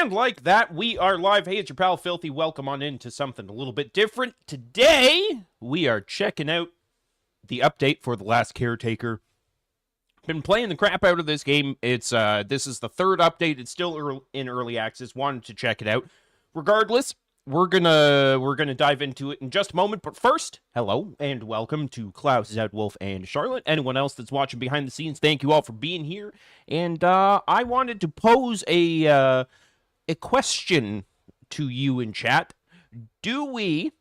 And like that, we are live. Hey, it's your pal Filthy. Welcome on into something a little bit different. Today, we are checking out the update for The Last Caretaker. Been playing the crap out of this game. It's this is the third update. It's still in early access. Wanted to check it out. Regardless, we're gonna dive into it in just a moment. But first, hello and welcome to Klaus, Zedwolf, and Charlotte. Anyone else that's watching behind the scenes, thank you all for being here. And I wanted to pose a question to you in chat. Do we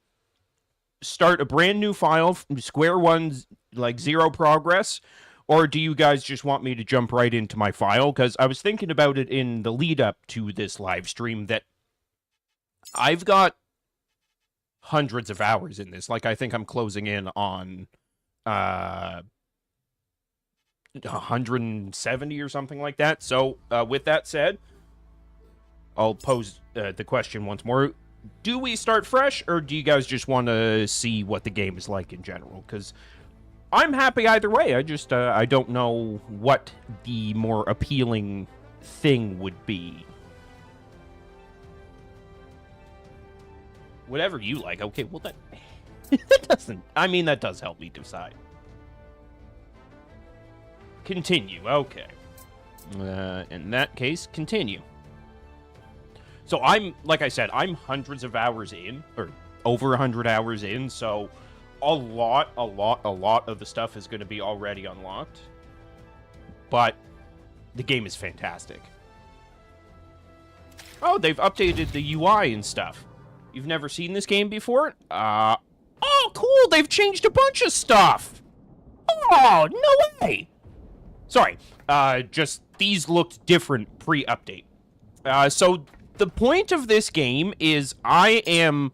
start a brand new file from square one, like zero progress? Or do you guys just want me to jump right into my file? Because I was thinking about it in the lead up to this live stream that I've got hundreds of hours in this. Like, I think I'm closing in on 170 or something like that. So, with that said, I'll pose the question once more. Do we start fresh, or do you guys just want to see what the game is like in general? Because I'm happy either way. I just, I don't know what the more appealing thing would be. Whatever you like. Okay, well, that doesn't... I mean, that does help me decide. Continue. Okay. In that case, continue. So I'm, like I said, I'm hundreds of hours in, or over 100 hours in, so a lot of the stuff is going to be already unlocked. But the game is fantastic. Oh, they've updated the UI and stuff. You've never seen this game before? Oh, cool, they've changed a bunch of stuff. Oh, no way. Sorry, just these looked different pre-update. So the point of this game is I am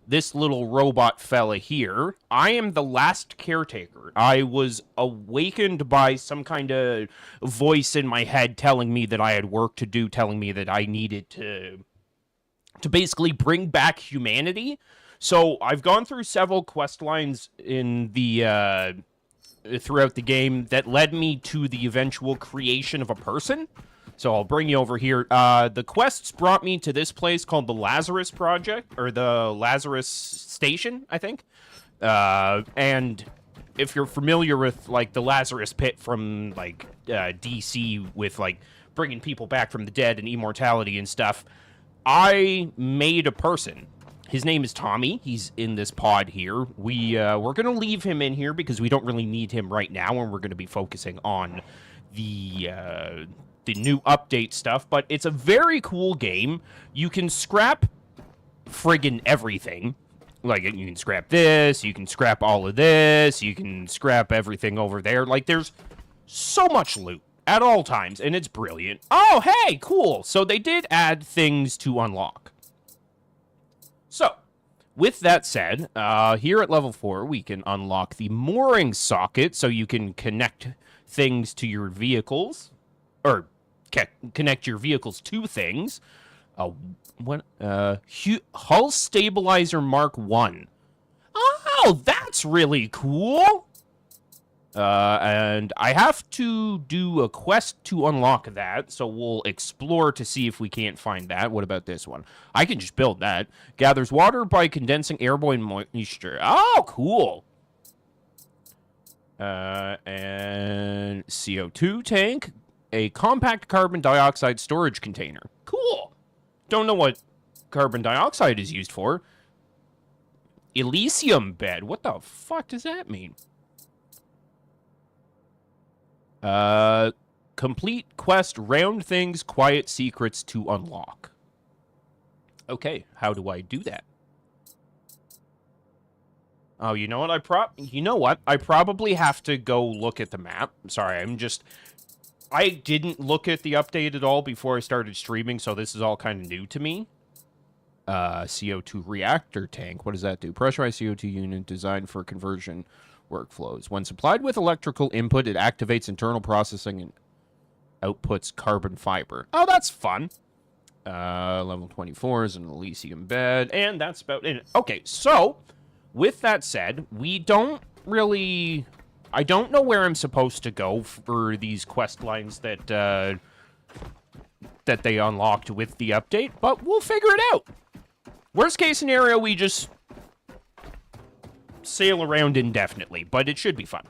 this little robot fella here. I am the last caretaker. I was awakened by some kind of voice in my head telling me that I had work to do, telling me that I needed to basically bring back humanity. So I've gone through several quest lines in the throughout the game that led me to the eventual creation of a person. So I'll bring you over here. The quests brought me to this place called the Lazarus Project, or the Lazarus Station, I think. And if you're familiar with, like, the Lazarus Pit from, like, DC with, like, bringing people back from the dead and immortality and stuff, I made a person. His name is Tommy. He's in this pod here. We're going to leave him in here because we don't really need him right now, and we're going to be focusing on the new update stuff. But it's a very cool game. You can scrap friggin' everything. Like, you can scrap this, you can scrap all of this, you can scrap everything over there. Like, there's so much loot at all times, and it's brilliant. Oh, hey, cool. So they did add things to unlock. So, with that said, here at level 4, we can unlock the mooring socket, so you can connect things to your vehicles, or connect your vehicles to things. Hull Stabilizer Mark 1. Oh, that's really cool. And I have to do a quest to unlock that, so we'll explore to see if we can't find that. What about this one? I can just build that. Gathers water by condensing airborne moisture. Oh, cool. And CO2 tank. A compact carbon dioxide storage container. Cool. Don't know what carbon dioxide is used for. Elysium bed. What the fuck does that mean? Complete quest, round things, quiet secrets to unlock. Okay, how do I do that? Oh, you know what? I probably have to go look at the map. Sorry, I didn't look at the update at all before I started streaming, so this is all kind of new to me. CO2 reactor tank. What does that do? Pressurized CO2 unit designed for conversion workflows. When supplied with electrical input, it activates internal processing and outputs carbon fiber. Oh, that's fun. Level 24 is an Elysium bed, and that's about it. Okay, so with that said, we don't really... I don't know where I'm supposed to go for these quest lines that that they unlocked with the update, but we'll figure it out. Worst case scenario, we just sail around indefinitely, but it should be fun.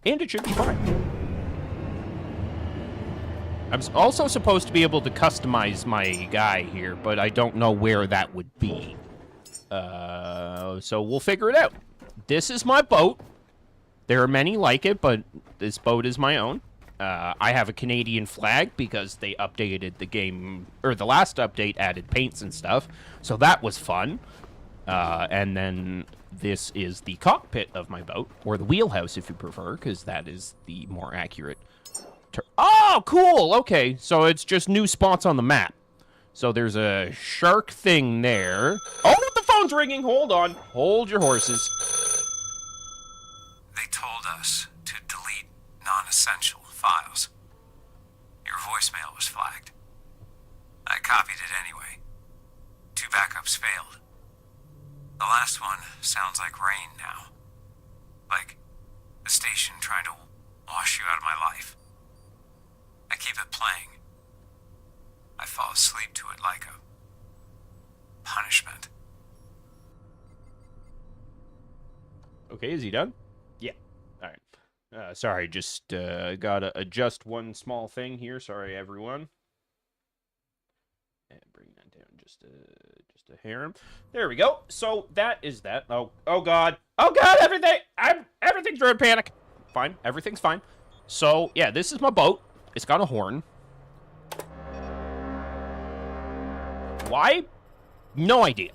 And it should be fun. I'm also supposed to be able to customize my guy here, but I don't know where that would be. So we'll figure it out. This is my boat. There are many like it, but this boat is my own. I have a Canadian flag because they updated the game, or the last update added paints and stuff, so that was fun. And then this is the cockpit of my boat, or the wheelhouse if you prefer, because that is the more accurate term. Oh, cool! Okay, so it's just new spots on the map. So there's a shark thing there. Oh, the phone's ringing! Hold on. Hold your horses. They told us to delete non-essential files. Your voicemail was flagged. I copied it anyway. 2 backups failed. The last one sounds like rain now. Like the station trying to wash you out of my life. I keep it playing. I fall asleep to it like a punishment. Okay, is he done? Yeah. All right. Sorry, just gotta adjust one small thing here. Sorry, everyone. And bring that down just a hair. There we go. So that is that. Oh God. Oh God, everything's in panic. Fine, everything's fine. So yeah, this is my boat. It's got a horn. Why? No idea.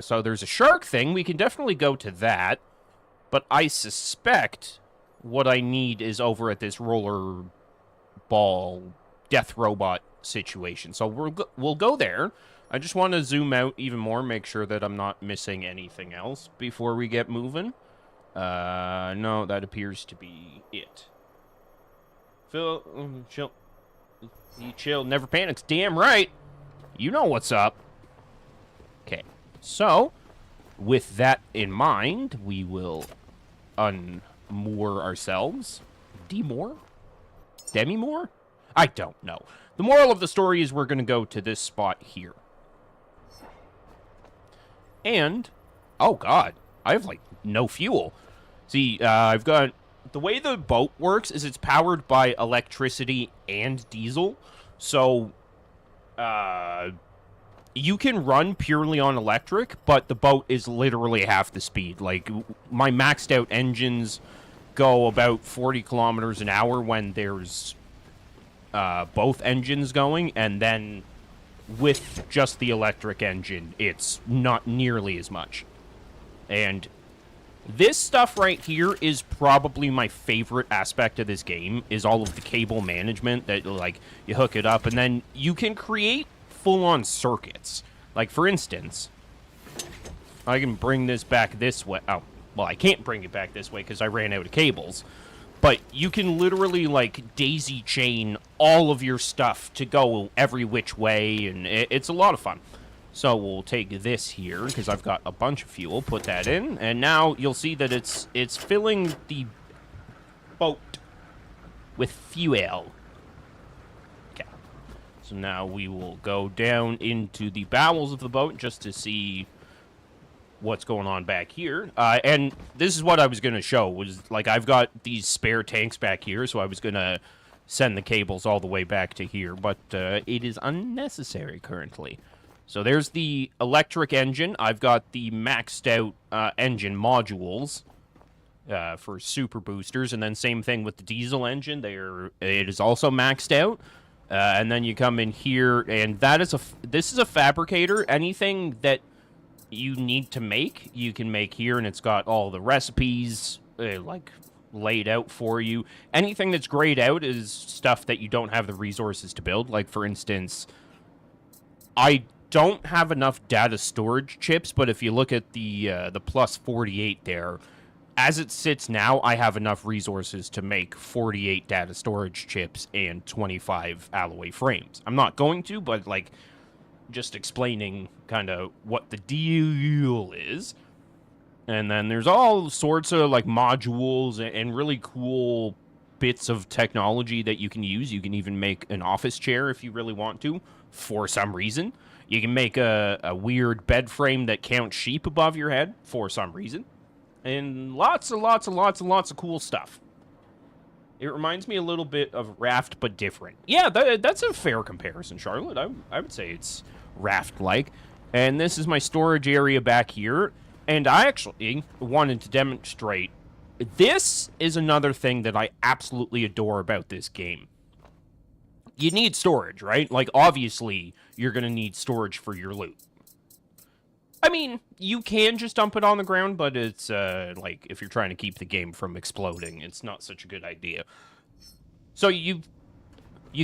So there's a shark thing. We can definitely go to that. But I suspect what I need is over at this roller ball death robot situation. So we'll go there. I just want to zoom out even more, make sure that I'm not missing anything else before we get moving. No, that appears to be it. Phil, chill. He chill, never panics. Damn right. You know what's up. Okay, so with that in mind, we will unmoor ourselves. Demoor? Demi-moor? I don't know. The moral of the story is we're going to go to this spot here. And, oh God, I have, like, no fuel. See, I've got... The way the boat works is it's powered by electricity and diesel. So, you can run purely on electric, but the boat is literally half the speed. Like, my maxed out engines go about 40 kilometers an hour when there's both engines going, and then with just the electric engine, it's not nearly as much. And this stuff right here is probably my favorite aspect of this game, is all of the cable management that, like, you hook it up, and then you can create full-on circuits. Like, for instance, I can bring this back this way. Oh, well, I can't bring it back this way because I ran out of cables. But you can literally, like, daisy chain all of your stuff to go every which way, and it's a lot of fun. So we'll take this here, because I've got a bunch of fuel, put that in, and now you'll see that it's filling the boat with fuel. Okay. So now we will go down into the bowels of the boat just to see what's going on back here. And this is what I was going to show, was, like, I've got these spare tanks back here, so I was going to send the cables all the way back to here, but it is unnecessary currently. So there's the electric engine. I've got the maxed out engine modules for super boosters, and then same thing with the diesel engine. It is also maxed out. And then you come in here, and this is a fabricator. Anything that you need to make, you can make here, and it's got all the recipes like laid out for you. Anything that's grayed out is stuff that you don't have the resources to build. Like, for instance, I don't have enough data storage chips, but if you look at the plus 48 there, as it sits now, I have enough resources to make 48 data storage chips and 25 alloy frames. I'm not going to, but, like, just explaining kind of what the deal is. And then there's all sorts of, like, modules and really cool bits of technology that you can use. You can even make an office chair if you really want to, for some reason. You can make a weird bed frame that counts sheep above your head, for some reason. And lots of cool stuff. It reminds me a little bit of Raft, but different. Yeah, that's a fair comparison, Charlotte. I would say it's Raft-like. And this is my storage area back here. And I actually wanted to demonstrate. This is another thing that I absolutely adore about this game. You need storage, right? Like, obviously, you're going to need storage for your loot. I mean, you can just dump it on the ground, but it's, like, if you're trying to keep the game from exploding, it's not such a good idea. So you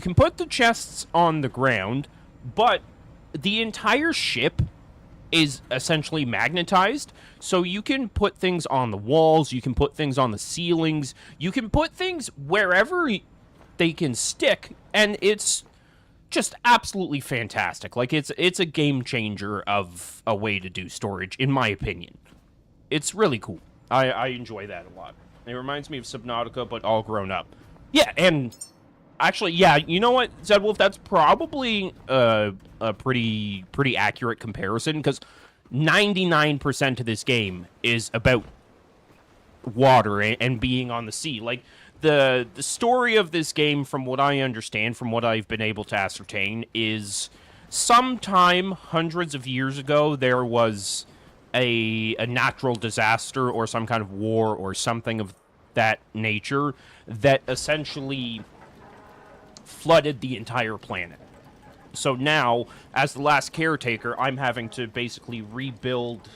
can put the chests on the ground, but the entire ship is essentially magnetized, so you can put things on the walls, you can put things on the ceilings, you can put things wherever they can stick, and it's just absolutely fantastic. Like, it's a game changer of a way to do storage, in my opinion. It's really cool. I enjoy that a lot. It reminds me of Subnautica, but all grown up. Yeah, and actually, yeah, you know what, Zedwolf, that's probably a pretty accurate comparison, because 99% of this game is about water and being on the sea. Like, the story of this game, from what I understand, from what I've been able to ascertain, is sometime hundreds of years ago, there was a natural disaster or some kind of war or something of that nature that essentially flooded the entire planet. So now, as the last caretaker, I'm having to basically rebuild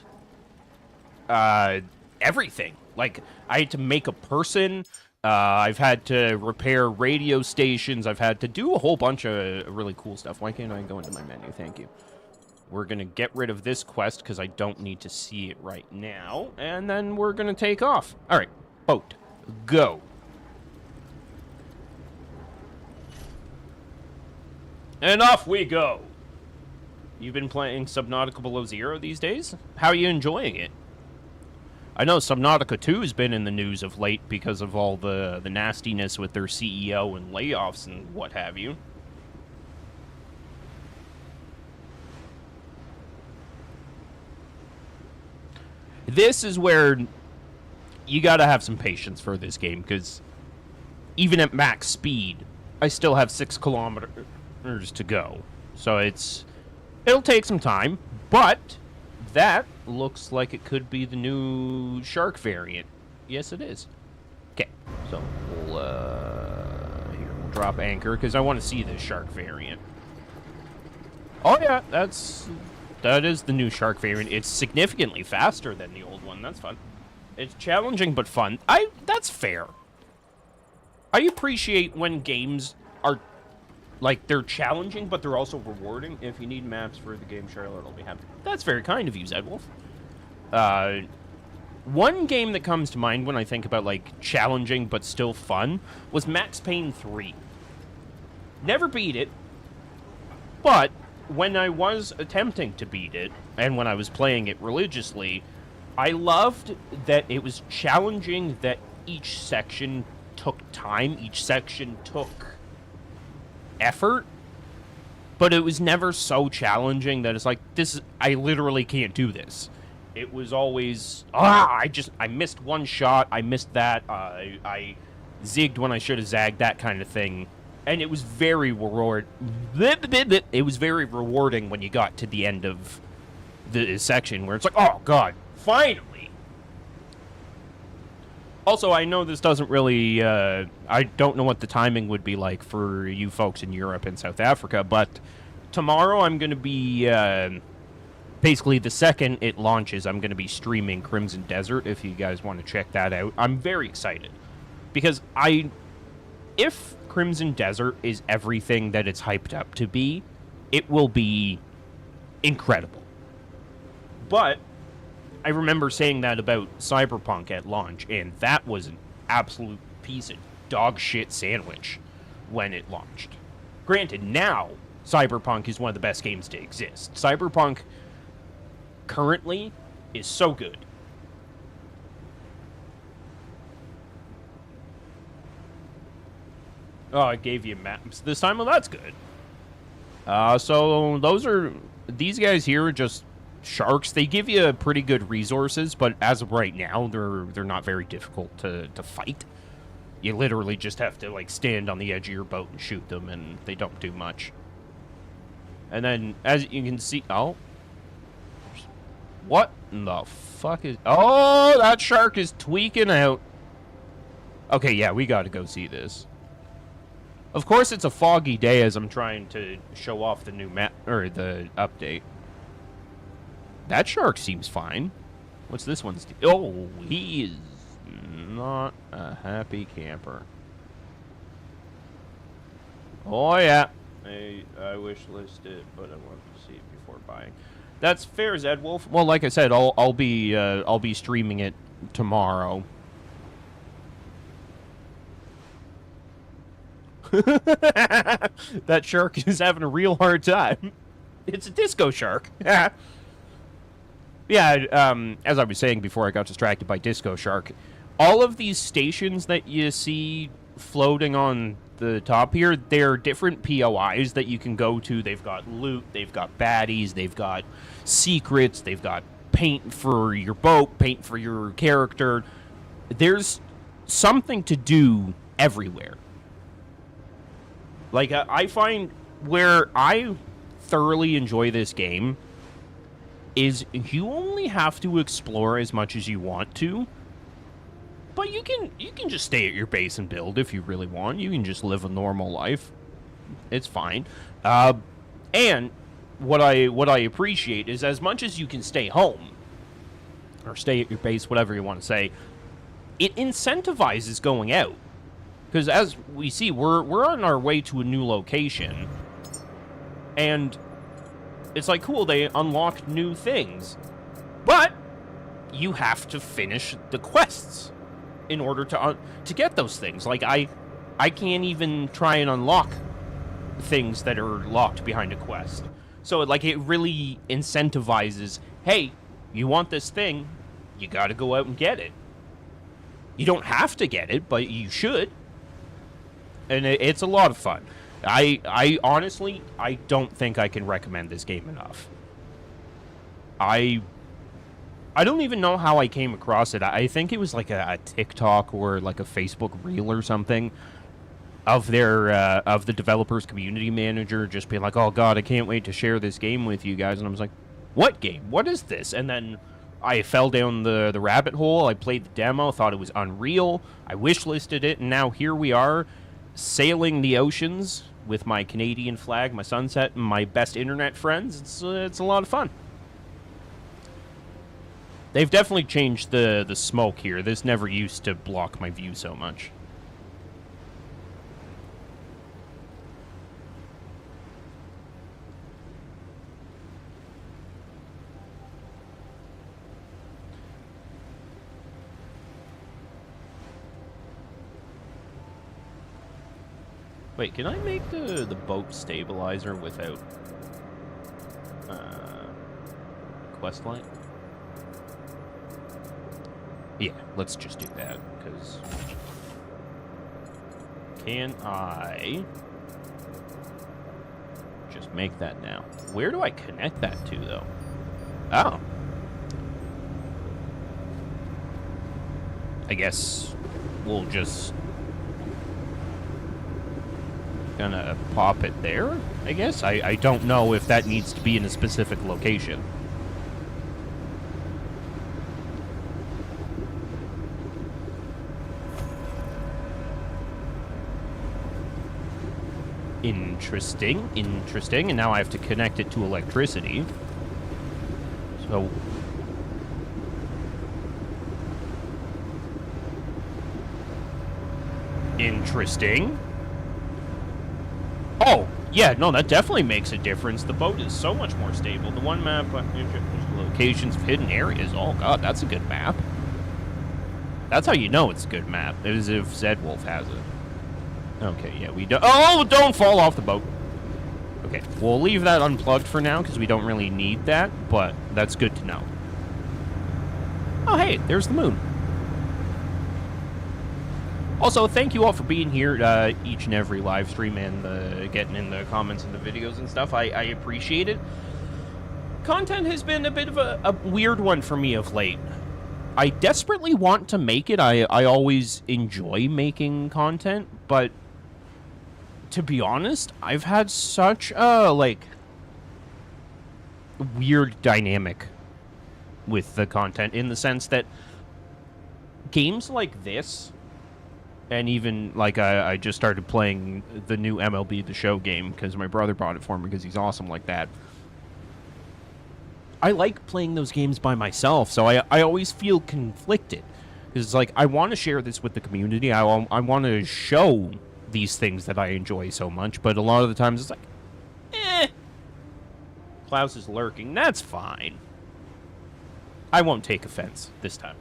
everything. Like, I had to make a person. I've had to repair radio stations. I've had to do a whole bunch of really cool stuff. Why can't I go into my menu? Thank you. We're going to get rid of this quest because I don't need to see it right now. And then we're going to take off. All right, boat, go. And off we go. You've been playing Subnautica Below Zero these days? How are you enjoying it? I know Subnautica 2 has been in the news of late because of all the nastiness with their CEO and layoffs and what have you. This is where you gotta have some patience for this game, because even at max speed, I still have 6 kilometers to go. So it'll take some time, but that looks like it could be the new shark variant. Yes, it is. Okay, so we'll drop anchor because I want to see this shark variant. Oh yeah, that is the new shark variant. It's significantly faster than the old one. That's fun. It's challenging but fun. That's fair. I appreciate when games are, like, they're challenging, but they're also rewarding. If you need maps for the game, Charlotte, I'll be happy. That's very kind of you, Zedwolf. One game that comes to mind when I think about, like, challenging but still fun was Max Payne 3. Never beat it, but when I was attempting to beat it, and when I was playing it religiously, I loved that it was challenging, that each section took time, each section took effort, but it was never so challenging that it's like, I literally can't do this. It was always, I missed one shot, I missed that, I zigged when I should have zagged, that kind of thing. And it was very it was very rewarding when you got to the end of the section where it's like, oh god, finally. Also, I know this doesn't really, I don't know what the timing would be like for you folks in Europe and South Africa, but tomorrow I'm going to be, basically the second it launches, I'm going to be streaming Crimson Desert, if you guys want to check that out. I'm very excited, because if Crimson Desert is everything that it's hyped up to be, it will be incredible. But I remember saying that about Cyberpunk at launch, and that was an absolute piece of dog shit sandwich when it launched. Granted, now Cyberpunk is one of the best games to exist. Cyberpunk currently is so good. Oh, it gave you maps this time. Well, that's good. So these guys here are just sharks. They give you pretty good resources, but as of right now, they're not very difficult to fight. You literally just have to, like, stand on the edge of your boat and shoot them, and they don't do much. And then, as you can see... Oh. What in the fuck is... Oh, that shark is tweaking out. Okay, yeah, we gotta go see this. Of course, it's a foggy day as I'm trying to show off the new map, or the update. That shark seems fine. What's this one's... Oh, he is not a happy camper. Oh, yeah. I wish listed, but I want to see it before buying. That's fair, Zed Wolf. Well, like I said, I'll be streaming it tomorrow. That shark is having a real hard time. It's a disco shark. Yeah, as I was saying before I got distracted by Disco Shark, all of these stations that you see floating on the top here, they're different POIs that you can go to. They've got loot, they've got baddies, they've got secrets, they've got paint for your boat, paint for your character. There's something to do everywhere. Like, I find where I thoroughly enjoy this game is you only have to explore as much as you want to, but you can just stay at your base and build if you really want. You can just live a normal life. It's fine. And what I appreciate is as much as you can stay home or stay at your base, whatever you want to say, it incentivizes going out. Because as we see, we're on our way to a new location, and it's like, cool, they unlocked new things, but you have to finish the quests in order to get those things. Like, I can't even try and unlock things that are locked behind a quest. So, like, it really incentivizes, hey, you want this thing, you gotta go out and get it. You don't have to get it, but you should. And it's a lot of fun. I honestly, I don't think I can recommend this game enough. I don't even know how I came across it. I think it was like a TikTok or like a Facebook reel or something of the developers community manager just being like, oh god, I can't wait to share this game with you guys. And I was like, what game? What is this? And then I fell down the rabbit hole. I played the demo, thought it was unreal. I wishlisted it, and now here we are, sailing the oceans with my Canadian flag, my sunset, and my best internet friends. It's a lot of fun. They've definitely changed the smoke here. This never used to block my view so much. Wait, can I make the boat stabilizer without questline? Yeah, let's just do that, because... Can I just make that now? Where do I connect that to, though? Oh. I guess we'll just... gonna pop it there, I guess? I don't know if that needs to be in a specific location. Interesting, interesting. And now I have to connect it to electricity. So... Interesting. Oh, yeah, no, that definitely makes a difference. The boat is so much more stable. The one map, locations of hidden areas. Oh, God, that's a good map. That's how you know it's a good map, is if Zed Wolf has it. Okay, yeah, we don't... Oh, don't fall off the boat. Okay, we'll leave that unplugged for now, because we don't really need that, but that's good to know. Oh, hey, there's the moon. Also, thank you all for being here each and every live stream and getting in the comments and the videos and stuff. I appreciate it. Content has been a bit of a weird one for me of late. I desperately want to make it. I always enjoy making content, but to be honest, I've had such a, like, weird dynamic with the content in the sense that games like this, and even, like, I just started playing the new MLB The Show game because my brother bought it for me because he's awesome like that. I like playing those games by myself, so I always feel conflicted. Because it's like, I want to share this with the community. I want to show these things that I enjoy so much, but a lot of the times it's like, Klaus is lurking. That's fine. I won't take offense this time.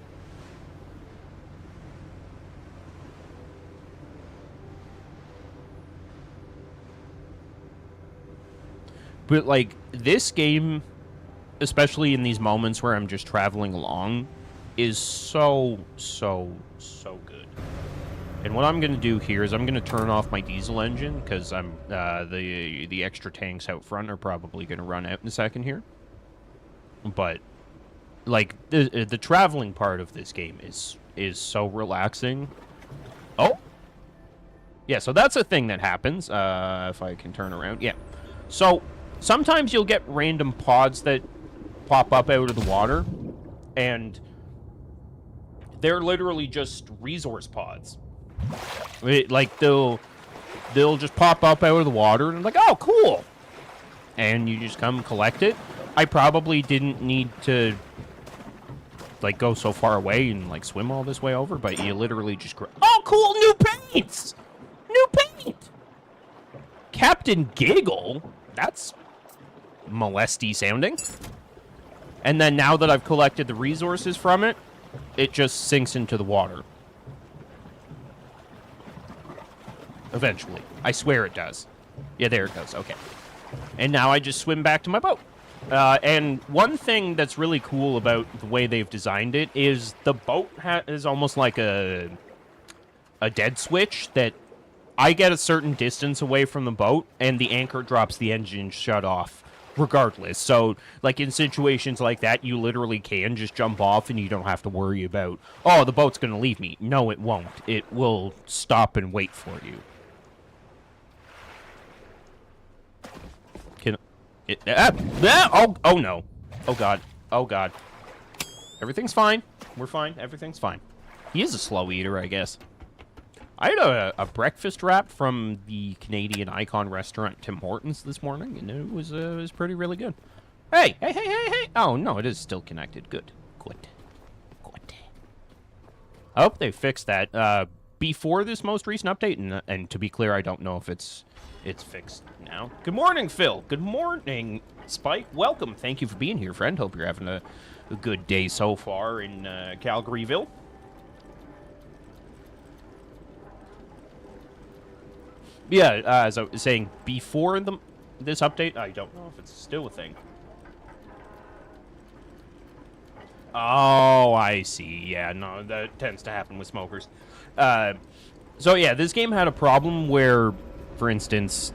But, like, this game, especially in these moments where I'm just traveling along, is so good. And what I'm going to do here is I'm going to turn off my diesel engine, because I'm the extra tanks out front are probably going to run out in a second here. But, like, the traveling part of this game is so relaxing. Oh! Yeah, so that's a thing that happens, if I can turn around. Yeah. So, sometimes you'll get random pods that pop up out of the water, and they're literally just resource pods. Like, they'll just pop up out of the water, and I'm like, oh, cool! And you just come collect it. I probably didn't need to, like, go so far away and, like, swim all this way over, but you literally just... Oh, cool! New paints! New paint! Captain Giggle? That's molesty sounding. And then now that I've collected the resources from it, it just sinks into the water. Eventually. I swear it does. Yeah, there it goes. Okay. And now I just swim back to my boat. And one thing that's really cool about the way they've designed it is the boat is almost like a dead switch that I get a certain distance away from the boat, and the anchor drops the engine shut off regardless. So, like, in situations like that, you literally can just jump off and you don't have to worry about, oh, the boat's going to leave me. No, it won't. It will stop and wait for you. Can it... Oh, no. Oh, God. Oh, God. Everything's fine. We're fine. Everything's fine. He is a slow eater, I guess. I had a breakfast wrap from the Canadian icon restaurant Tim Hortons this morning, and it was pretty really good. Hey! Oh, no, it is still connected. Good. I hope they fixed that. Before this most recent update, and to be clear, I don't know if it's fixed now. Good morning, Phil. Good morning, Spike. Welcome. Thank you for being here, friend. Hope you're having a good day so far in Calgaryville. Yeah, as I was saying, before this update, I don't know if it's still a thing. Oh, I see. Yeah, no, that tends to happen with smokers. So yeah, this game had a problem where, for instance,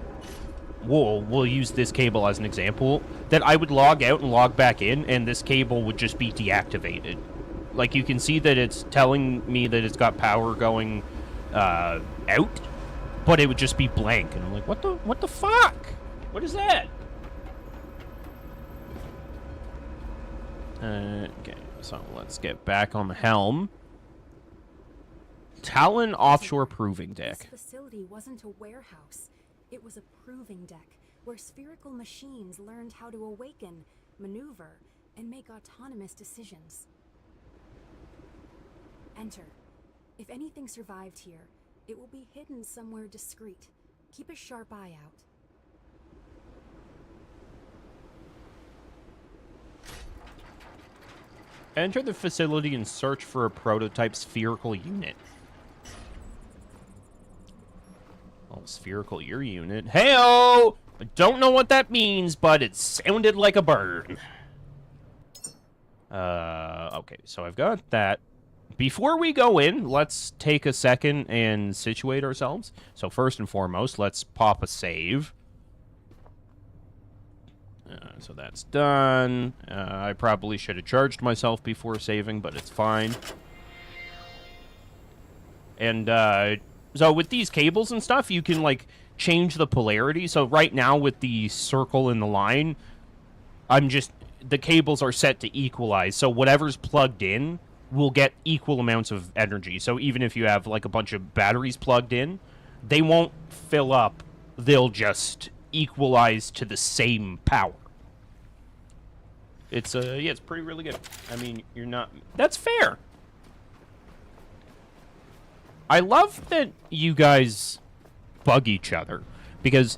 we'll use this cable as an example, that I would log out and log back in, and this cable would just be deactivated. Like, you can see that it's telling me that it's got power going out, but it would just be blank, and I'm like, what the fuck? What is that? Okay, so let's get back on the helm. Talon Offshore Proving Deck. This facility wasn't a warehouse. It was a proving deck where spherical machines learned how to awaken, maneuver, and make autonomous decisions. Enter. If anything survived here, it will be hidden somewhere discreet. Keep a sharp eye out. Enter the facility and search for a prototype spherical unit. Oh, spherical ear unit. Hey-oh! I don't know what that means, but it sounded like a bird. Okay, so I've got that. before we go in, let's take a second and situate ourselves. So first and foremost, let's pop a save. So that's done. I probably should have charged myself before saving, but it's fine. And so with these cables and stuff, you can, like, change the polarity. So right now with the circle and the line, the cables are set to equalize. So whatever's plugged in will get equal amounts of energy. So even if you have, like, a bunch of batteries plugged in, they won't fill up. They'll just equalize to the same power. It's, yeah, it's pretty really good. I mean, you're not... That's fair! I love that you guys bug each other, because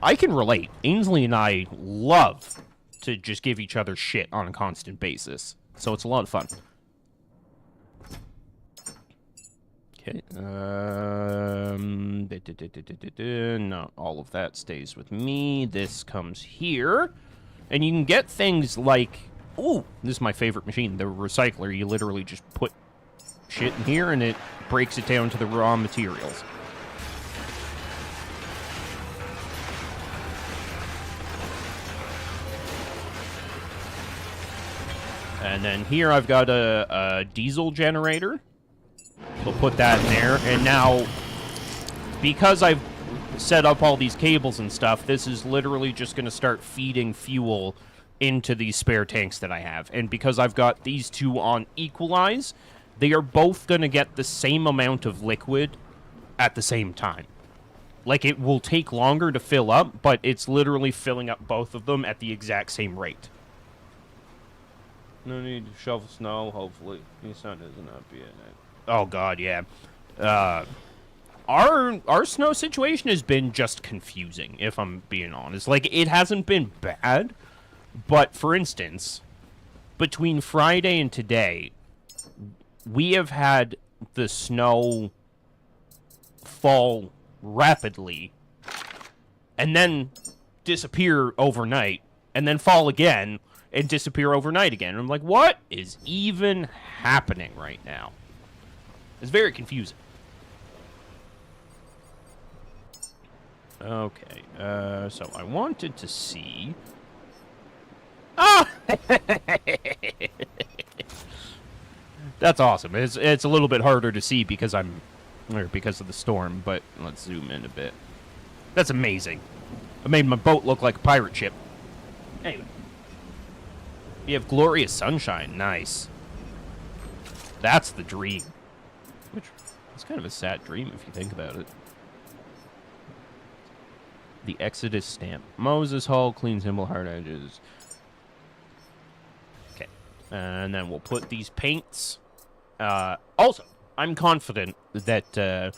I can relate. Ainsley and I love to just give each other shit on a constant basis. So it's a lot of fun. Okay. No, all of that stays with me. This comes here. And you can get things like... Ooh, this is my favorite machine, the recycler. You literally just put shit in here and it breaks it down to the raw materials. And then here I've got a diesel generator. We'll put that in there. And now, because I've set up all these cables and stuff, this is literally just going to start feeding fuel into these spare tanks that I have. And because I've got these two on equalize, they are both going to get the same amount of liquid at the same time. Like, it will take longer to fill up, but it's literally filling up both of them at the exact same rate. No need to shovel snow, hopefully. The sun doesn't not be in it. Oh, God, yeah. Our snow situation has been just confusing, if I'm being honest. Like, it hasn't been bad, but, for instance, between Friday and today, we have had the snow fall rapidly, and then disappear overnight, and then fall again, and disappear overnight again. And I'm like, what is even happening right now? It's very confusing. Okay, so I wanted to see... Ah! That's awesome. It's a little bit harder to see because because of the storm, but let's zoom in a bit. That's amazing. I made my boat look like a pirate ship. Anyway. You have glorious sunshine. Nice. That's the dream. Which is kind of a sad dream if you think about it. The Exodus stamp. Moses Hall, clean symbol, hard edges. Okay. And then we'll put these paints. Also, I'm confident that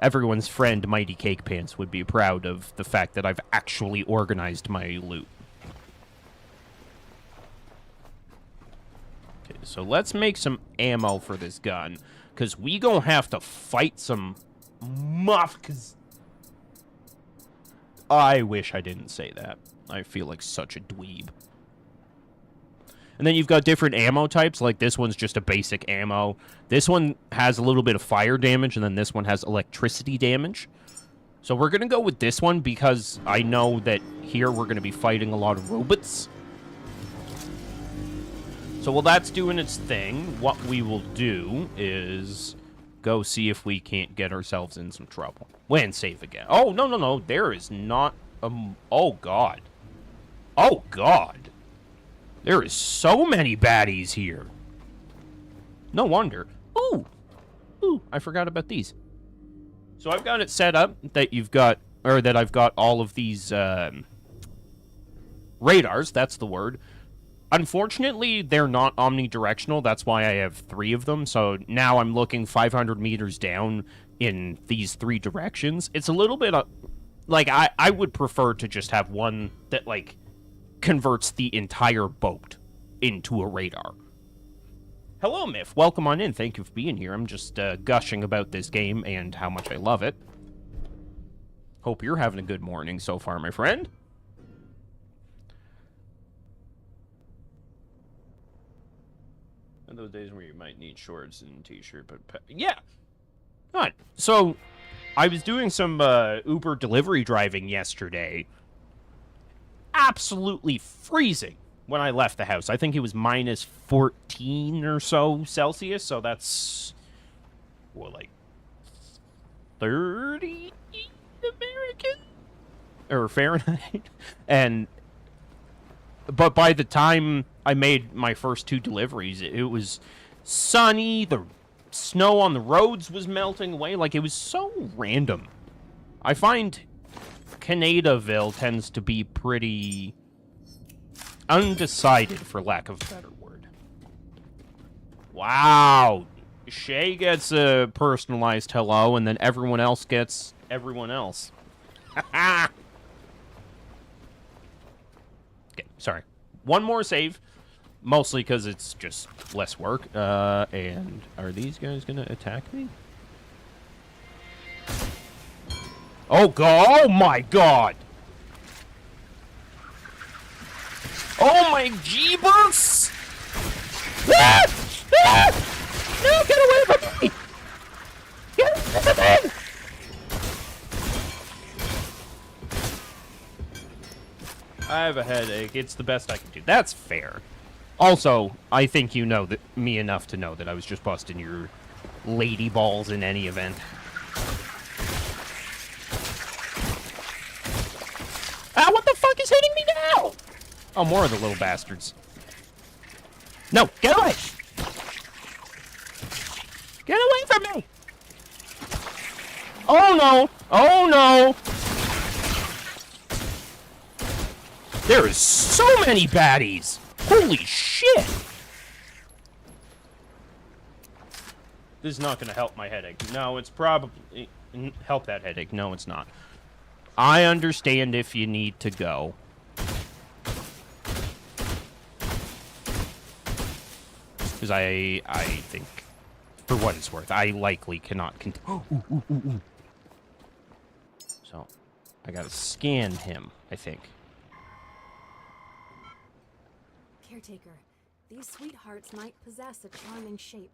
everyone's friend Mighty Cake Pants would be proud of the fact that I've actually organized my loot. Okay, so let's make some ammo for this gun, because we gonna have to fight some muffs. I wish I didn't say that. I feel like such a dweeb. And then you've got different ammo types, like this one's just a basic ammo. This one has a little bit of fire damage, and then this one has electricity damage. So we're going to go with this one, because I know that here we're going to be fighting a lot of robots. So while that's doing its thing, what we will do is go see if we can't get ourselves in some trouble. And save again. Oh, no. There is not a... Oh, God. Oh, God. There is so many baddies here. No wonder. Ooh, I forgot about these. So I've got it set up that you've got, or that I've got all of these radars, that's the word. Unfortunately, they're not omnidirectional. That's why I have 3 of them. So now I'm looking 500 meters down in these 3 directions. It's a little bit, like, I would prefer to just have one that, like, converts the entire boat into a radar. Hello, Miff. Welcome on in. Thank you for being here. I'm just gushing about this game and how much I love it. Hope you're having a good morning so far, my friend. One of those days where you might need shorts and t-shirt, but yeah. Not. So, I was doing some Uber delivery driving yesterday. Absolutely freezing when I left the house. I think it was minus 14 or so Celsius, so that's, what, like 30 American? Or Fahrenheit? But by the time I made my first 2 deliveries, it was sunny, the snow on the roads was melting away, like it was so random. I find Canadaville tends to be pretty undecided, for lack of a better word. Wow. Shay gets a personalized hello, and then everyone else gets everyone else. Okay, sorry. One more save. Mostly because it's just less work. And are these guys going to attack me? Oh, oh my god! Oh my jeebus! Ah! Ah! No, get away from me! Get away from me! I have a headache. It's the best I can do. That's fair. Also, I think you know me enough to know that I was just busting your lady balls in any event. Ah, what the fuck is hitting me now? Oh, more of the little bastards. No, get away! Get away from me! Oh no! Oh no! There is so many baddies! Holy shit! This is not going to help my headache. No, it's probably... Help that headache. No, it's not. I understand if you need to go. Because I think, for what it's worth, I likely cannot continue. So, I gotta scan him, I think. Caretaker, these sweethearts might possess a charming shape,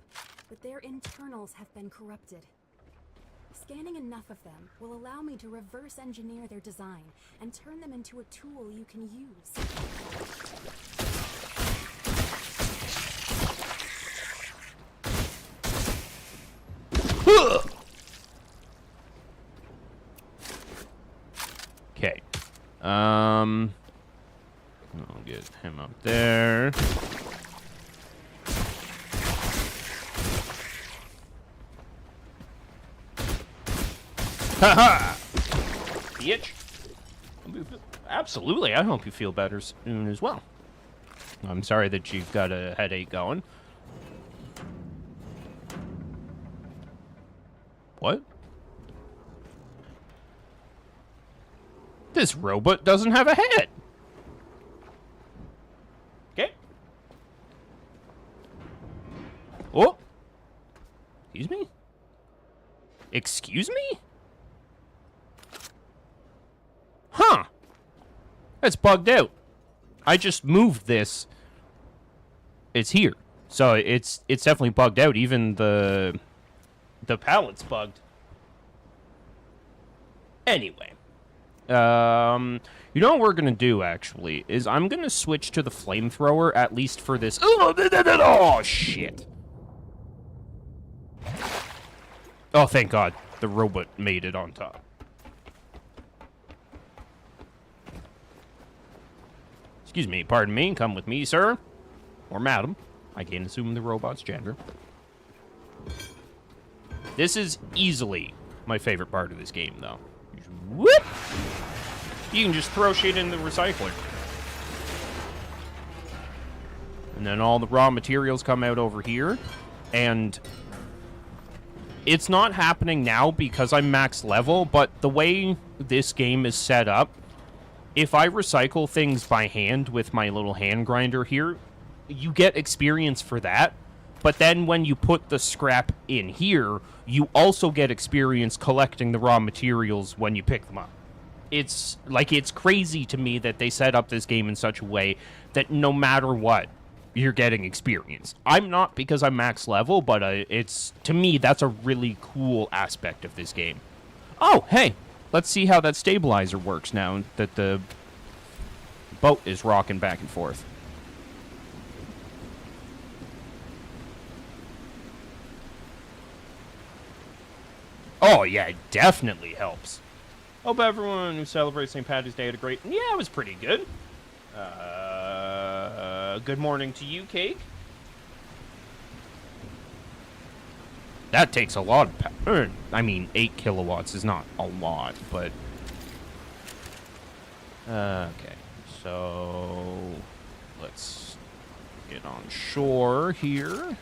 but their internals have been corrupted. Scanning enough of them will allow me to reverse engineer their design and turn them into a tool you can use. Okay. I'll get him up there. Haha! Bitch. Absolutely, I hope you feel better soon as well. I'm sorry that you've got a headache going. What? This robot doesn't have a head. Okay. Oh. Excuse me? Excuse me? Huh. That's bugged out. I just moved this. It's here. So it's definitely bugged out. Even the palette's bugged. Anyway. You know what we're gonna do, actually, is I'm gonna switch to the flamethrower, at least for this. Oh, shit. Oh, thank God. The robot made it on top. Excuse me, pardon me. Come with me, sir. Or madam. I can't assume the robot's gender. This is easily my favorite part of this game, though. Whoop! You can just throw shit in the recycler. And then all the raw materials come out over here. And it's not happening now because I'm max level, but the way this game is set up, if I recycle things by hand with my little hand grinder here, you get experience for that. But then when you put the scrap in here, you also get experience collecting the raw materials when you pick them up. It's crazy to me that they set up this game in such a way that no matter what, you're getting experience. I'm not because I'm max level, but it's, to me, that's a really cool aspect of this game. Oh, hey, let's see how that stabilizer works now that the boat is rocking back and forth. Oh, yeah, it definitely helps. Hope everyone who celebrates St. Patrick's Day had a great... Yeah, it was pretty good. Good morning to you, Cake. That takes a lot of power. I mean, 8 kilowatts is not a lot, but... Okay, so... Let's get on shore here.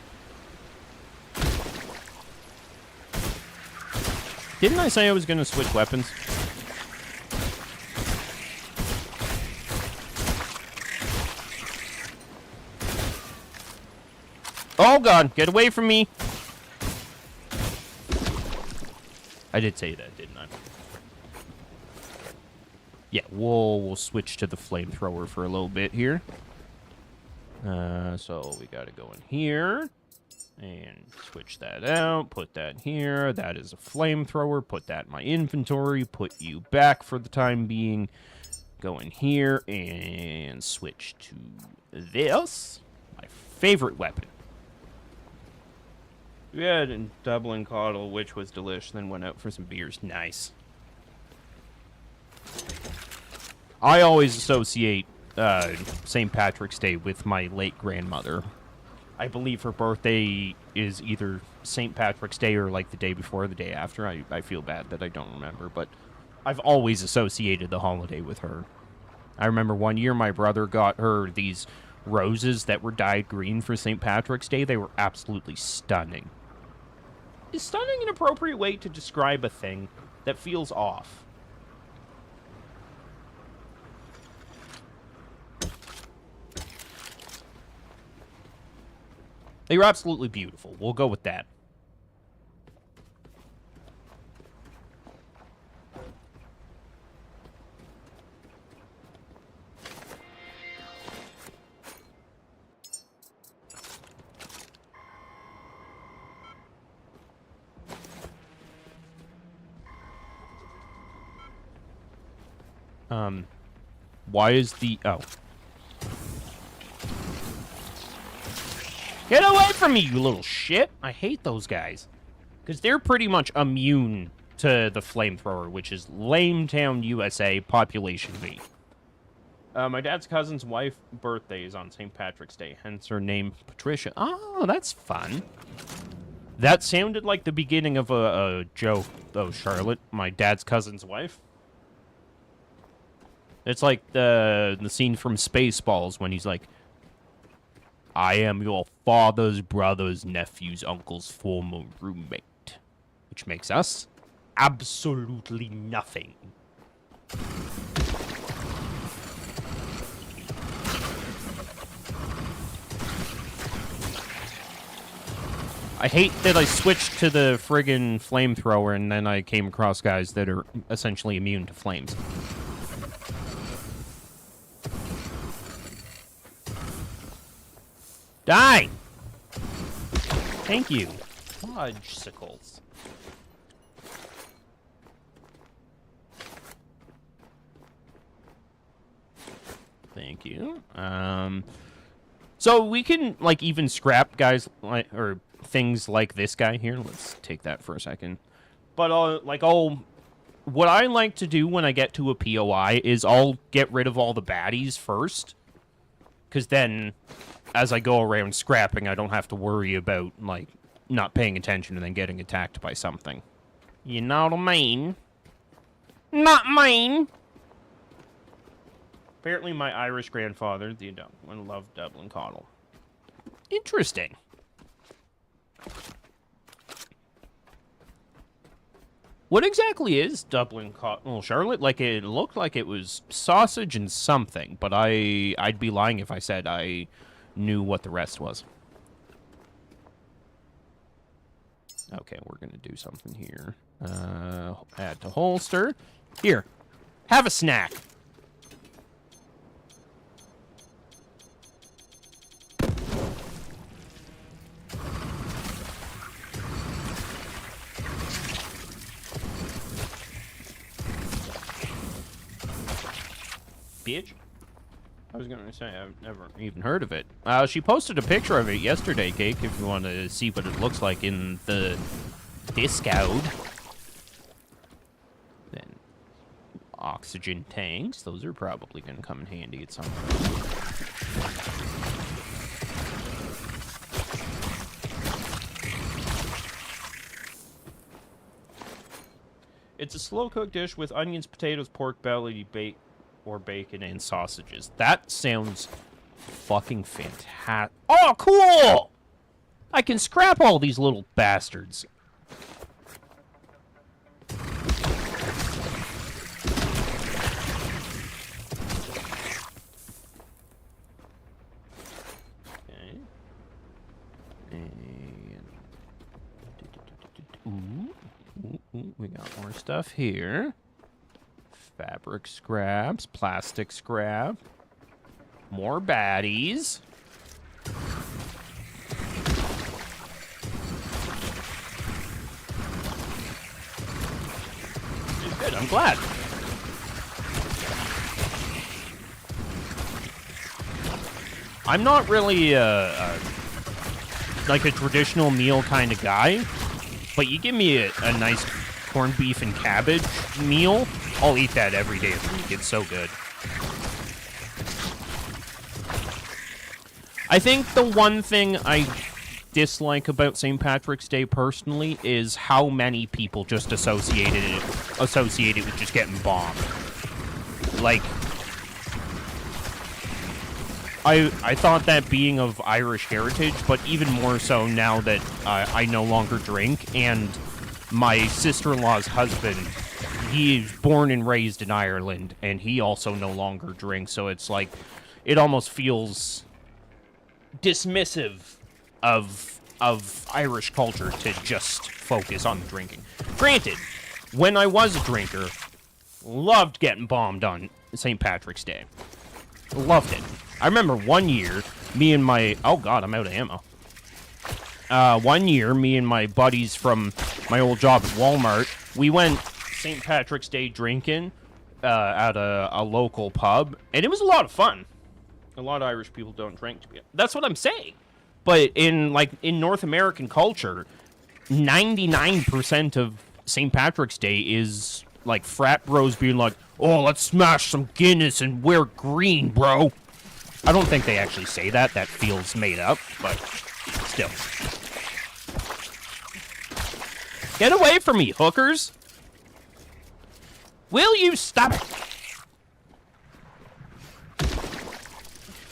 Didn't I say I was going to switch weapons? Oh god, get away from me! I did say that, didn't I? Yeah, we'll switch to the flamethrower for a little bit here. So we gotta go in here. And switch that out, put that here. That is a flamethrower. Put that in my inventory. Put you back for the time being. Go in here and switch to this. My favorite weapon. We had a Dublin Coddle, which was delish, then went out for some beers. Nice. I always associate St. Patrick's Day with my late grandmother. I believe her birthday is either St. Patrick's Day or like the day before or the day after. I feel bad that I don't remember, but I've always associated the holiday with her. I remember one year my brother got her these roses that were dyed green for St. Patrick's Day. They were absolutely stunning. Is stunning an appropriate way to describe a thing that feels off? They were absolutely beautiful. We'll go with that. Why is the... Oh. Get away from me, you little shit! I hate those guys. Because they're pretty much immune to the flamethrower, which is Lametown, USA, population V. My dad's cousin's wife's birthday is on St. Patrick's Day, hence her name, Patricia. Oh, that's fun. That sounded like the beginning of a joke, though, Charlotte, my dad's cousin's wife. It's like the scene from Spaceballs when he's like, I am your father's brother's nephew's uncle's former roommate. Which makes us absolutely nothing. I hate that I switched to the friggin' flamethrower and then I came across guys that are essentially immune to flames. Die! Thank you. Fudgesicles. Thank you. So we can, like, even scrap guys, like, or things like this guy here. Let's take that for a second. But, like, what I like to do when I get to a POI is I'll get rid of all the baddies first. Because then, as I go around scrapping, I don't have to worry about, like, not paying attention and then getting attacked by something. You know what I mean? Not mine! Apparently my Irish grandfather, the Dublin, loved Dublin Coddle. Interesting. What exactly is Dublin Coddle? Well, Charlotte, like, it looked like it was sausage and something, but I'd be lying if I said I knew what the rest was. Okay, we're gonna do something here. Add to holster. Here, have a snack. bitch. I was gonna say, I've never even heard of it. She posted a picture of it yesterday, Cake, if you want to see what it looks like in the Discord. Then, oxygen tanks. Those are probably gonna come in handy at some point. It's a slow-cooked dish with onions, potatoes, pork belly, bacon, and sausages. That sounds fucking fantastic. Oh, cool! I can scrap all these little bastards. Okay. And... Ooh, we got more stuff here. Fabric scraps, plastic scrap, more baddies. Good, I'm glad. I'm not really like a traditional meal kind of guy, but you give me a nice corned beef and cabbage meal, I'll eat that every day of the week. It's so good. I think the one thing I dislike about St. Patrick's Day personally is how many people just associate it with just getting bombed. Like, I thought that being of Irish heritage, but even more so now that I no longer drink, and my sister-in-law's husband, he is born and raised in Ireland, and he also no longer drinks, so it's like, it almost feels dismissive of Irish culture to just focus on drinking. Granted, when I was a drinker, loved getting bombed on St. Patrick's Day. Loved it. I remember one year, me and my... Oh, God, I'm out of ammo. One year, me and my buddies from my old job at Walmart, we went St. Patrick's Day drinking at a local pub, and it was a lot of fun. A lot of Irish people don't drink. That's what I'm saying. But in North American culture, 99% of St. Patrick's Day is like frat bros being like, "Oh, let's smash some Guinness and wear green, bro." I don't think they actually say that. That feels made up, but still. Get away from me, hookers! Will you stop it?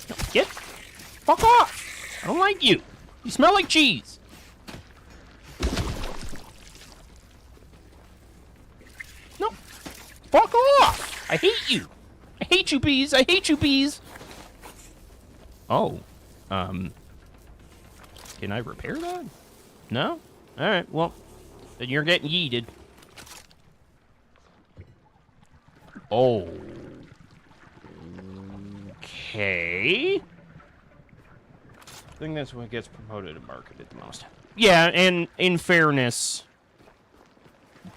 No, get fuck off! I don't like you. You smell like cheese. No. Fuck off! I hate you. I hate you, bees. I hate you, bees. Oh. Can I repair that? No? Alright, well, then you're getting yeeted. Oh. Okay. I think that's what gets promoted and marketed the most. Yeah, and in fairness,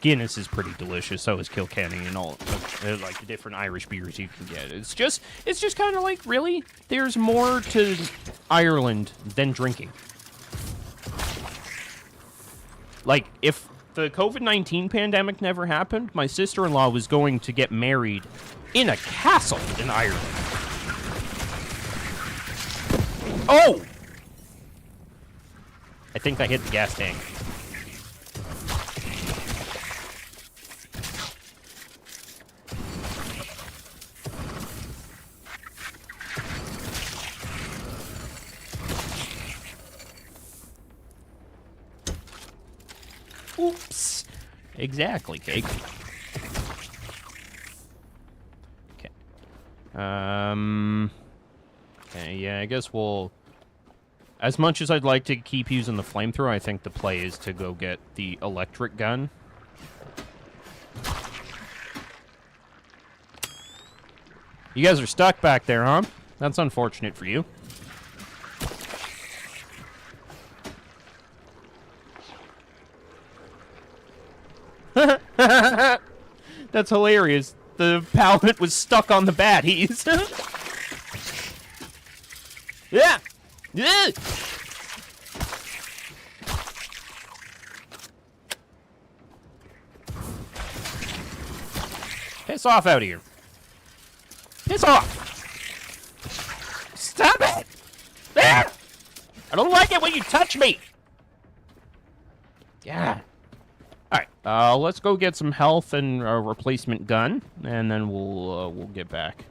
Guinness is pretty delicious. So is Kilkenny and all like the different Irish beers you can get. It's just kind of like, really, there's more to Ireland than drinking. Like, if the COVID-19 pandemic never happened, my sister-in-law was going to get married in a castle in Ireland. Oh! I think I hit the gas tank. Oops. Exactly, Cake. Okay. Okay, yeah, I guess we'll... As much as I'd like to keep using the flamethrower, I think the play is to go get the electric gun. You guys are stuck back there, huh? That's unfortunate for you. That's hilarious. The pallet was stuck on the baddies. Yeah. Yeah. Piss off out of here. Piss off. Stop it. There. I don't like it when you touch me. Yeah. All right. Let's go get some health and a replacement gun, and then we'll get back.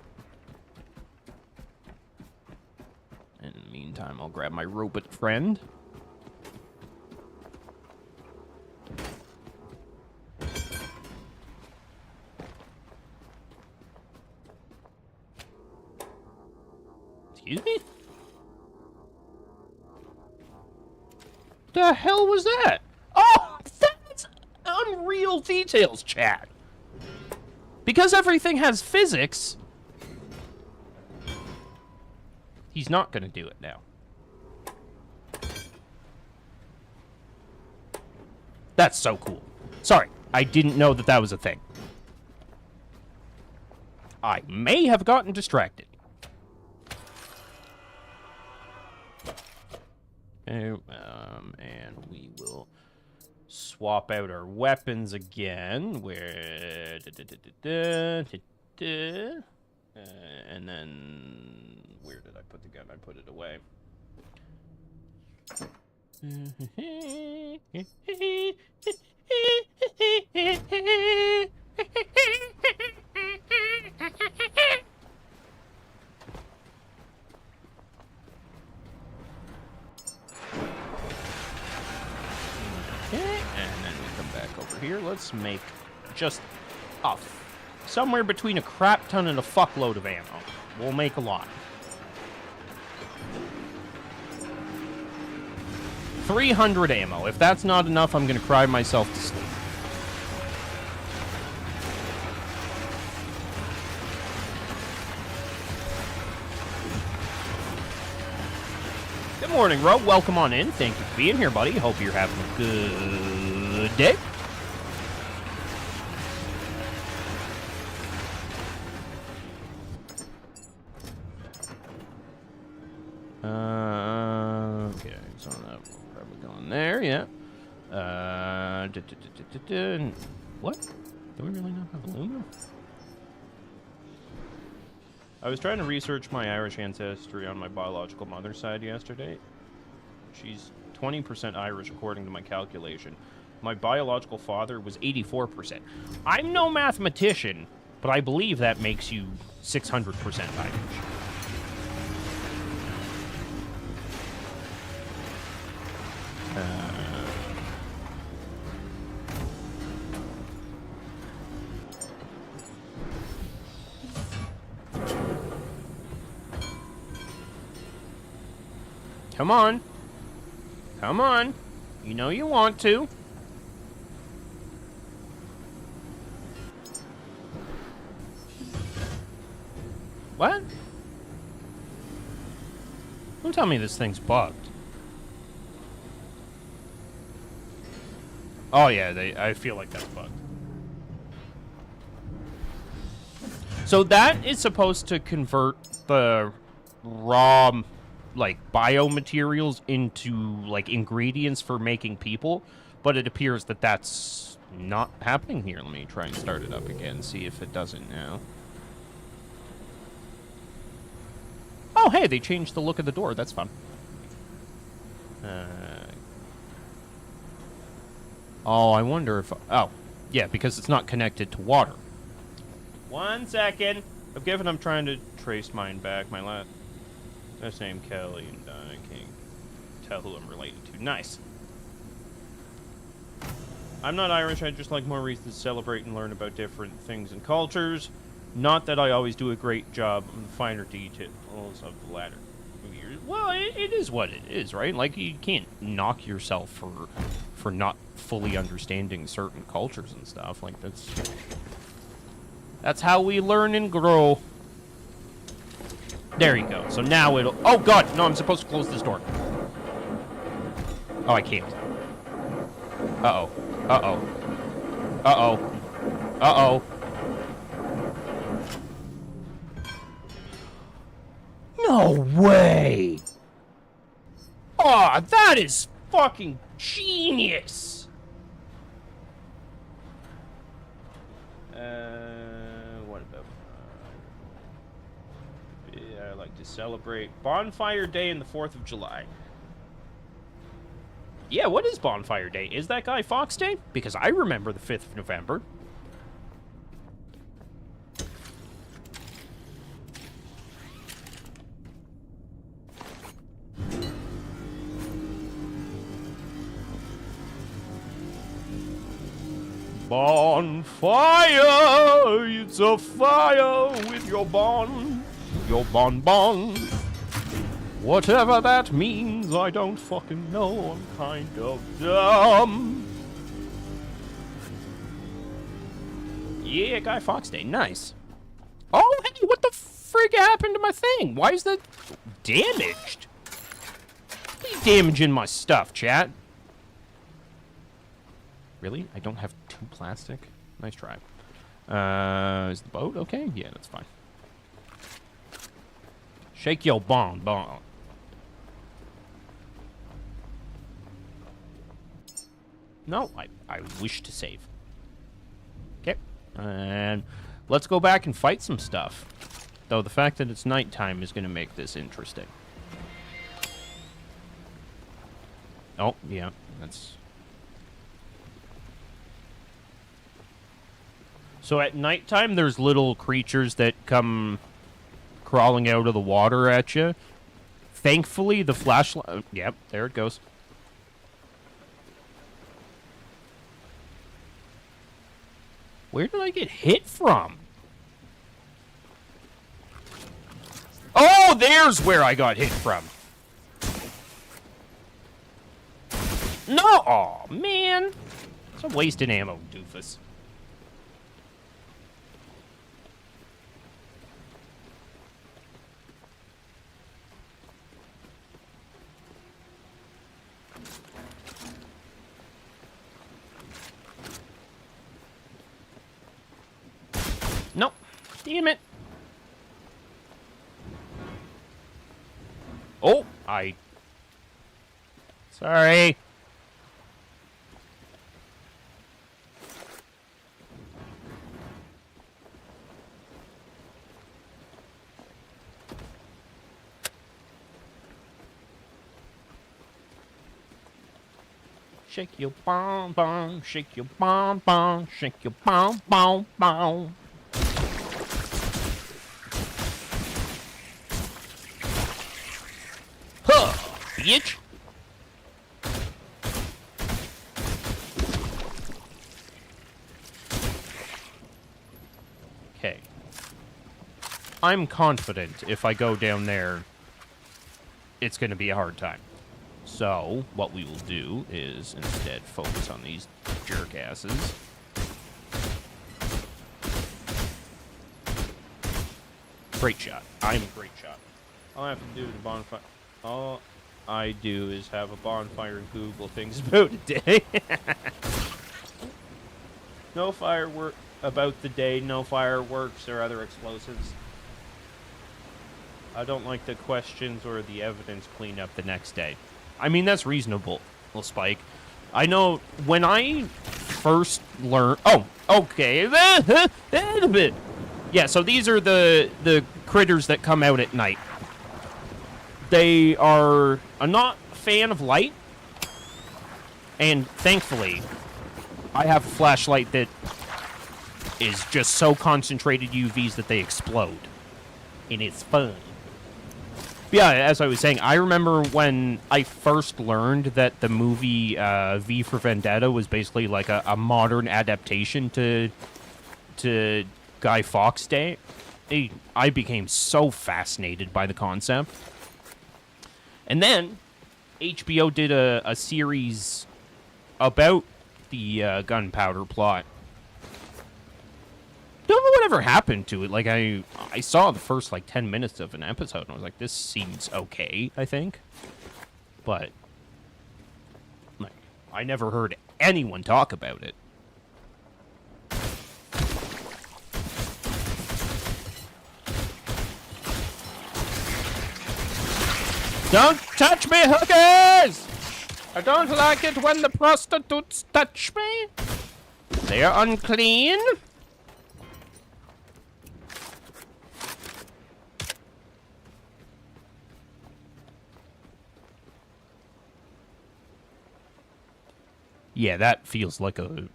In the meantime, I'll grab my robot friend. Excuse me? The hell was that? Oh, that's Unreal Details, chat. Because everything has physics, he's not gonna do it now. That's so cool. Sorry, I didn't know that that was a thing. I may have gotten distracted. And we will swap out our weapons again. Where... and then... Where did I put the gun? I put it away. Okay, and then we come back over here. Let's make just somewhere between a crap ton and a fuckload of ammo. We'll make a lot. 300 ammo. If that's not enough, I'm gonna cry myself to sleep. Good morning, Ro. Welcome on in. Thank you for being here, buddy. Hope you're having a good day. Okay, so that will probably go in there, yeah. What? Do we really not have aluminum? I was trying to research my Irish ancestry on my biological mother's side yesterday. She's 20% Irish according to my calculation. My biological father was 84%. I'm no mathematician, but I believe that makes you 600% Irish. Come on. Come on. You know you want to. What? Don't tell me this thing's bugged. Oh yeah, I feel like that's bugged. So that is supposed to convert the raw, like, biomaterials into, like, ingredients for making people, but it appears that that's not happening here. Let me try and start it up again, see if it doesn't now. Oh, hey, they changed the look of the door. That's fun. Oh, I wonder if... Oh, yeah, because it's not connected to water. 1 second. I'm trying to trace mine back. My last name, Kelly, and I can't tell who I'm related to. Nice. I'm not Irish. I just like more reasons to celebrate and learn about different things and cultures. Not that I always do a great job on the finer details of the latter. Well, it is what it is, right? Like, you can't knock yourself for not fully understanding certain cultures and stuff. Like, that's how we learn and grow. There you go. So now it'll... Oh, God! No, I'm supposed to close this door. Oh, I can't. Uh-oh. Uh-oh. Uh-oh. Uh-oh. No way! Aw, that is fucking genius! What about... yeah, I like to celebrate Bonfire Day and the 4th of July. Yeah, what is Bonfire Day? Is that Guy Fawkes Day? Because I remember the 5th of November. Bonfire, it's a fire with your bon bon. Whatever that means, I don't fucking know. I'm kind of dumb. Yeah, Guy Fawkes Day, nice. Oh, hey, what the frig happened to my thing? Why is that damaged? Be damaging my stuff, chat. Really? I don't have 2 plastic? Nice try. Is the boat okay? Yeah, that's fine. Shake your bon. No, I wish to save. Okay. And let's go back and fight some stuff. Though the fact that it's nighttime is going to make this interesting. Oh, yeah. That's... So at nighttime, there's little creatures that come crawling out of the water at you. Thankfully, the flashlight... yep, there it goes. Where did I get hit from? Oh, there's where I got hit from. No! Aw, man. It's a wasted ammo, doofus. Nope. Damn it. Oh, sorry. Shake your bon bon, shake your bon bon, shake your bon bon bon. Huh, bitch. Okay. I'm confident if I go down there, it's going to be a hard time. So, what we will do is instead focus on these jerkasses. Great shot. I'm a great shot. All I have to do is bonfire. All I do is have a bonfire and Google things about the day. No firework about the day, no fireworks or other explosives. I don't like the questions or the evidence cleanup the next day. I mean, that's reasonable, little Spike. I know when I first learned... Oh, okay. Yeah, so these are the critters that come out at night. They are... I'm not a fan of light. And thankfully, I have a flashlight that is just so concentrated UVs that they explode. And it's fun. Yeah, as I was saying, I remember when I first learned that the movie V for Vendetta was basically like a modern adaptation to Guy Fawkes Day. I became so fascinated by the concept. And then HBO did a series about the gunpowder plot. Don't know whatever happened to it. Like, I saw the first, 10 minutes of an episode, and I was like, this seems okay, I think. But, I never heard anyone talk about it. Don't touch me, hookers! I don't like it when the prostitutes touch me. They are unclean. Yeah, that feels like a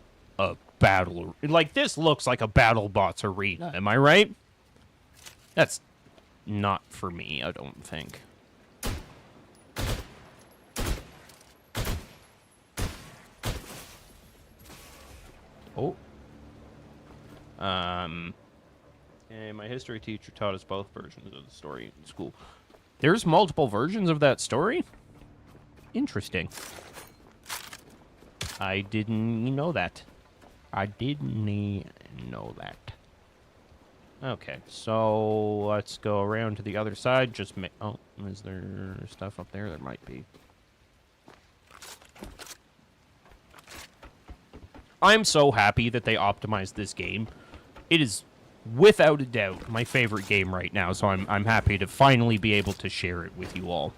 battle. Like, this looks like a BattleBots arena, am I right? That's not for me, I don't think. Oh. And my history teacher taught us both versions of the story in school. There's multiple versions of that story? Interesting. I didn't know that. I didn't know that. Okay, so let's go around to the other side. Just oh, is there stuff up there? There might be. I'm so happy that they optimized this game. It is, without a doubt, my favorite game right now, so I'm happy to finally be able to share it with you all.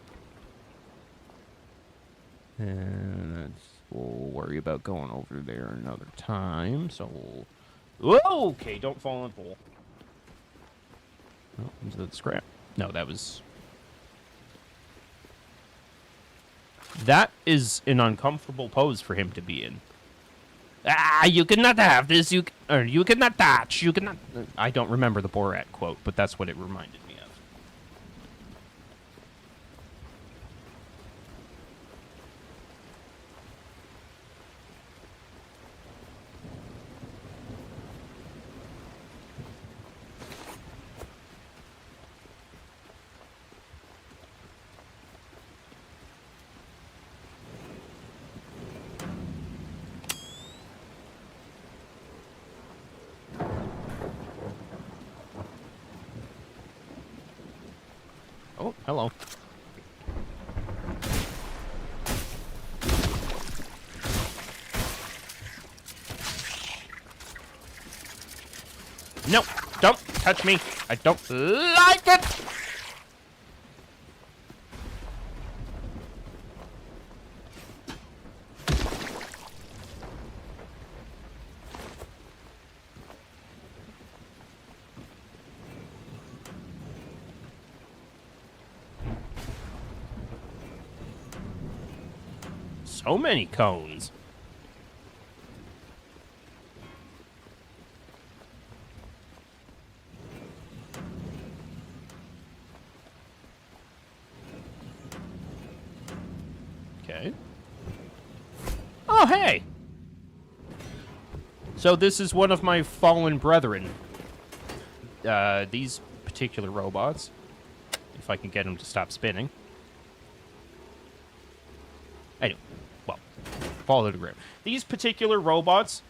And we'll worry about going over there another time, so we'll... Whoa! Okay, don't fall in the hole. Oh, into the scrap. No, that was... That is an uncomfortable pose for him to be in. Ah, you cannot have this, you cannot touch, you cannot... I don't remember the Borat quote, but that's what it reminded me of. Oh, hello. No, don't touch me. I don't like it. So many cones. Okay. Oh, hey! So this is one of my fallen brethren. These particular robots. If I can get them to stop spinning. Anyway, well, fall to the ground. These particular robots...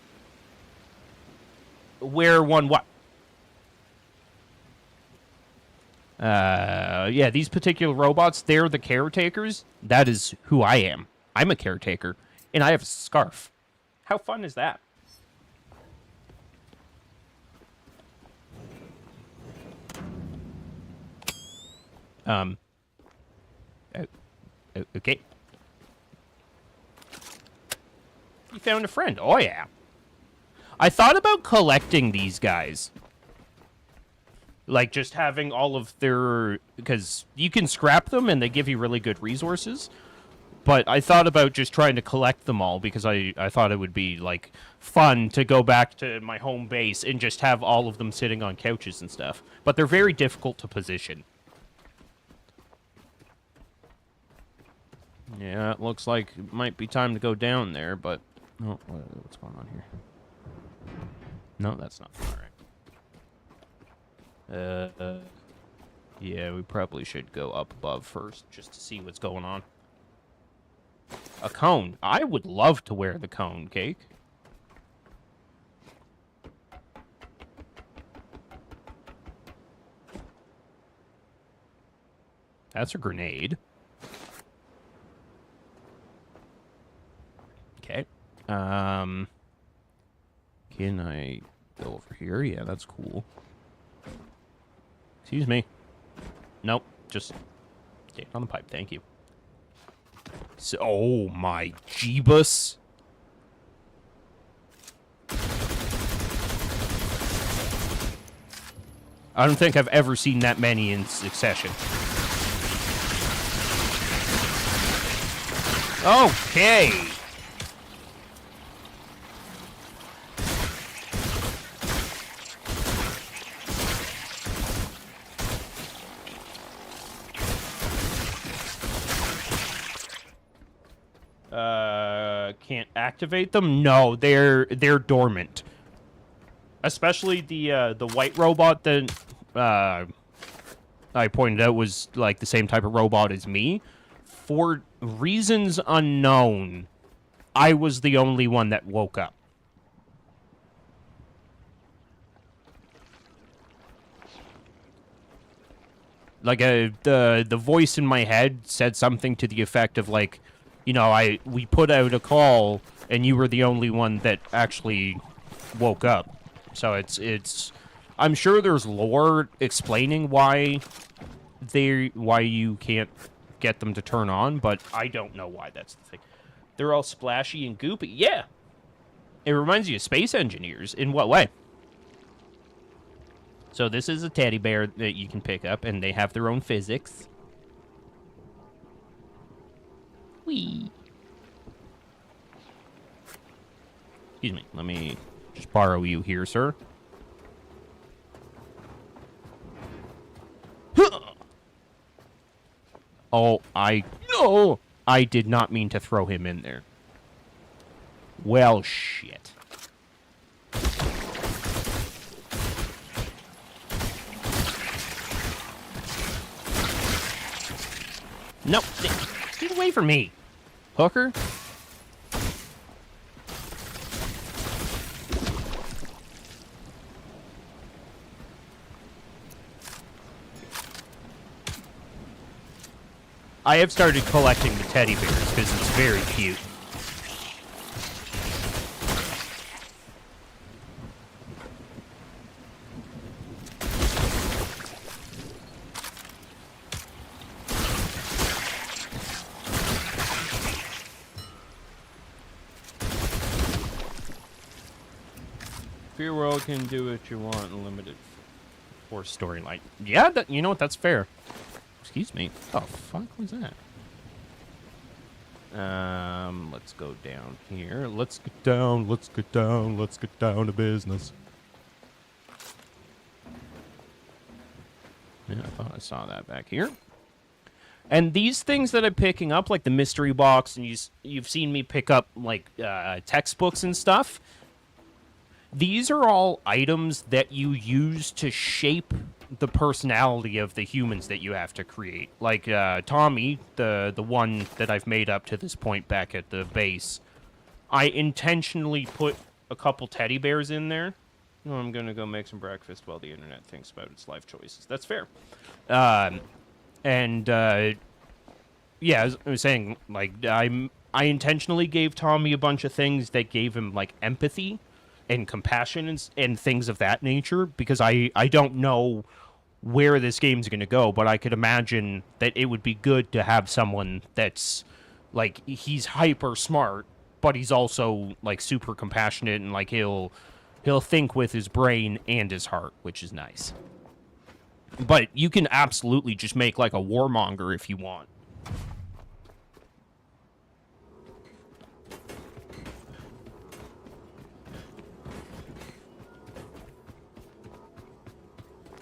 Where one what? Yeah, these particular robots, they're the caretakers. That is who I am. I'm a caretaker, and I have a scarf. How fun is that? Okay. You found a friend. Oh, yeah. I thought about collecting these guys. Like, just having all of their... Because you can scrap them, and they give you really good resources. But I thought about just trying to collect them all, because I thought it would be, like, fun to go back to my home base and just have all of them sitting on couches and stuff. But they're very difficult to position. Yeah, it looks like it might be time to go down there, but... Oh, what's going on here? No, that's not alright. Yeah, we probably should go up above first, just to see what's going on. A cone. I would love to wear the cone, Cake. That's a grenade. Okay. Can I go over here? Yeah, that's cool. Excuse me. Nope, just... Stand on the pipe, thank you. So, oh my Jeebus. I don't think I've ever seen that many in succession. Okay. Can't activate them? No, they're dormant. Especially the white robot that I pointed out was like the same type of robot as me. For reasons unknown, I was the only one that woke up. Like the voice in my head said something to the effect of like, you know, we put out a call and you were the only one that actually woke up. So it's I'm sure there's lore explaining why you can't get them to turn on, but I don't know why that's the thing. They're all splashy and goopy. Yeah. It reminds you of Space Engineers. In what way? So this is a teddy bear that you can pick up, and they have their own physics. Whee! Excuse me, let me just borrow you here, sir. Oh, no! I did not mean to throw him in there. Well, shit. Nope. Get away from me, hooker. I have started collecting the teddy bears because it's very cute. Fear World can do what you want in limited force storyline. Yeah, you know what? That's fair. Excuse me. Oh, fuck was that? Let's go down here. Let's get down to business. Yeah, I thought I saw that back here. And these things that I'm picking up, like the mystery box, and you've seen me pick up, like, textbooks and stuff. These are all items that you use to shape the personality of the humans that you have to create. Like Tommy, the one that I've made up to this point back at the base, I intentionally put a couple teddy bears in there. Oh, I'm going to go make some breakfast while the internet thinks about its life choices. That's fair. Yeah, as I was saying, like, I intentionally gave Tommy a bunch of things that gave him, like, empathy and compassion and things of that nature, because I don't know where this game's going to go, but I could imagine that it would be good to have someone that's, like, he's hyper smart, but he's also, like, super compassionate, and, like, he'll think with his brain and his heart, which is nice. But you can absolutely just make, like, a warmonger if you want.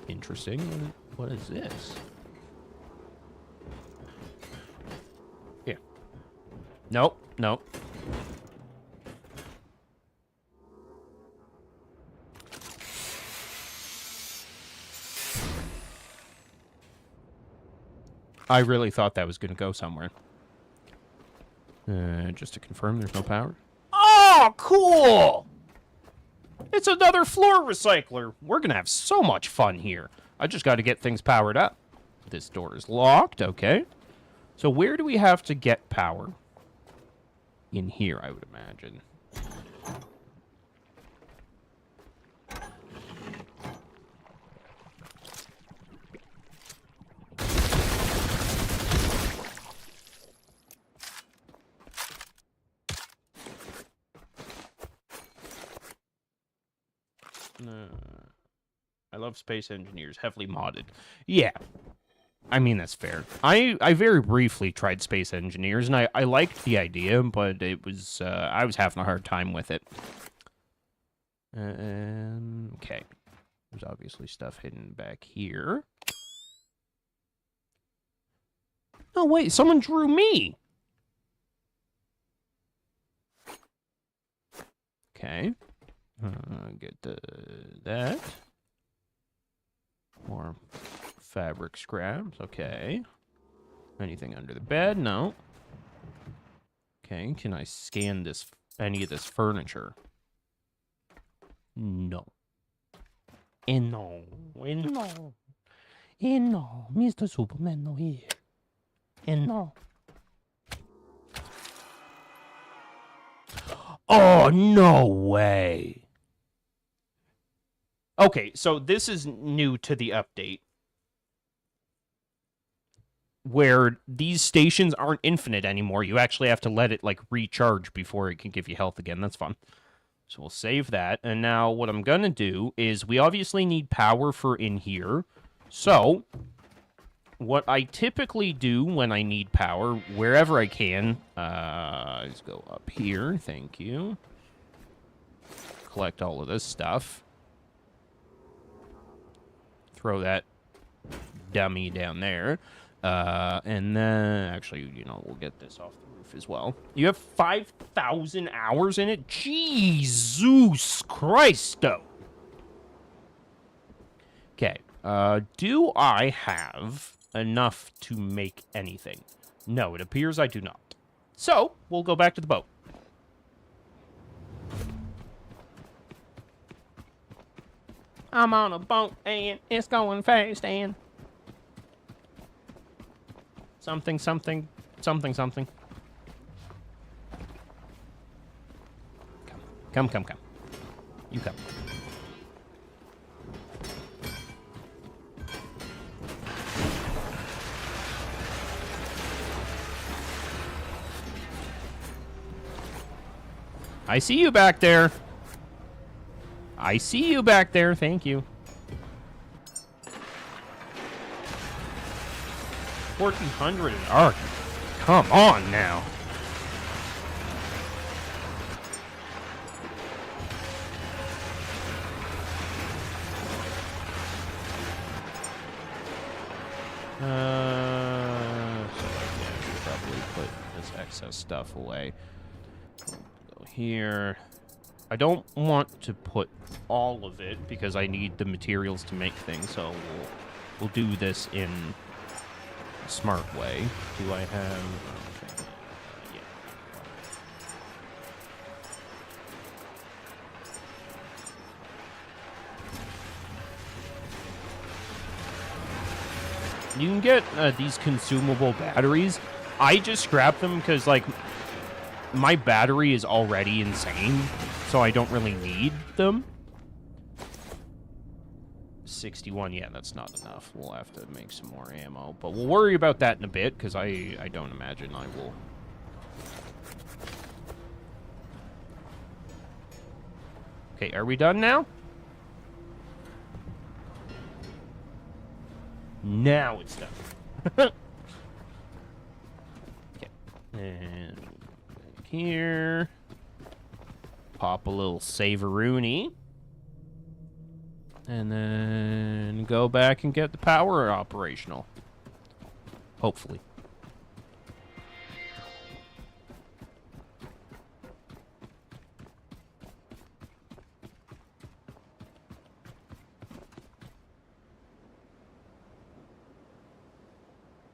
Interesting. What is this? Here. Nope. I really thought that was going to go somewhere. Just to confirm, there's no power. Oh, cool! It's another floor recycler. We're going to have so much fun here. I just got to get things powered up. This door is locked. Okay. So where do we have to get power? In here, I would imagine. I love Space Engineers, heavily modded. Yeah, I mean, that's fair. I very briefly tried Space Engineers, and I liked the idea, but it was, I was having a hard time with it. Okay. There's obviously stuff hidden back here. No, wait, someone drew me! Okay. Get that. More fabric scraps. Okay. Anything under the bed? No. Okay, can I scan this, any of this furniture? No. And no. And no. And no. Mr. Superman, no here. And no. Oh, no way. Okay, so this is new to the update, where these stations aren't infinite anymore. You actually have to let it, like, recharge before it can give you health again. That's fun. So we'll save that. And now what I'm going to do is we obviously need power for in here. So what I typically do when I need power, wherever I can, let's go up here. Thank you. Collect all of this stuff. Throw that dummy down there. And then, actually, you know, we'll get this off the roof as well. You have 5,000 hours in it? Jesus Christo! Okay. Do I have enough to make anything? No, it appears I do not. So, we'll go back to the boat. I'm on a boat, and it's going fast, and... Something, something, something, something. Come, come, come. You come. I see you back there. I see you back there. Thank you. 1,400 an arc. Come on now. So I should probably put this excess stuff away. Go here. I don't want to put all of it because I need the materials to make things, so we'll do this in a smart way. Do I have... Okay. Yeah. You can get these consumable batteries. I just scrap them because, like, my battery is already insane, so I don't really need them. 61, yeah, that's not enough. We'll have to make some more ammo, but we'll worry about that in a bit, because I don't imagine I will. Okay, are we done now? Now it's done. Okay, and back here. Pop a little Saveroony. And then go back and get the power operational. Hopefully.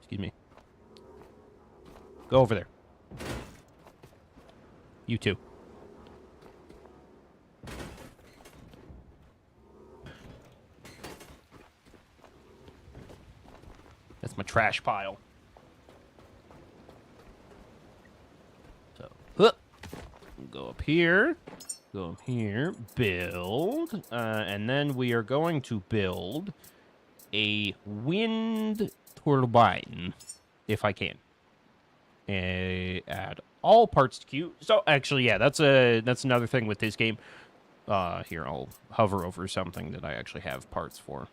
Excuse me. Go over there. You too. That's my trash pile. So, go up here. Go up here. Build. And then we are going to build a wind turbine, if I can. Add all parts to queue. So, actually, yeah, that's another thing with this game. Here, I'll hover over something that I actually have parts for.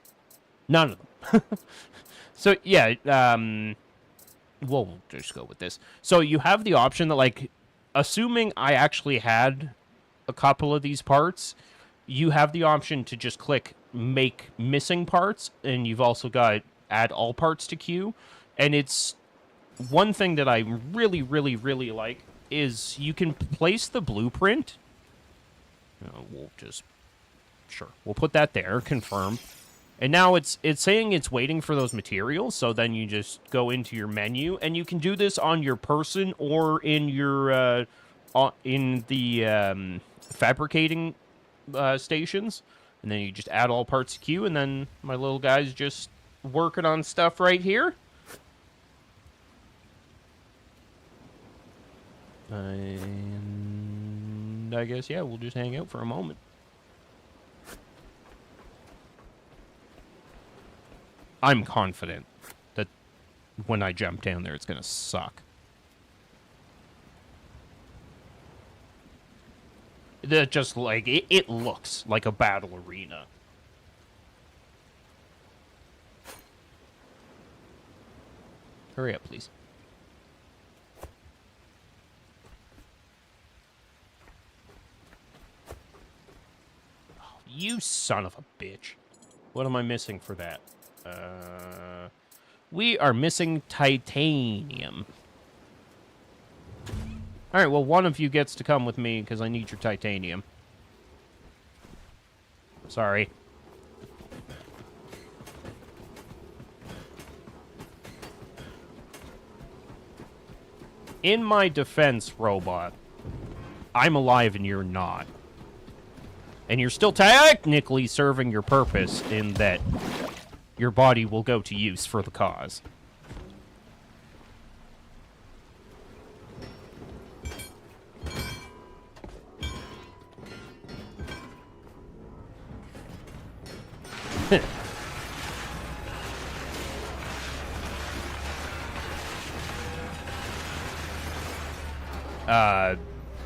None of them. So, yeah, we'll just go with this. So you have the option that, like, assuming I actually had a couple of these parts, you have the option to just click make missing parts, and you've also got add all parts to queue. And it's one thing that I really, really, really like is you can place the blueprint. We'll put that there, confirm. And now it's saying it's waiting for those materials, so then you just go into your menu, and you can do this on your person or in your in the fabricating stations, and then you just add all parts to queue, and then my little guy's just working on stuff right here. And I guess, yeah, we'll just hang out for a moment. I'm confident that when I jump down there, it's going to suck. That just, like, it looks like a battle arena. Hurry up, please. Oh, you son of a bitch. What am I missing for that? We are missing titanium. Alright, well, one of you gets to come with me, because I need your titanium. Sorry. In my defense, robot, I'm alive and you're not. And you're still technically serving your purpose in that your body will go to use for the cause.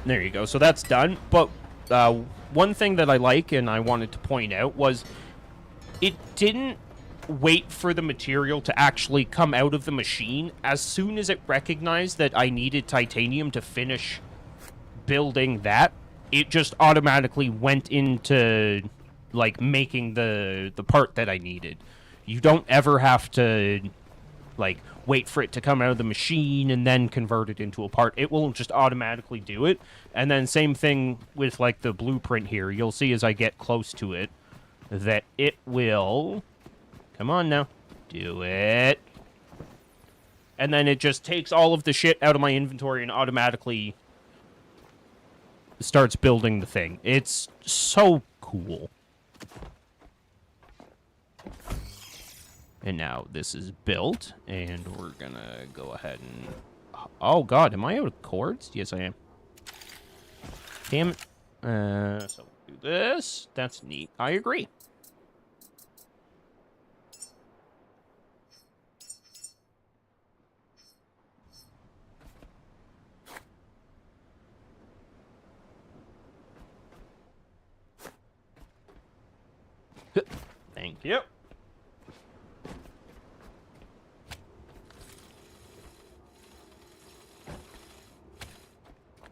There you go. So that's done. But one thing that I like and I wanted to point out was it didn't wait for the material to actually come out of the machine. As soon as it recognized that I needed titanium to finish building that, it just automatically went into, like, making the part that I needed. You don't ever have to, like, wait for it to come out of the machine and then convert it into a part. It will just automatically do it. And then same thing with, like, the blueprint here. You'll see as I get close to it that it will... Come on now. Do it. And then it just takes all of the shit out of my inventory and automatically starts building the thing. It's so cool. And now this is built, and we're gonna go ahead and... Oh, God, am I out of cords? Yes, I am. Damn it. So we'll do this. That's neat. I agree. Thank you.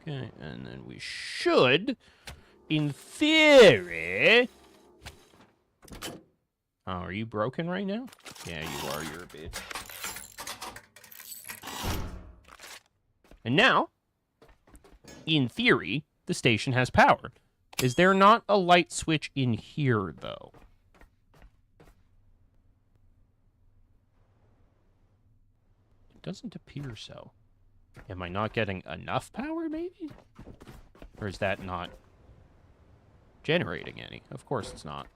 Okay, and then we should, in theory... Oh, are you broken right now? Yeah, you are. You're a bitch. And now, in theory, the station has power. Is there not a light switch in here, though? It doesn't appear so. Am I not getting enough power, maybe? Or is that not generating any? Of course it's not.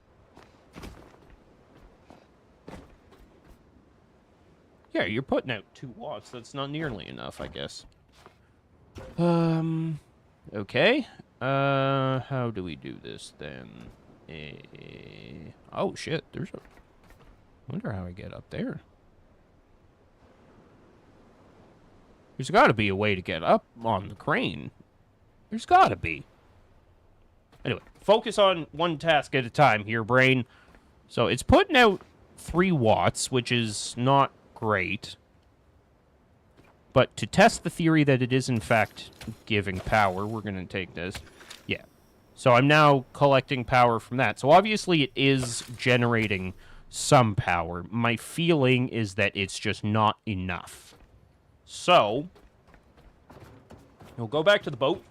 Yeah, you're putting out 2 watts. That's not nearly enough, I guess. Okay. How do we do this, then? Oh, shit. There's a... wonder how I get up there. There's got to be a way to get up on the crane. There's got to be. Anyway, focus on one task at a time here, brain. So it's putting out 3 watts, which is not great. But to test the theory that it is, in fact, giving power, we're going to take this. Yeah. So I'm now collecting power from that. So obviously it is generating some power. My feeling is that it's just not enough. So we'll go back to the boat.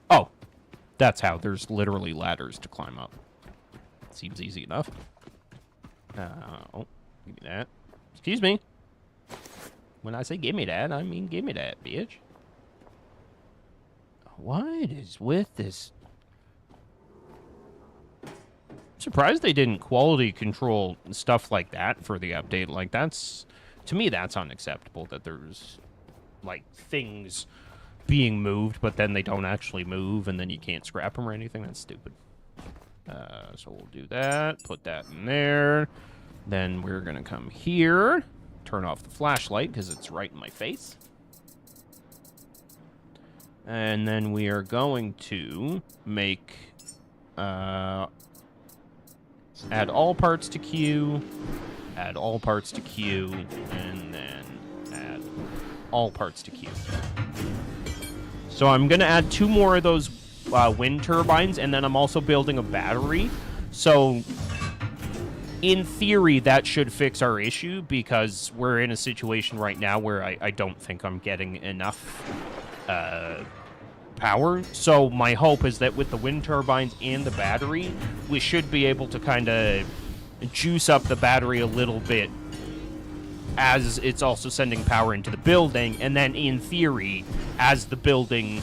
Oh, that's how. There's literally ladders to climb up. Seems easy enough. Oh, give me that. Excuse me. When I say give me that, I mean give me that, bitch. What is with this? I'm surprised they didn't quality control stuff like that for the update. Like, that's... To me, that's unacceptable, that there's, like, things being moved, but then they don't actually move, and then you can't scrap them or anything. That's stupid. So we'll do that. Put that in there. Then we're going to come here. Turn off the flashlight, because it's right in my face. And then we are going to make... add all parts to queue. Add all parts to queue. And then add all parts to queue. So I'm going to add 2 more of those wind turbines, and then I'm also building a battery. So, in theory, that should fix our issue, because we're in a situation right now where I don't think I'm getting enough power. So my hope is that with the wind turbines and the battery, we should be able to kind of juice up the battery a little bit as it's also sending power into the building, and then in theory, as the building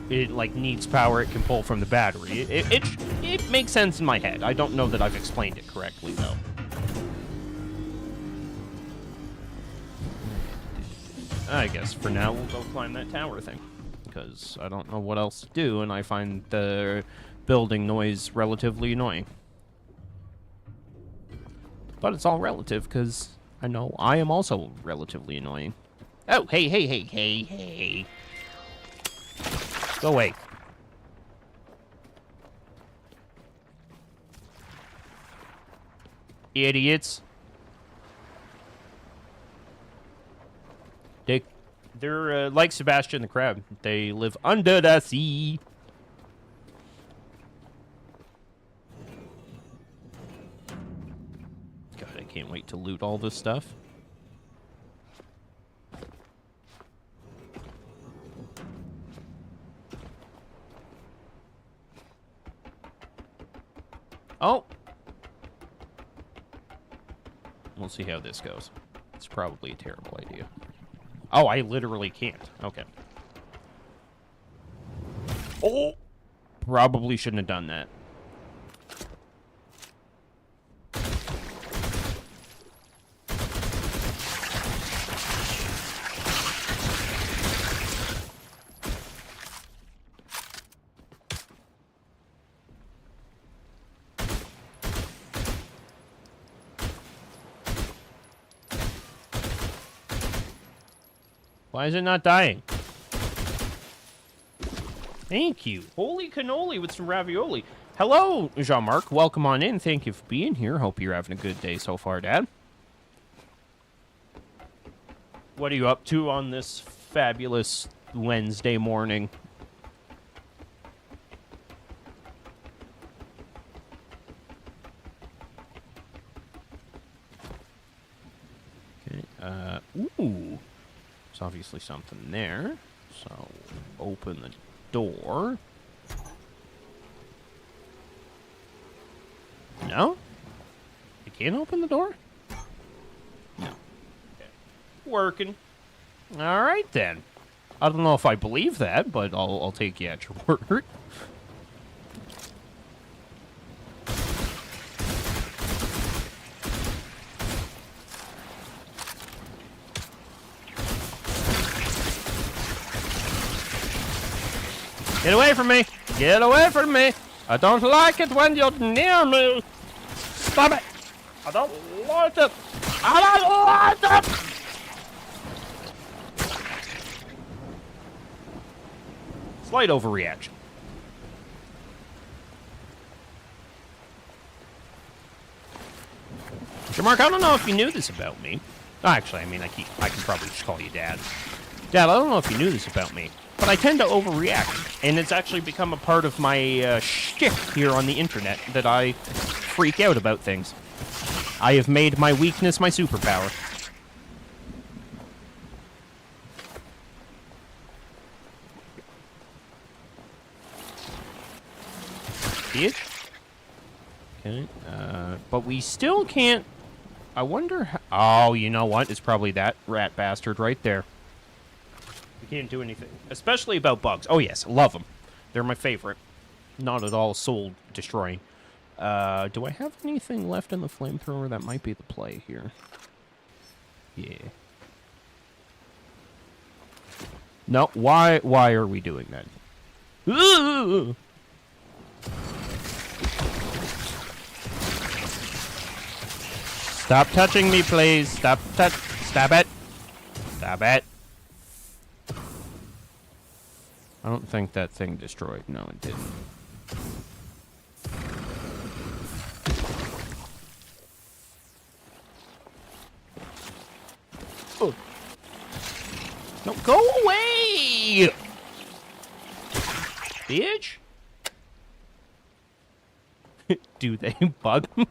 needs power, it can pull from the battery. It makes sense in my head. I don't know that I've explained it correctly, though. I guess for now we'll go climb that tower thing, because I don't know what else to do, and I find the building noise relatively annoying. But it's all relative, because I know I am also relatively annoying. Oh, hey. Go away. Idiots. They're like Sebastian the Crab. They live under the sea. God, I can't wait to loot all this stuff. Oh! We'll see how this goes. It's probably a terrible idea. Oh, I literally can't. Okay. Oh! Probably shouldn't have done that. Why is it not dying? Thank you. Holy cannoli with some ravioli. Hello, Jean-Marc. Welcome on in. Thank you for being here. Hope you're having a good day so far, Dad. What are you up to on this fabulous Wednesday morning? Okay, ooh. There's obviously something there. So, open the door. No? You can't open the door? No. Okay. Working. Alright then. I don't know if I believe that, but I'll take you at your word. Get away from me! Get away from me! I don't like it when you're near me! Stop it! I don't like it! I don't like it! Slight overreaction. So, Mark, I don't know if you knew this about me. Actually, I mean, I can probably just call you Dad. Dad, I don't know if you knew this about me, but I tend to overreact, and it's actually become a part of my shtick here on the internet that I freak out about things. I have made my weakness my superpower. Bitch. Okay, but we still can't... I wonder how... Oh, you know what? It's probably that rat bastard right there. We can't do anything. Especially about bugs. Oh, yes. Love them. They're my favorite. Not at all soul-destroying. Do I have anything left in the flamethrower? That might be the play here. Yeah. No, why are we doing that? Ooh! Stop touching me, please. Stop it. Stop it. I don't think that thing destroyed. No, it didn't. Oh. No, go away! Bitch? Do they bug me?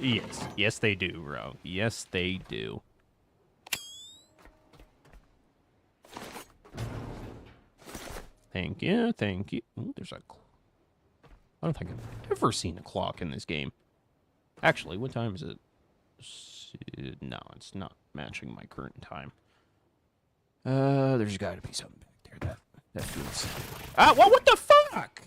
Yes. Yes, they do, bro. Yes, they do. Thank you, thank you. Ooh, there's a... I don't think I've ever seen a clock in this game. Actually, what time is it? No, it's not matching my current time. There's got to be something back there that feels... Ah, well, what the fuck?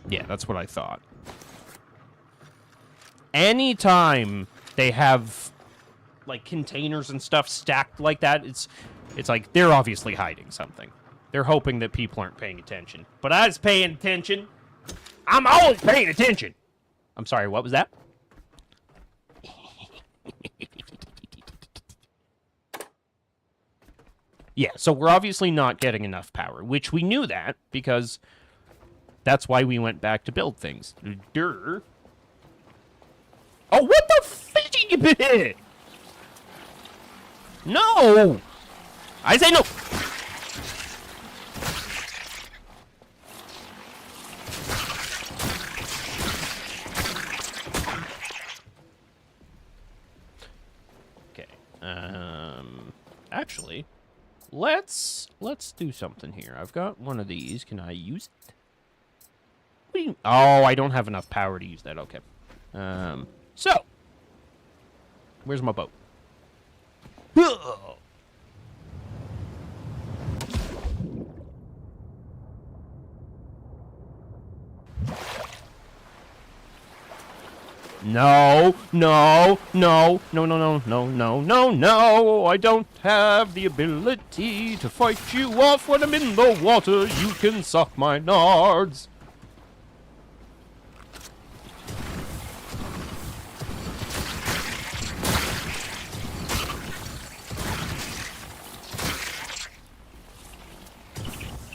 Yeah, that's what I thought. Anytime they have, like, containers and stuff stacked like that, it's like they're obviously hiding something. They're hoping that people aren't paying attention. But I was paying attention. I'm always paying attention. I'm sorry, what was that? Yeah, so we're obviously not getting enough power, which we knew that because... That's why we went back to build things. Durr. Oh, what the fidgy? No! I say no! Okay. Actually, let's do something here. I've got one of these. Can I use it? Oh, I don't have enough power to use that. Okay. So. Where's my boat? No, no, no, no, no, no, no, no, no, no. I don't have the ability to fight you off when I'm in the water. You can suck my nards.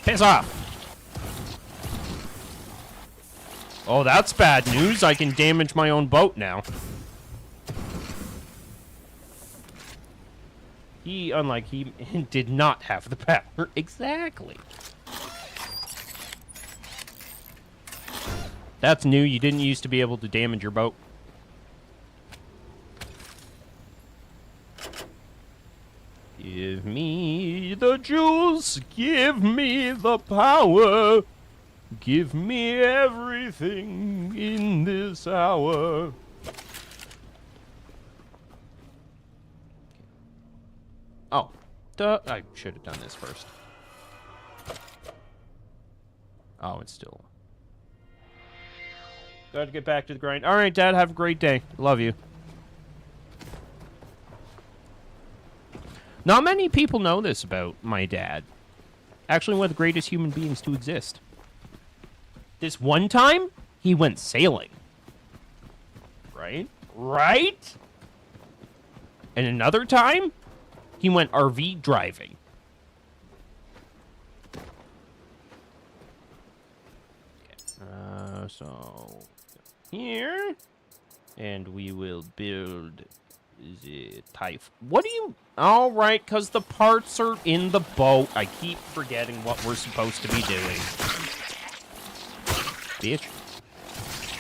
Piss off! Oh, that's bad news. I can damage my own boat now. Unlike he did not have the power. Exactly. That's new. You didn't used to be able to damage your boat. Give me the juice, give me the power, give me everything in this hour. Oh, duh, I should have done this first. Oh, it's still... Gotta get back to the grind. Alright, Dad, have a great day. Love you. Not many people know this about my dad. Actually, one of the greatest human beings to exist. This one time, he went sailing. Right? Right? And another time, he went RV driving. Okay. So here, and we will build the type. What do you? All right, because the parts are in the boat. I keep forgetting what we're supposed to be doing. Bitch.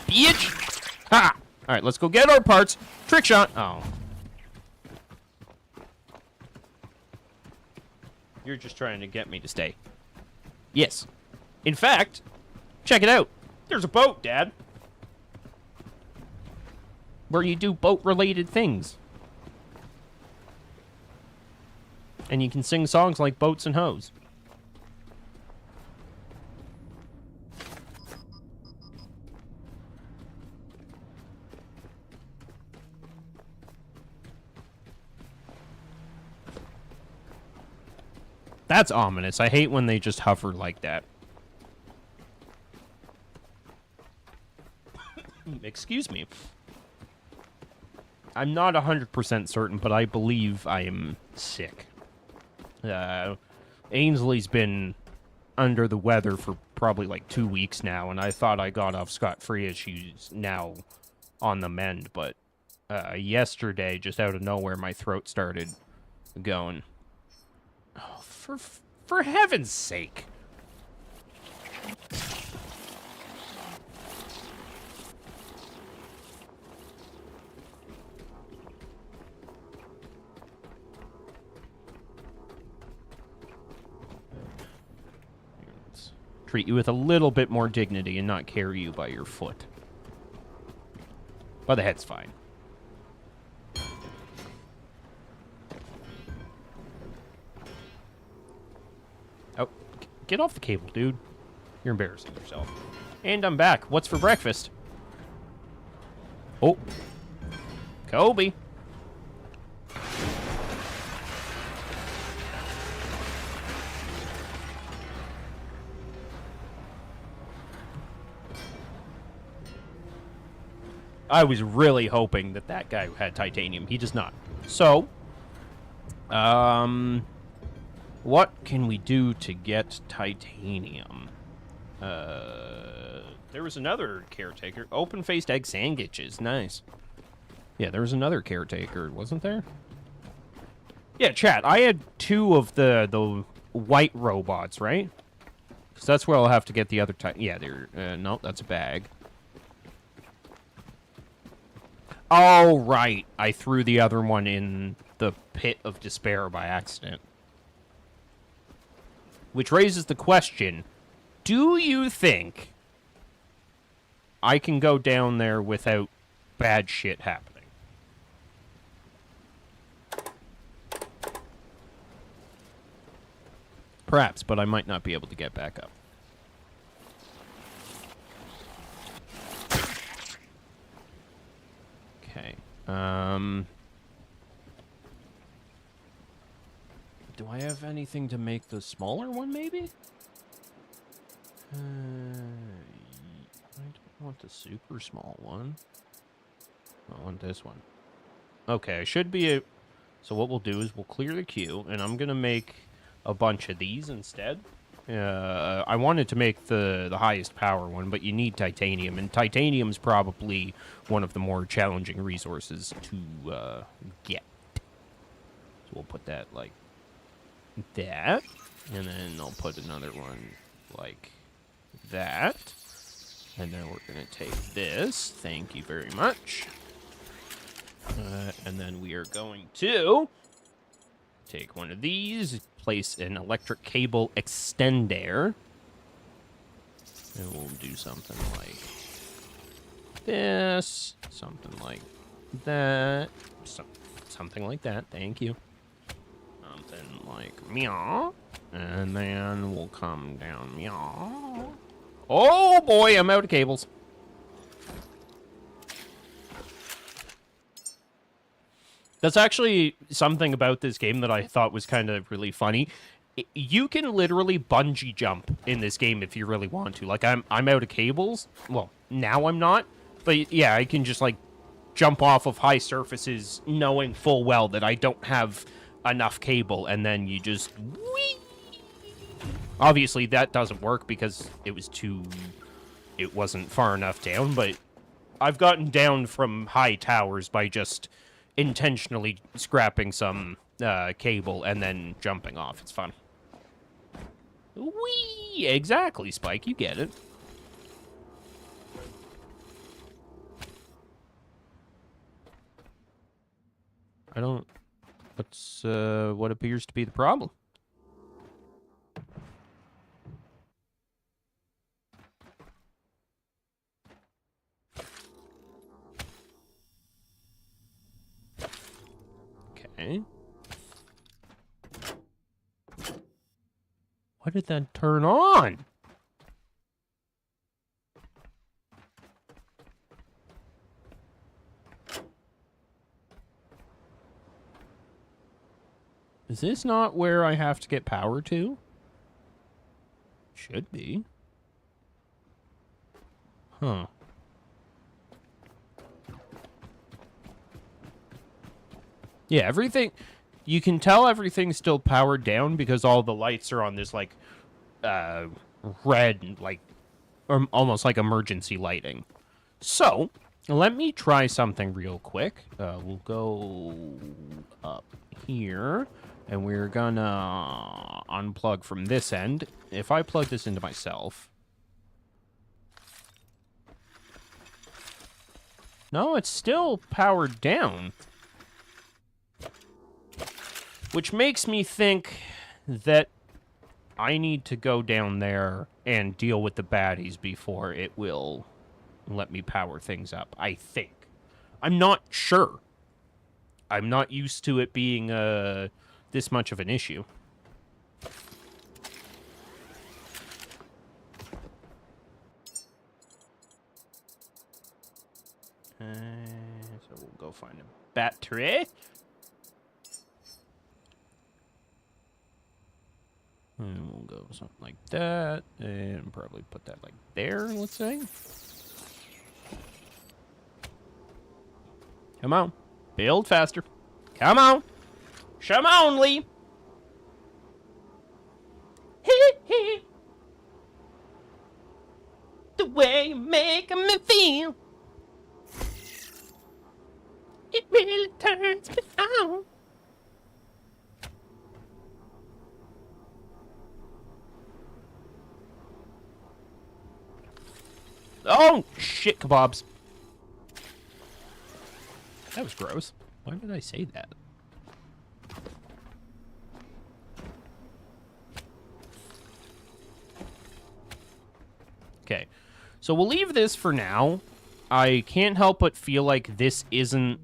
Bitch. Ha! All right, let's go get our parts. Trick shot. Oh. You're just trying to get me to stay. Yes. In fact, check it out. There's a boat, Dad. Where you do boat-related things. And you can sing songs like Boats and Hoes. That's ominous. I hate when they just hover like that. Excuse me. I'm not 100% certain, but I believe I am sick. Ainsley's been under the weather for probably like 2 weeks now, and I thought I got off scot-free as she's now on the mend, but yesterday, just out of nowhere, my throat started going. Oh, for heaven's sake. Let's treat you with a little bit more dignity and not carry you by your foot. But the head's fine. Oh, get off the cable, dude. You're embarrassing yourself. And I'm back. What's for breakfast? Oh. Kobe. I was really hoping that that guy had titanium. He does not. So, what can we do to get titanium? There was another caretaker. Open-faced egg sandwiches. Nice. Yeah, there was another caretaker, wasn't there? Yeah, chat. I had 2 of the white robots, right? Because that's where I'll have to get the other type. Yeah, there. No, that's a bag. Oh, right. I threw the other one in the pit of despair by accident. Which raises the question, do you think I can go down there without bad shit happening? Perhaps, but I might not be able to get back up. Okay. Do I have anything to make the smaller one, maybe? I don't want the super small one. I want this one. Okay, I should be... So what we'll do is we'll clear the queue, and I'm going to make a bunch of these instead. I wanted to make the highest power one, but you need titanium, and titanium's probably one of the more challenging resources to get. So we'll put that like that, and then I'll put another one like that, and then we're going to take this. Thank you very much. And then we are going to take one of these, place an electric cable extender, and we'll do something like this, something like that, something like that, thank you. Something like meow, and then we'll come down meow. Oh boy, I'm out of cables. That's actually something about this game that I thought was kind of really funny. You can literally bungee jump in this game if you really want to. Like, I'm out of cables. Well, now I'm not. But yeah, I can just, like, jump off of high surfaces knowing full well that I don't have enough cable, and then you just... Whee! Obviously, that doesn't work because it wasn't far enough down, but I've gotten down from high towers by just intentionally scrapping some cable and then jumping off. It's fun. Whee! Exactly, Spike. You get it. I don't... What's, what appears to be the problem? Okay. What did that turn on? Is this not where I have to get power to? Should be. Huh. Yeah, everything... You can tell everything's still powered down because all the lights are on this, like, red, like, almost like emergency lighting. So, let me try something real quick. We'll go up here, and we're gonna unplug from this end. If I plug this into myself... No, it's still powered down. Which makes me think that I need to go down there and deal with the baddies before it will let me power things up, I think. I'm not sure. I'm not used to it being this much of an issue. So we'll go find a battery. And we'll go something like that, and probably put that like there, let's say. Come on. Build faster. Come on. Come on, Lee. The way you make me feel. It really turns me on. Oh, shit kebabs. That was gross. Why did I say that? Okay. So we'll leave this for now. I can't help but feel like this isn't...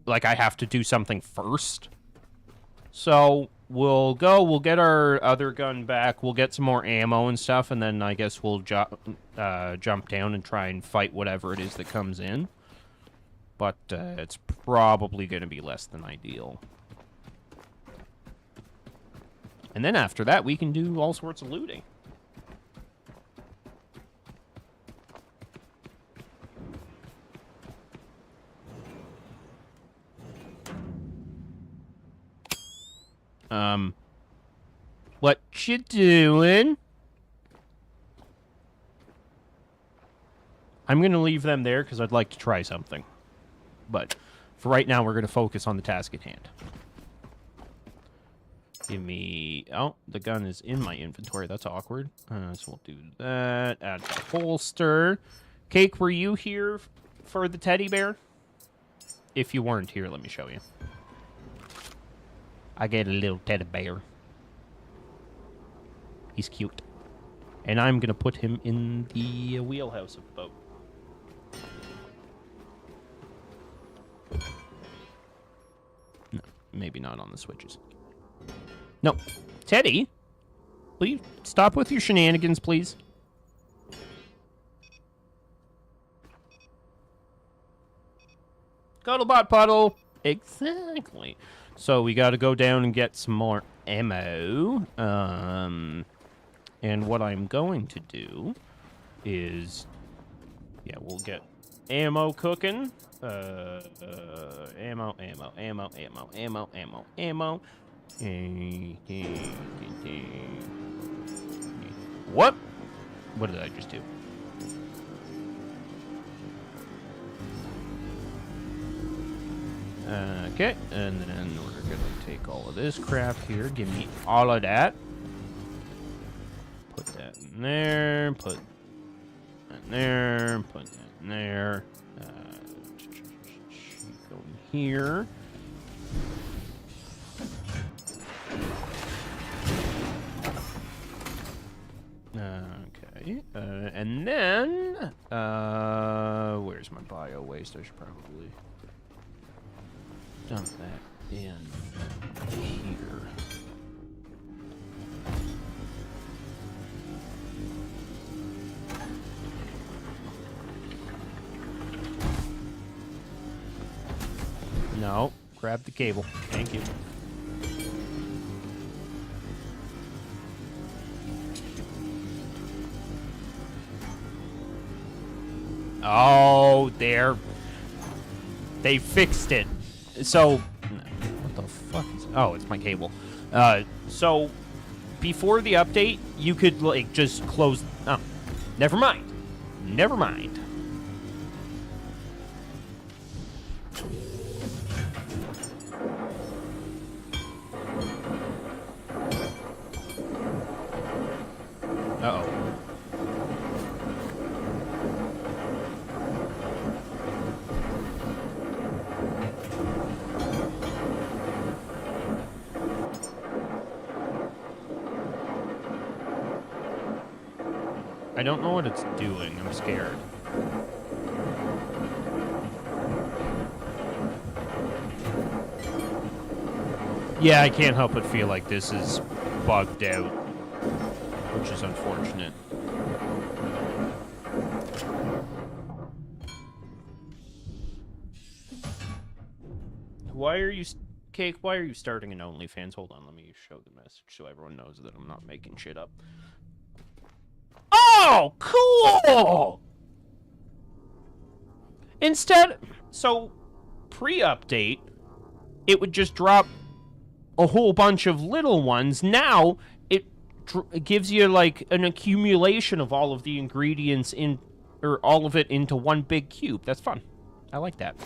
Like I have to do something first. So we'll go, we'll get our other gun back, we'll get some more ammo and stuff, and then I guess we'll jump down and try and fight whatever it is that comes in. But it's probably going to be less than ideal. And then after that, we can do all sorts of looting. What you doing? I'm going to leave them there because I'd like to try something. But for right now, we're going to focus on the task at hand. Give me... Oh, the gun is in my inventory. That's awkward. So we'll do that. Add the holster. Cake, were you here for the teddy bear? If you weren't here, let me show you. I get a little teddy bear. He's cute. And I'm going to put him in the wheelhouse of the boat. No, maybe not on the switches. No. Teddy? Will you stop with your shenanigans, please? Cuddlebot puddle. Exactly. So we got to go down and get some more ammo. And what I'm going to do is, yeah, we'll get ammo cooking. Ammo. What? What did I just do? Okay, and then we're gonna take all of this crap here. Give me all of that. Put that in there. Put that in there. Put that in there. Go in here. Okay, and then, where's my bio waste? I should probably dump that in here. No, grab the cable. Thank you. Oh, they fixed it. So, what the fuck is... Oh, it's my cable. So, before the update, you could, like, just close... Oh, never mind. Never mind. Uh-oh. I don't know what it's doing. I'm scared. Yeah, I can't help but feel like this is bugged out, which is unfortunate. Why are you... Cake, why are you starting an OnlyFans? Hold on, let me show the message so everyone knows that I'm not making shit up. Oh, cool! Instead, so, pre-update, it would just drop a whole bunch of little ones. Now, it gives you, like, an accumulation of all of the ingredients in, or all of it into one big cube. That's fun. I like that.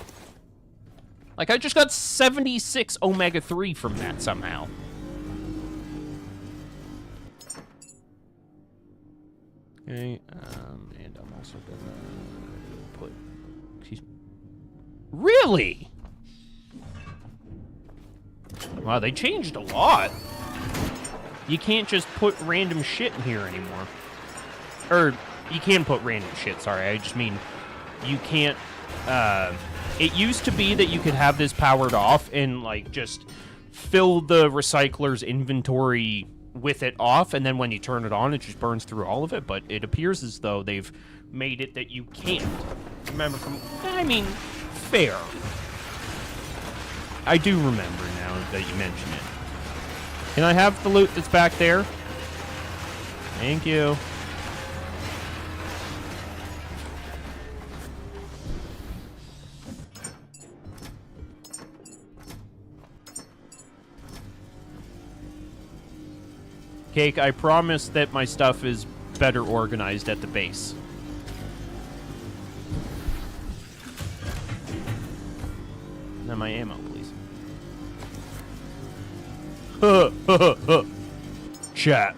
Like, I just got 76 omega-3 from that somehow. Okay, and I'm also gonna put... Really? Wow, they changed a lot. You can't just put random shit in here anymore. Or, you can put random shit, sorry. I just mean, you can't... It used to be that you could have this powered off and, like, just fill the recycler's inventory with it off, and then when you turn it on, it just burns through all of it, but it appears as though they've made it that you can't. Remember from... I mean, fair. I do remember now that you mention it. Can I have the loot that's back there? Thank you. Cake, I promise that my stuff is better organized at the base. Now my ammo, please. Chat.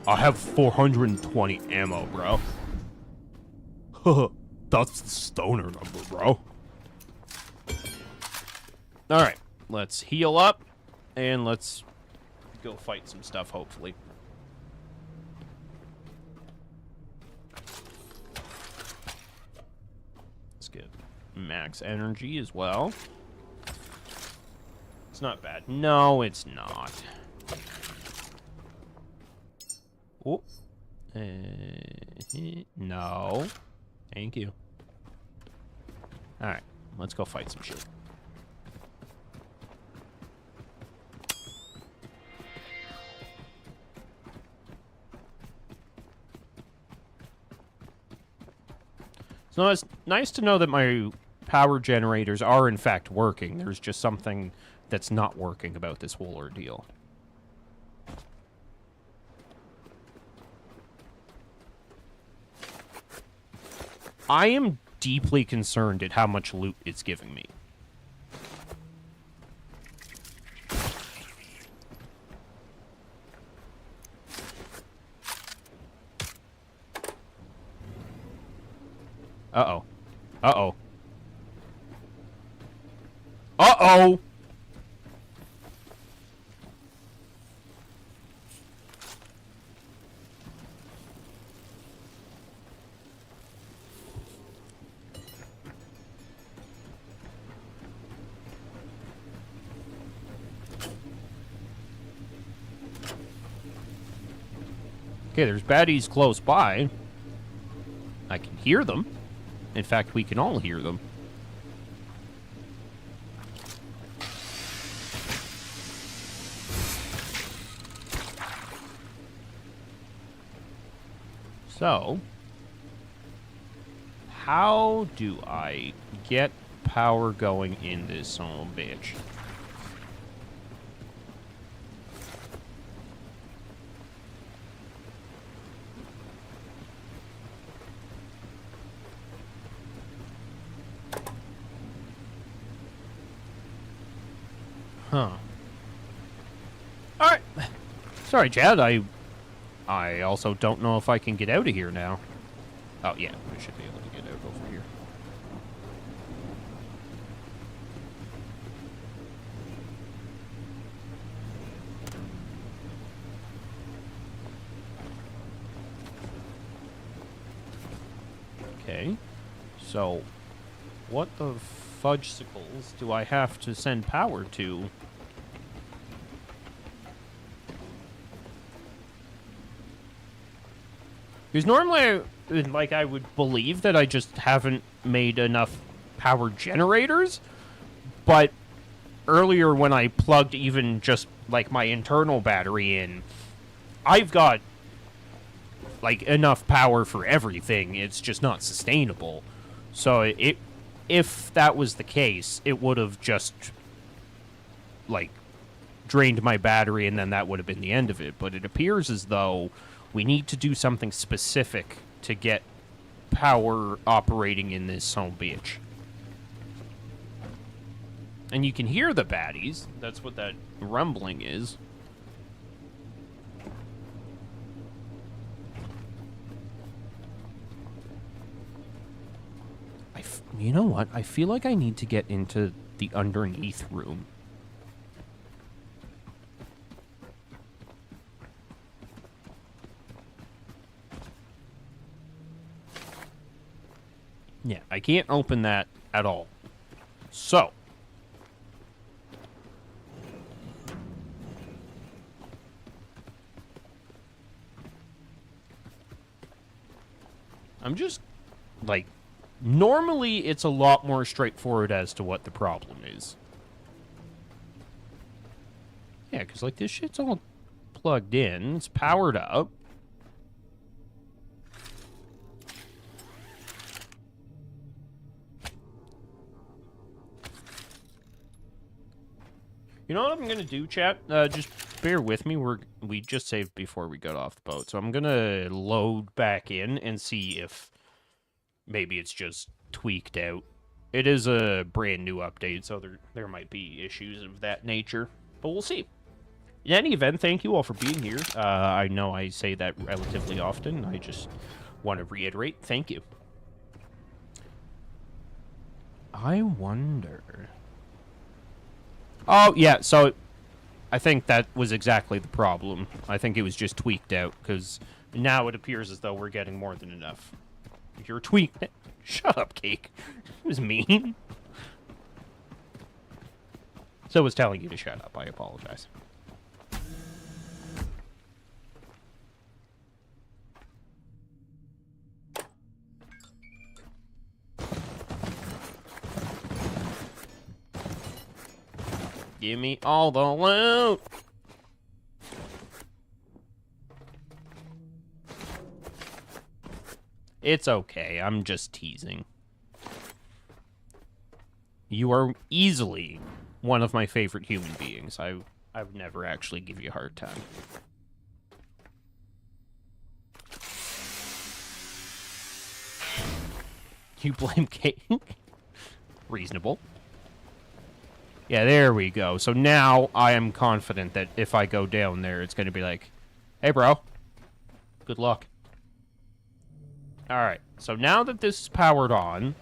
I have 420 ammo, bro. That's the stoner number, bro. Alright, let's heal up, and let's go fight some stuff, hopefully. Let's get max energy as well. It's not bad. No, it's not. Oh. No. Thank you. Alright, let's go fight some shit. So it's nice to know that my power generators are in fact working. There's just something that's not working about this whole ordeal. I am deeply concerned at how much loot it's giving me. Uh-oh. Uh-oh. Uh-oh! Okay, there's baddies close by. I can hear them. In fact, we can all hear them. So, how do I get power going in this son of a bitch? Huh. Alright. Sorry, Chad. I also don't know if I can get out of here now. Oh, yeah. I should be able to get out over here. Okay. So, what the fudgesicles do I have to send power to? Because normally, like, I would believe that I just haven't made enough power generators, but earlier when I plugged even just, like, my internal battery in, I've got, like, enough power for everything. It's just not sustainable. So if that was the case, it would have just, like, drained my battery and then that would have been the end of it. But it appears as though we need to do something specific to get power operating in this son of a bitch. And you can hear the baddies. That's what that rumbling is. You know what? I feel like I need to get into the underneath room. Yeah, I can't open that at all. So. I'm just, like, normally it's a lot more straightforward as to what the problem is. Yeah, because, like, this shit's all plugged in. It's powered up. You know what I'm gonna do, chat? Just bear with me. We just saved before we got off the boat, so I'm gonna load back in and see if maybe it's just tweaked out. It is a brand new update, so there might be issues of that nature, but we'll see. In any event, thank you all for being here. I know I say that relatively often. I just want to reiterate, thank you. I wonder. Oh, yeah, so I think that was exactly the problem. I think it was just tweaked out, because now it appears as though we're getting more than enough. If you're tweaked... Shut up, Cake. It was mean. So I was telling you to shut up. I apologize. Give me all the loot. It's okay. I'm just teasing. You are easily one of my favorite human beings. I would never actually give you a hard time. You blame Kate? Reasonable. Yeah, there we go. So now I am confident that if I go down there, it's going to be like, hey, bro. Good luck. Alright, so now that this is powered on,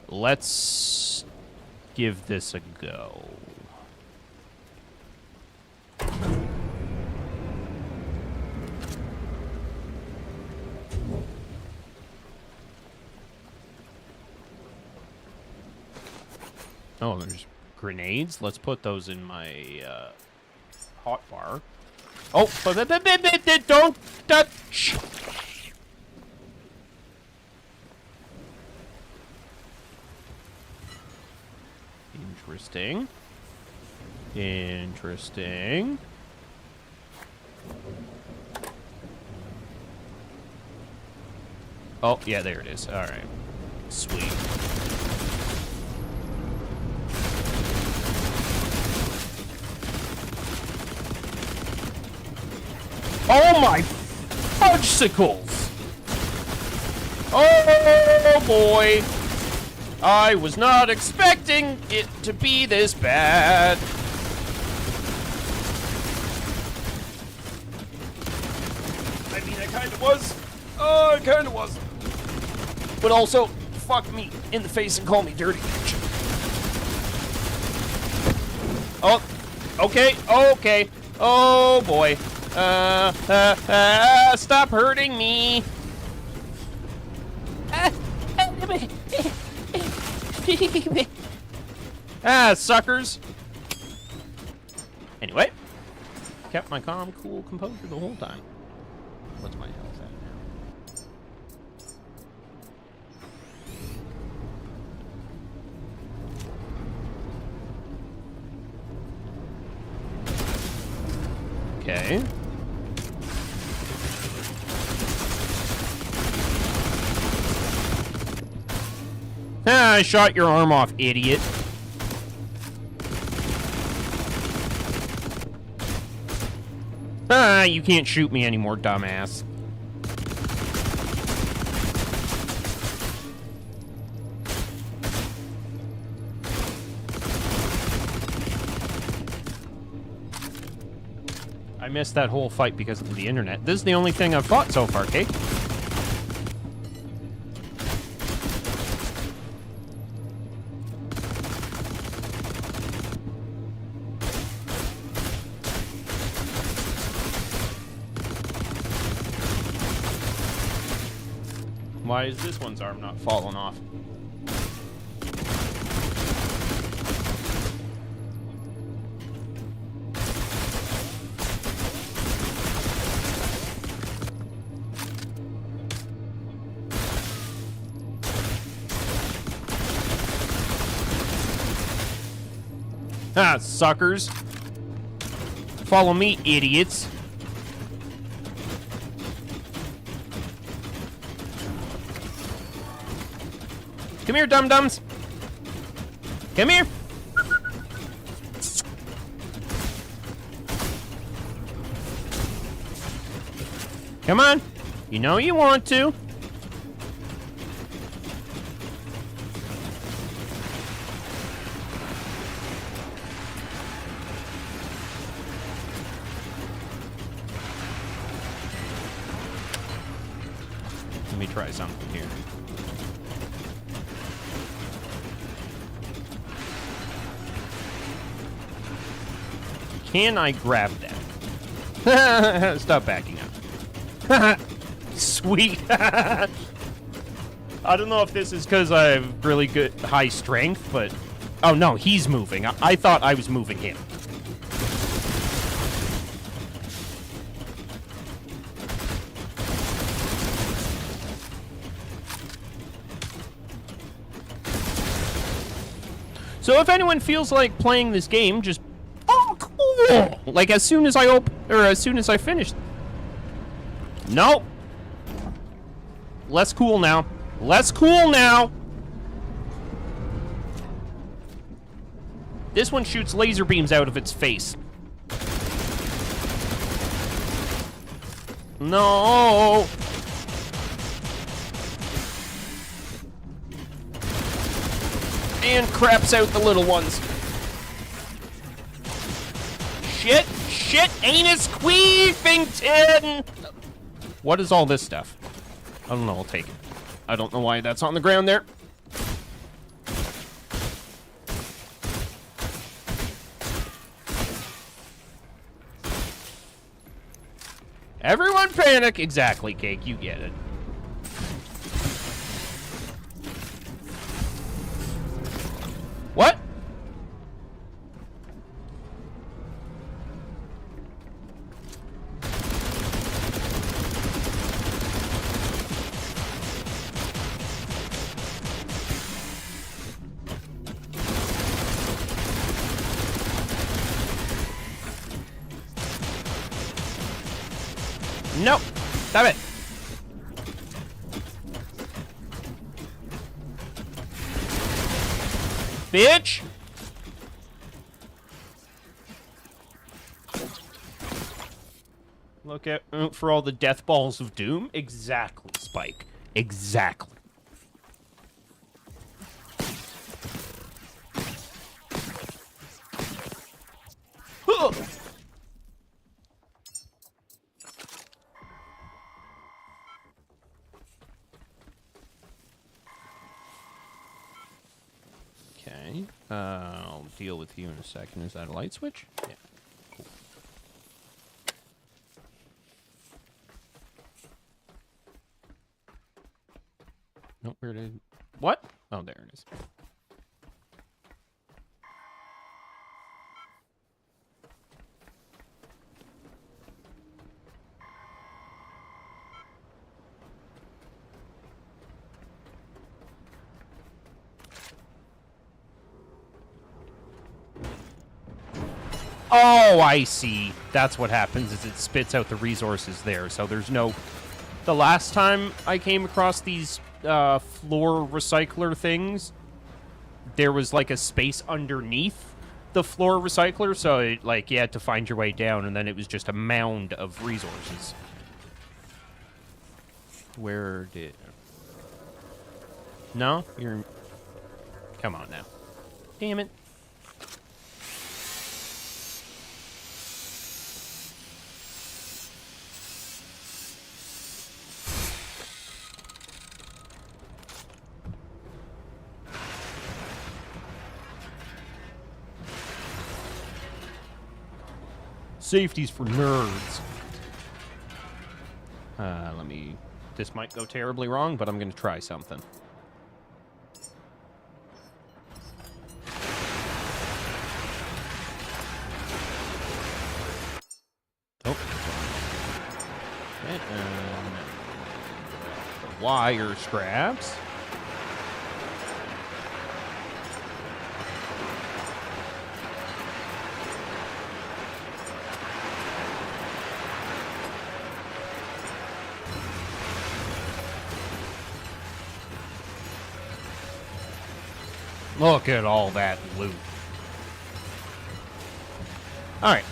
let's give this a go. Oh, there's grenades. Let's put those in my hot bar. Oh, don't touch. Interesting. Interesting. Oh, yeah, there it is. All right. Sweet. Oh my fudgesicles! Oh boy! I was not expecting it to be this bad. I mean, I kind of was. Oh, I kind of was. But also, fuck me in the face and call me dirty bitch. Oh, okay, okay. Oh boy. Stop hurting me. Suckers. Anyway, kept my calm, cool composure the whole time. What's my health at now? Okay. I shot your arm off, idiot. You can't shoot me anymore, dumbass. I missed that whole fight because of the internet. This is the only thing I've fought so far, Kate. Why is this one's arm not falling off? Ah, suckers. Follow me, idiots. Come here, dum-dums. Come here. Come on. You know you want to. Let me try something here. Can I grab that? Stop backing up. Sweet. I don't know if this is because I have really good high strength, but... Oh, no, he's moving. I thought I was moving him. So if anyone feels like playing this game, just... Oh, cool! Like, as soon as I finish... Nope. less cool now. Less cool now! This one shoots laser beams out of its face. No! And craps out the little ones. Shit! Shit! Anus Queefington! What is all this stuff? I don't know, I'll take it. I don't know why that's on the ground there. Everyone panic! Exactly, Cake, you get it. What? Nope. Stop it. Bitch! Look out for all the death balls of doom. Exactly, Spike. Exactly. Huh. Okay. I'll deal with you in a second. Is that a light switch? Yeah. Cool. Nope, where did... What? Oh, there it is. Oh, I see. That's what happens, is it spits out the resources there. So there's no... The last time I came across these floor recycler things, there was like a space underneath the floor recycler, so it, like, you had to find your way down, and then it was just a mound of resources. Where did... No? You're... Come on now. Damn it. Safety's for nerds. Let me... This might go terribly wrong, but I'm going to try something. Oh. Okay, the wire scraps. Look at all that loot. Alright.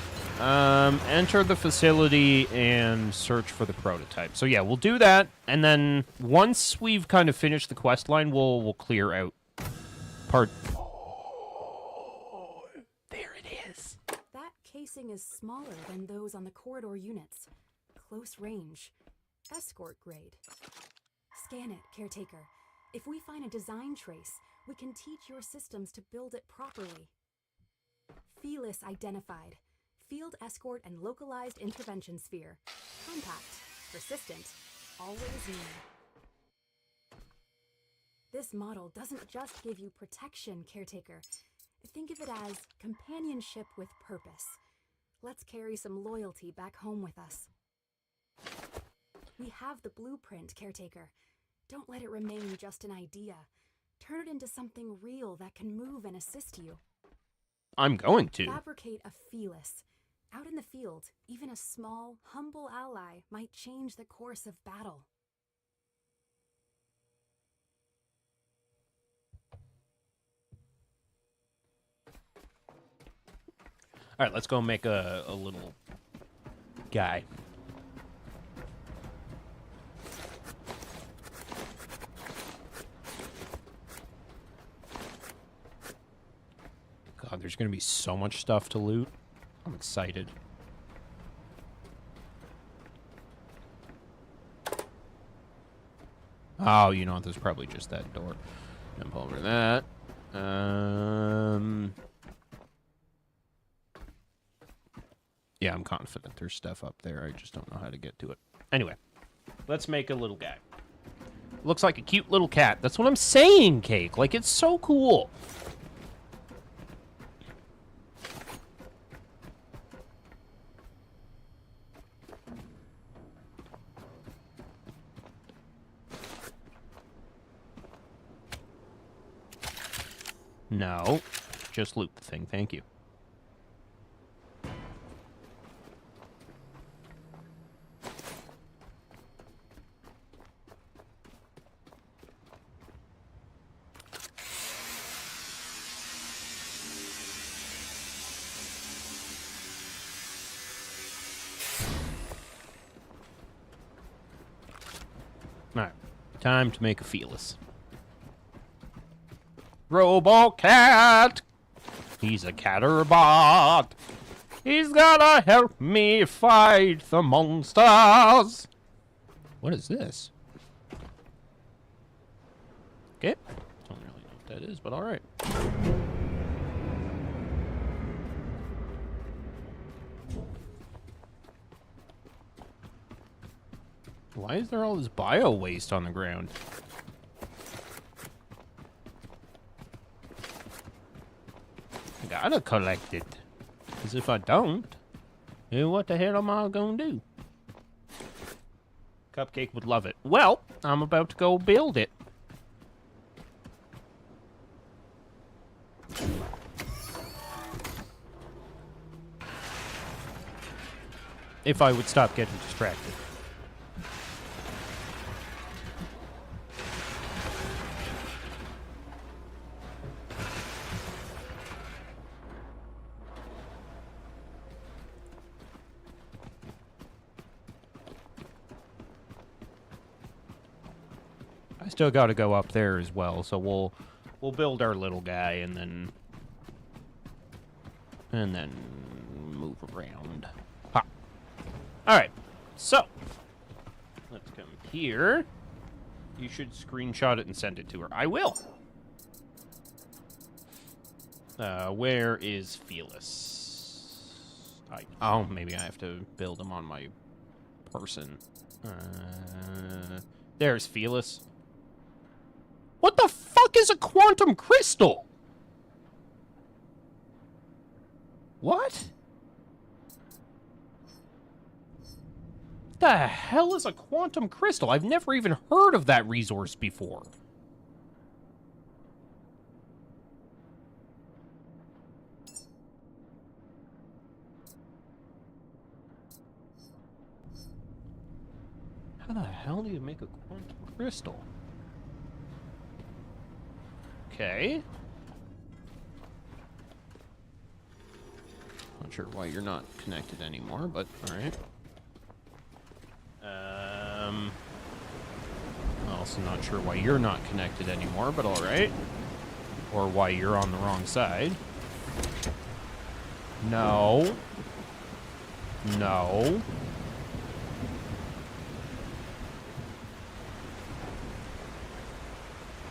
Enter the facility and search for the prototype. So yeah, we'll do that, and then once we've kind of finished the quest line, we'll clear out part... Oh, there it is. That casing is smaller than those on the corridor units. Close range. Escort grade. Scan it, Caretaker. If we find a design trace, we can teach your systems to build it properly. Felis identified. Field escort and localized intervention sphere. Compact. Persistent. Always near. This model doesn't just give you protection, Caretaker. Think of it as companionship with purpose. Let's carry some loyalty back home with us. We have the blueprint, Caretaker. Don't let it remain just an idea. Turn it into something real that can move and assist you. I'm going to. Fabricate a Felis. Out in the field, even a small, humble ally might change the course of battle. All right, let's go make a little guy. God, there's going to be so much stuff to loot. I'm excited. Oh, you know what? There's probably just that door. Jump over that. Yeah, I'm confident there's stuff up there. I just don't know how to get to it. Anyway, let's make a little guy. Looks like a cute little cat. That's what I'm saying, Cake. Like, it's so cool. No. Just loot the thing. Thank you. Alright. Time to make a fearless. Robot cat! He's a catterbot! He's gonna help me fight the monsters! What is this? Okay. Don't really know what that is, but alright. Why is there all this bio waste on the ground? I gotta collect it. Because if I don't, then what the hell am I gonna do? Cupcake would love it. Well, I'm about to go build it. If I would stop getting distracted. I still got to go up there as well, so we'll build our little guy and then move around. Ha. All right, so let's come here. You should screenshot it and send it to her. I will. Where is Felis? Oh, maybe I have to build him on my person. There's Felis. What the fuck is a quantum crystal? What? The hell is a quantum crystal? I've never even heard of that resource before. How the hell do you make a quantum crystal? Okay. Not sure why you're not connected anymore, but alright. Also not sure why you're not connected anymore, but alright. Or why you're on the wrong side. No. No.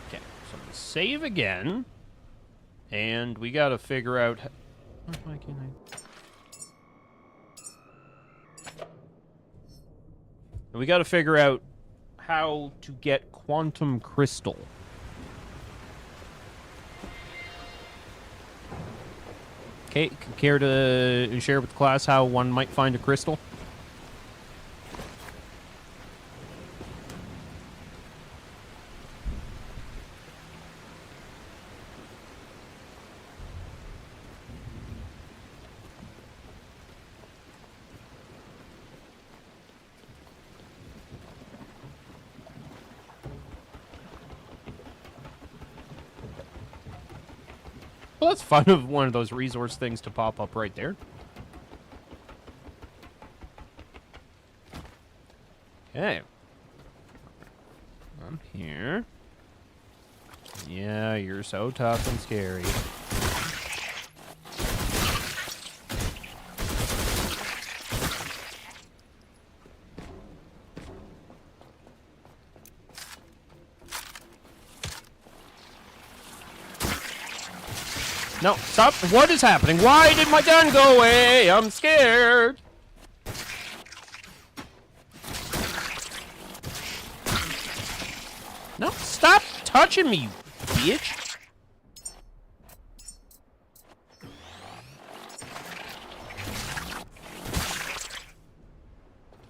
Okay, so save again. And we gotta figure out... Why can't I... We gotta figure out how to get quantum crystal. Okay, care to share with the class how one might find a crystal? Well, that's fun of one of those resource things to pop up right there. Okay. I'm here. Yeah, you're so tough and scary. No, stop. What is happening? Why did my gun go away? I'm scared. No, stop touching me, bitch.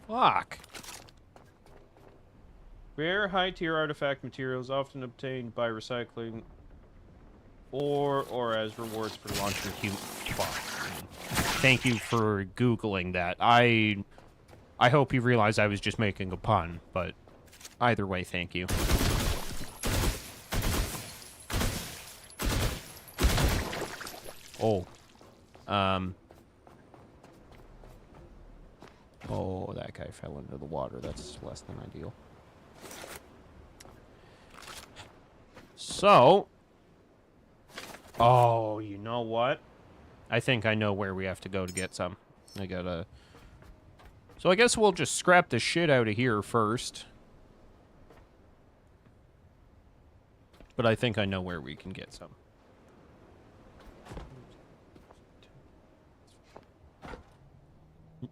Fuck. Rare high-tier artifact materials often obtained by recycling or as rewards for launching human. Thank you for Googling that. I hope you realize I was just making a pun, but either way, thank you. Oh. Oh, that guy fell into the water. That's less than ideal. So. Oh, you know what? I think I know where we have to go to get some. I gotta... So I guess we'll just scrap the shit out of here first. But I think I know where we can get some.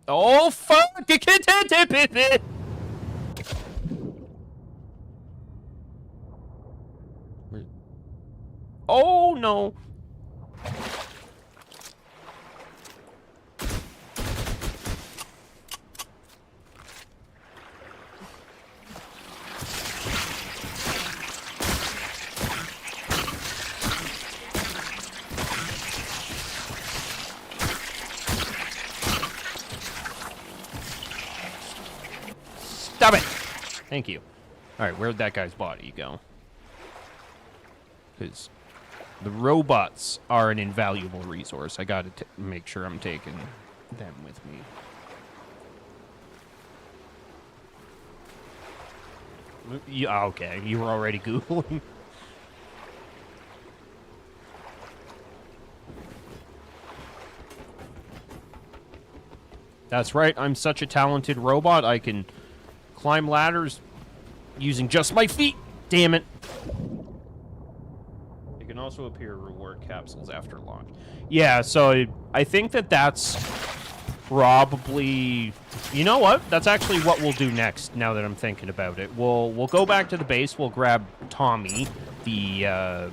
Oh, fuck! Oh, no. Stop it! Thank you. Alright, where'd that guy's body go? Because the robots are an invaluable resource. I gotta make sure I'm taking them with me. Yeah, okay, you were already Googling. That's right, I'm such a talented robot, I can climb ladders using just my feet. Damn it. It can also appear reward capsules after launch. Yeah, so I think that's probably... You know what? That's actually what we'll do next, now that I'm thinking about it. We'll go back to the base, we'll grab Tommy, the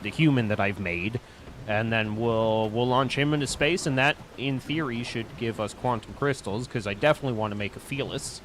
human that I've made, and then we'll launch him into space, and that, in theory, should give us quantum crystals, because I definitely want to make a Felis.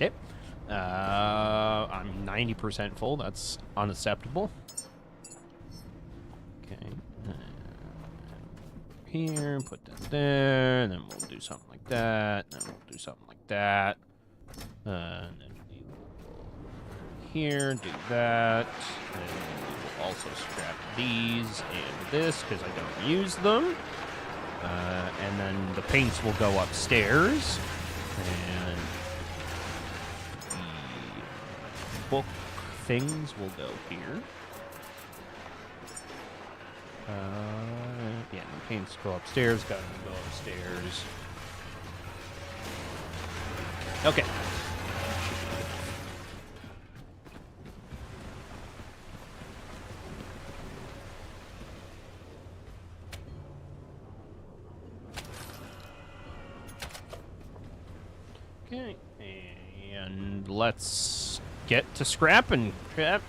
Okay. I'm 90% full. That's unacceptable. Okay. Here, put that there, and then we'll do something like that, and then we'll do something like that. And then here, do that. And we'll also scrap these and this, because I don't use them. And then the paints will go upstairs. And the book things will go here. Yeah, the paints go upstairs, gotta go upstairs. Okay. Okay, and let's get to scrapping. Crap.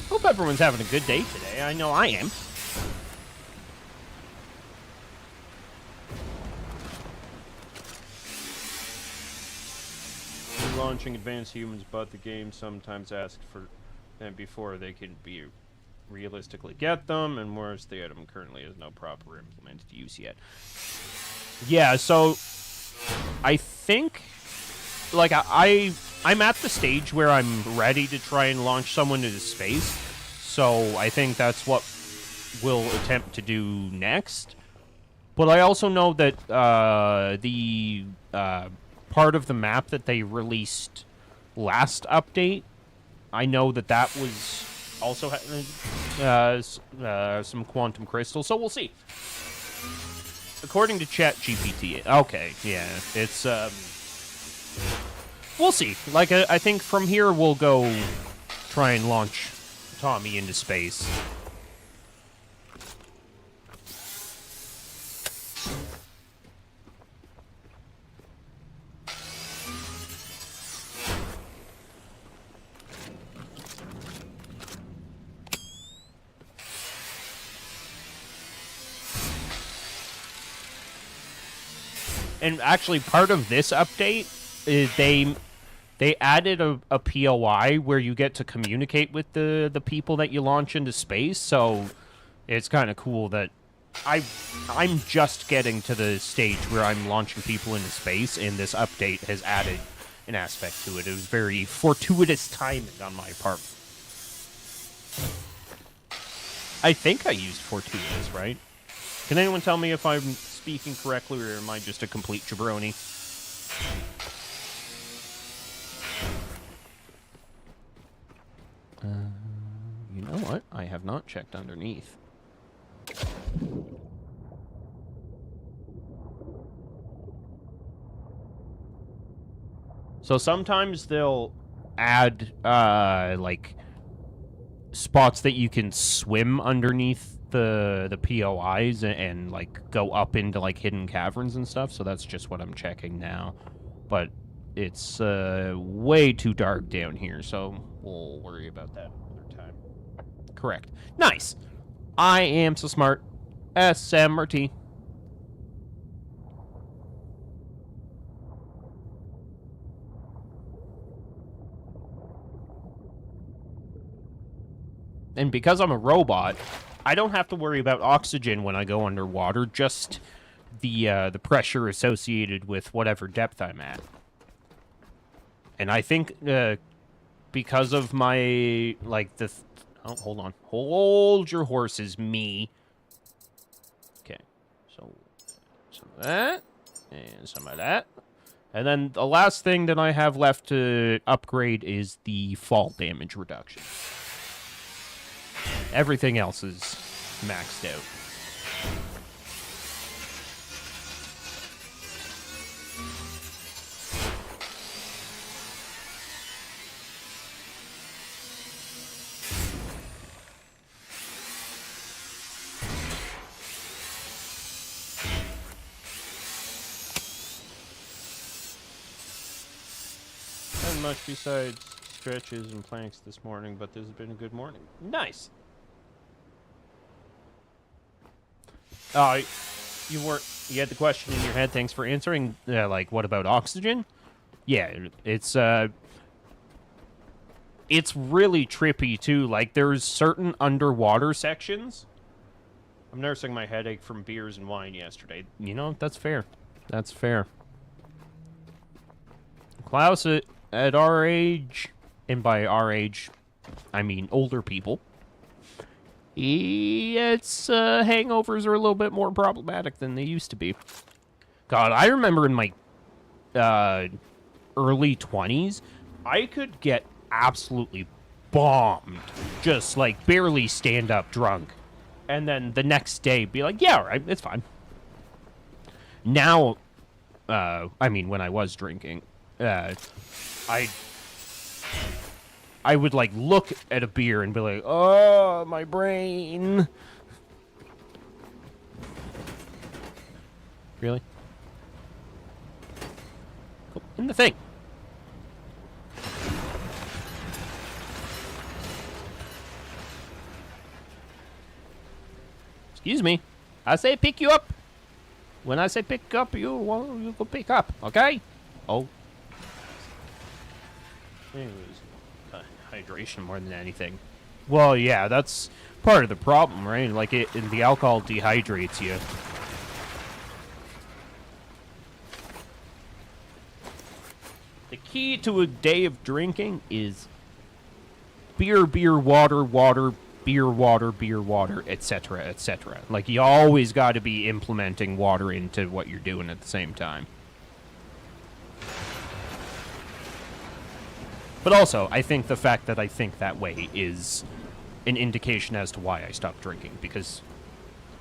Hope everyone's having a good day today. I know I am. Launching advanced humans, but the game sometimes asks for them before they can be realistically get them, and whereas the item currently has no proper implemented use yet. Yeah, so I think, like, I'm at the stage where I'm ready to try and launch someone into space, so I think that's what we'll attempt to do next. But I also know that the part of the map that they released last update, I know that that was also some quantum crystals, so we'll see. According to ChatGPT, okay, yeah, it's we'll see. Like, I think from here we'll go try and launch Tommy into space. And actually, part of this update is they added a POI where you get to communicate with the people that you launch into space. So it's kind of cool that I'm just getting to the stage where I'm launching people into space, and this update has added an aspect to it. It was very fortuitous timing on my part. I think I used fortuitous, right? Can anyone tell me if I'm speaking correctly, or am I just a complete jabroni? You know what? I have not checked underneath. So sometimes they'll add, like, spots that you can swim underneath the POIs and like go up into like hidden caverns and stuff, so that's just what I'm checking now. But it's way too dark down here, so we'll worry about that another time. Correct. Nice. I am so smart. SMRT. And because I'm a robot, I don't have to worry about oxygen when I go underwater, just the pressure associated with whatever depth I'm at. And I think because of my, like, oh, hold on. Hold your horses, me. Okay, so some of that, and some of that. And then the last thing that I have left to upgrade is the fall damage reduction. Everything else is maxed out. Not much besides stretches and planks this morning, but this has been a good morning. Nice. You had the question in your head. Thanks for answering. Like, what about oxygen? Yeah, it's really trippy too. Like, there's certain underwater sections. I'm nursing my headache from beers and wine yesterday. You know, that's fair. That's fair. Klaus, at our age, and by our age, I mean older people, it's hangovers are a little bit more problematic than they used to be. God, I remember in my early 20s, I could get absolutely bombed, just like barely stand up drunk, and then the next day be like, yeah, all right, it's fine. Now, I mean, when I was drinking, I would, like, look at a beer and be like, oh, my brain. Really? Cool. In the thing. Excuse me. I say pick you up. When I say pick up, you go pick up, okay? Oh. It was hydration more than anything. Well, yeah, that's part of the problem, right? Like, the alcohol dehydrates you. The key to a day of drinking is beer, beer, water, water, beer, water, etc., etc. Like, you always got to be implementing water into what you're doing at the same time. But also, I think the fact that I think that way is an indication as to why I stopped drinking, because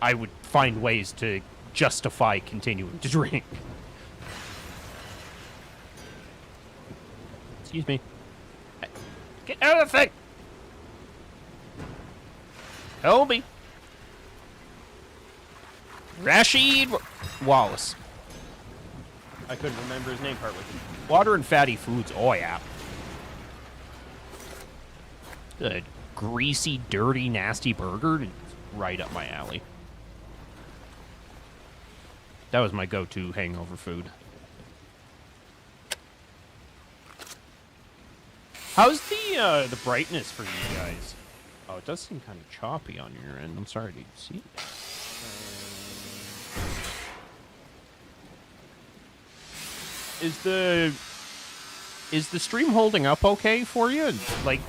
I would find ways to justify continuing to drink. Excuse me. Get out of the thing! Kobe. Rashid Wallace. I couldn't remember his name part with him. Water and fatty foods. Oh, yeah. A greasy, dirty, nasty burger. It's right up my alley. That was my go-to hangover food. How's the brightness for you guys? Oh, it does seem kind of choppy on your end. I'm sorry to see that. Is the stream holding up okay for you? Like,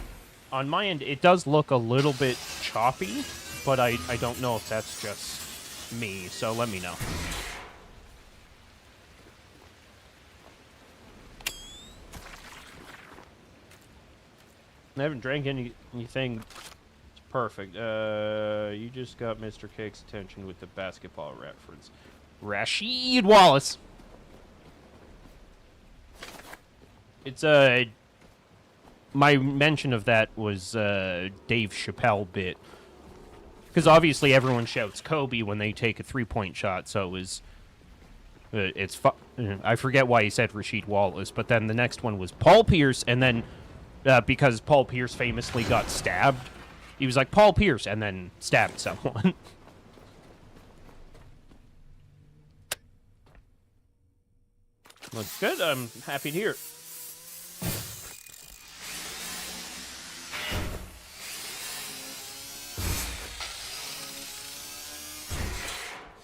on my end, it does look a little bit choppy, but I don't know if that's just me, so let me know. I haven't drank anything. It's perfect. You just got Mr. Cake's attention with the basketball reference. Rashid Wallace. It's my mention of that was Dave Chappelle bit. Because obviously everyone shouts Kobe when they take a three-point shot, so it was... I forget why he said Rashid Wallace, but then the next one was Paul Pierce, and then because Paul Pierce famously got stabbed, he was like, Paul Pierce, and then stabbed someone. Looks good. I'm happy to hear it.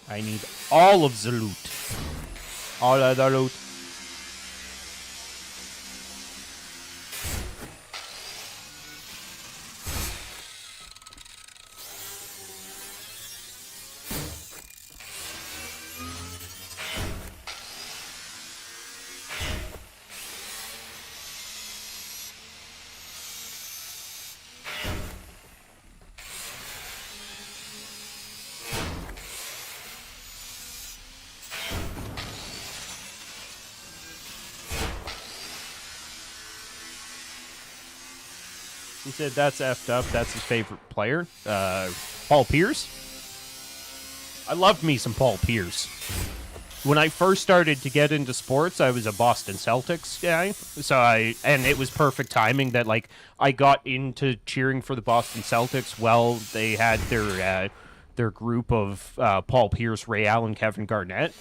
I need all of the loot. All of the loot. He said that's effed up. That's his favorite player. Paul Pierce. I loved me some Paul Pierce. When I first started to get into sports, I was a Boston Celtics guy. And it was perfect timing that, like, I got into cheering for the Boston Celtics while they had their group of Paul Pierce, Ray Allen, Kevin Garnett.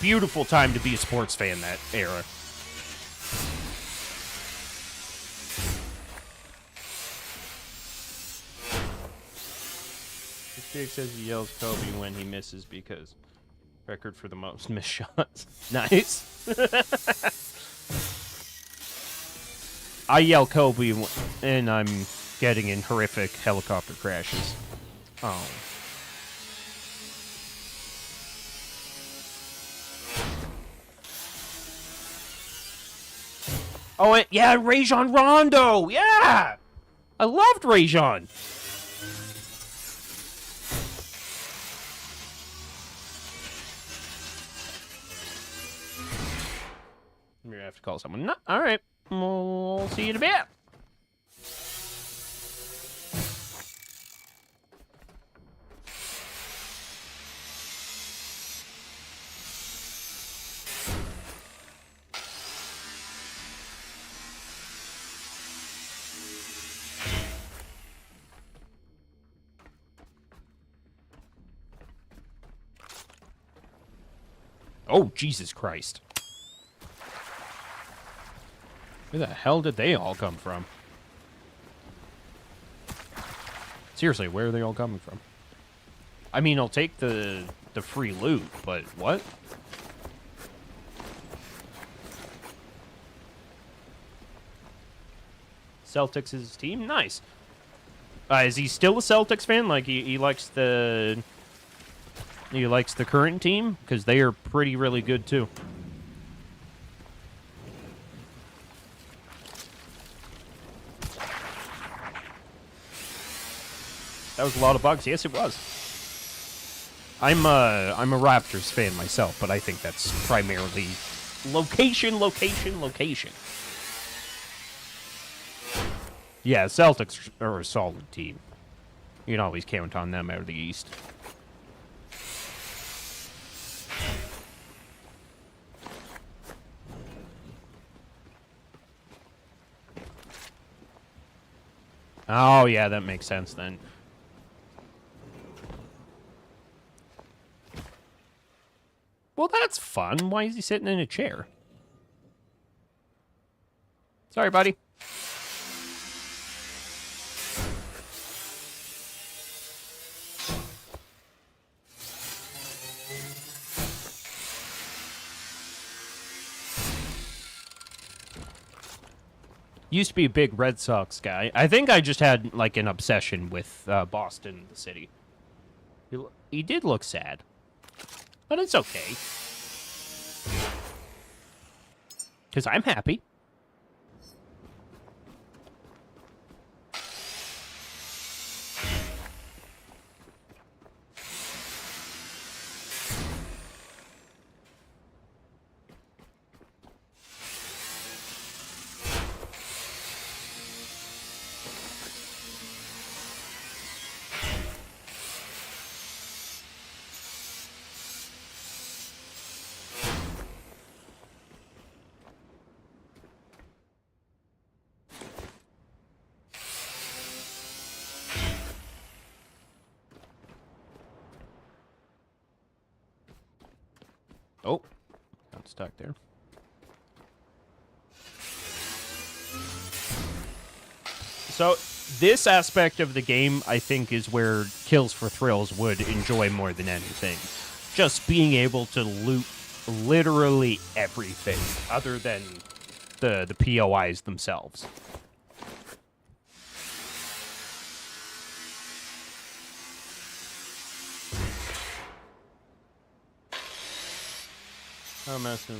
Beautiful time to be a sports fan that era. Jake says he yells Kobe when he misses because record for the most missed shots. Nice. I yell Kobe and I'm getting in horrific helicopter crashes. Oh. Oh, yeah, Rajon Rondo. Yeah. I loved Rajon. I'm gonna have to call someone. No, all right. We'll see you in a bit. Oh, Jesus Christ. Where the hell did they all come from? Seriously, where are they all coming from? I mean, I'll take the free loot, but what? Celtics is his team? Nice. Is he still a Celtics fan? Like, he likes the... He likes the current team? Because they are pretty really good, too. That was a lot of bugs. Yes, it was. I'm a Raptors fan myself, but I think that's primarily location. Yeah, Celtics are a solid team. You can always count on them out of the East. Oh, yeah, that makes sense then. Well, that's fun. Why is he sitting in a chair? Sorry, buddy. Used to be a big Red Sox guy. I think I just had, like, an obsession with Boston, the city. He did look sad. But it's okay. Because I'm happy. Oh, got stuck there. So, this aspect of the game, I think, is where Kills for Thrills would enjoy more than anything. Just being able to loot literally everything, other than the POIs themselves. How massive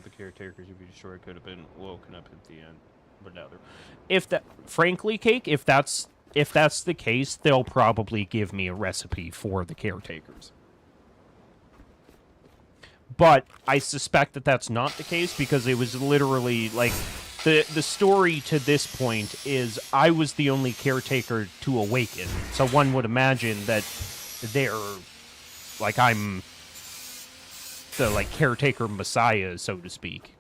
the caretakers, if you destroyed, could have been woken up at the end. But now they're... If that, frankly, Cake, if that's the case, they'll probably give me a recipe for the caretakers. But I suspect that that's not the case, because it was literally, like, the story to this point is I was the only caretaker to awaken. So one would imagine that they're, like, I'm the, like, caretaker messiah, so to speak.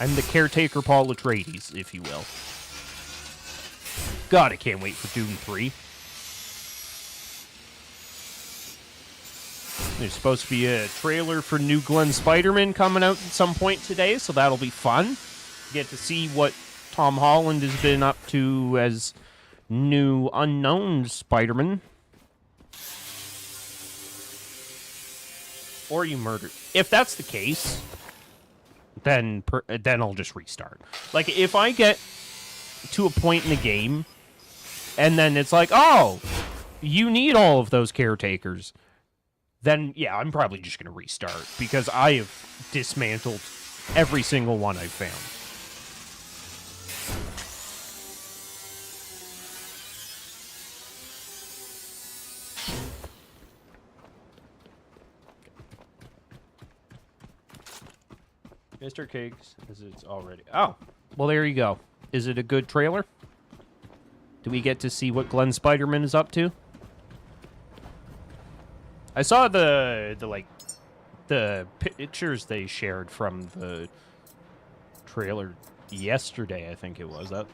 I'm the caretaker Paul Atreides, if you will. God, I can't wait for Doom 3. There's supposed to be a trailer for new Glenn Spider-Man coming out at some point today, so that'll be fun. Get to see what Tom Holland has been up to as new unknown Spider-Man. Or you murdered. If that's the case, then I'll just restart. Like, if I get to a point in the game, and then it's like, oh, you need all of those caretakers, then, yeah, I'm probably just going to restart, because I have dismantled every single one I've found. Mr. Cakes, is it's already... Oh, well, there you go. Is it a good trailer? Do we get to see what Glenn Spider-Man is up to? I saw the pictures they shared from the trailer yesterday, I think it was. That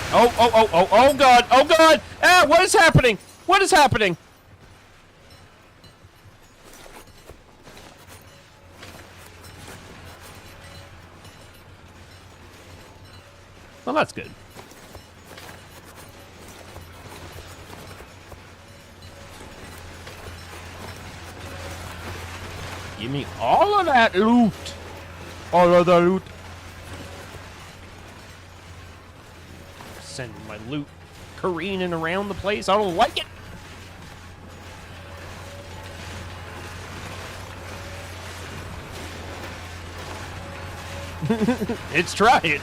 Oh god, oh god! Ah, what is happening? What is happening? Well, that's good. Give me all of that loot. All of the loot. Sending my loot careening around the place. I don't like it. It's trying.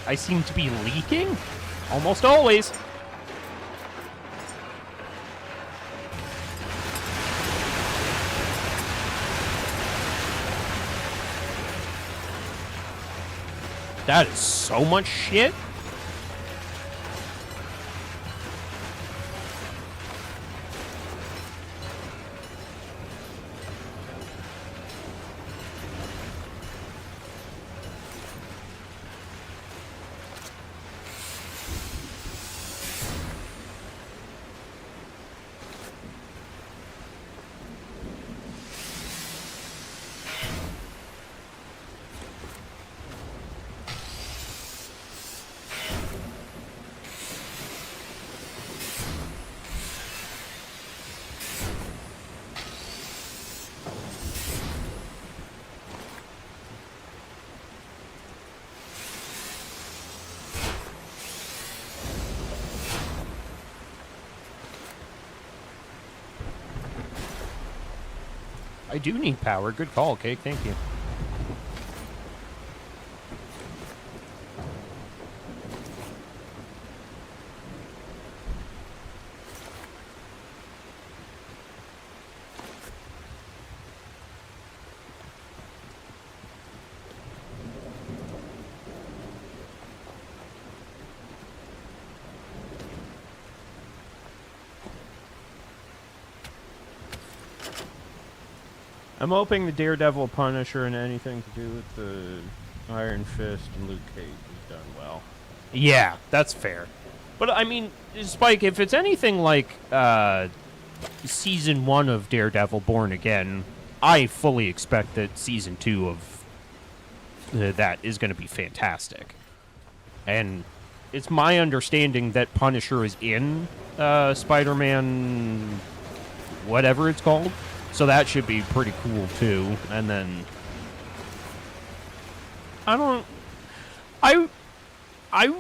I seem to be leaking? Almost always. That is so much shit. I do need power. Good call, Cake. Thank you. I'm hoping the Daredevil, Punisher, and anything to do with the Iron Fist and Luke Cage is done well. Yeah, that's fair. But, I mean, Spike, if it's anything like Season 1 of Daredevil Born Again, I fully expect that Season 2 of that is going to be fantastic. And it's my understanding that Punisher is in Spider-Man whatever it's called. So that should be pretty cool, too. And then I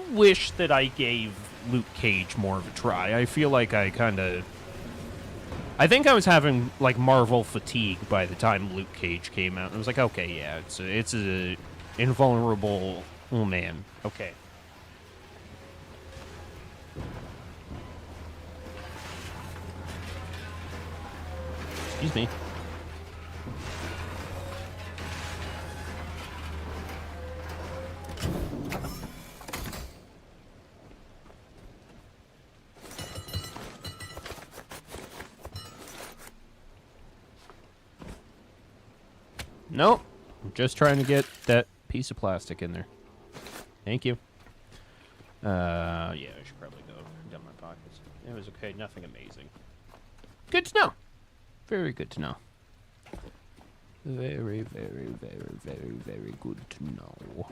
wish that I gave Luke Cage more of a try. I feel like I think I was having, like, Marvel fatigue by the time Luke Cage came out. I was like, okay, yeah, it's a invulnerable... Oh, man. Okay. Excuse me. Nope. I'm just trying to get that piece of plastic in there. Thank you. Yeah, I should probably go down my pockets. It was okay. Nothing amazing. Good to know. Very good to know. Very, very, very, very, very good to know.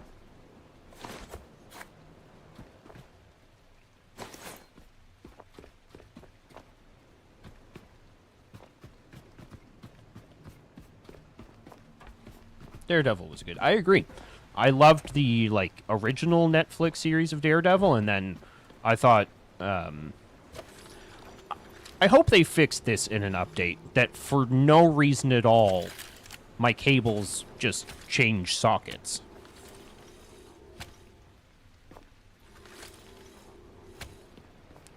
Daredevil was good. I agree. I loved the, like, original Netflix series of Daredevil, and then I thought, I hope they fix this in an update, that for no reason at all, my cables just change sockets.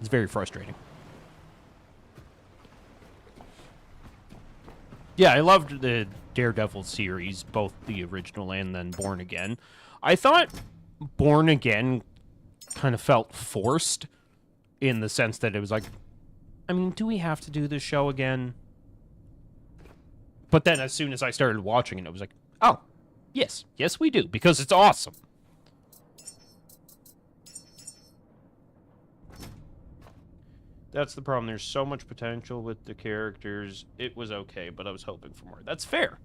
It's very frustrating. Yeah, I loved the Daredevil series, both the original and then Born Again. I thought Born Again kind of felt forced. in the sense that it was like, I mean, do we have to do this show again? But then as soon as I started watching it, it was like, oh, yes, we do, because it's awesome. That's the problem. There's so much potential with the characters. It was okay, but I was hoping for more. That's fair.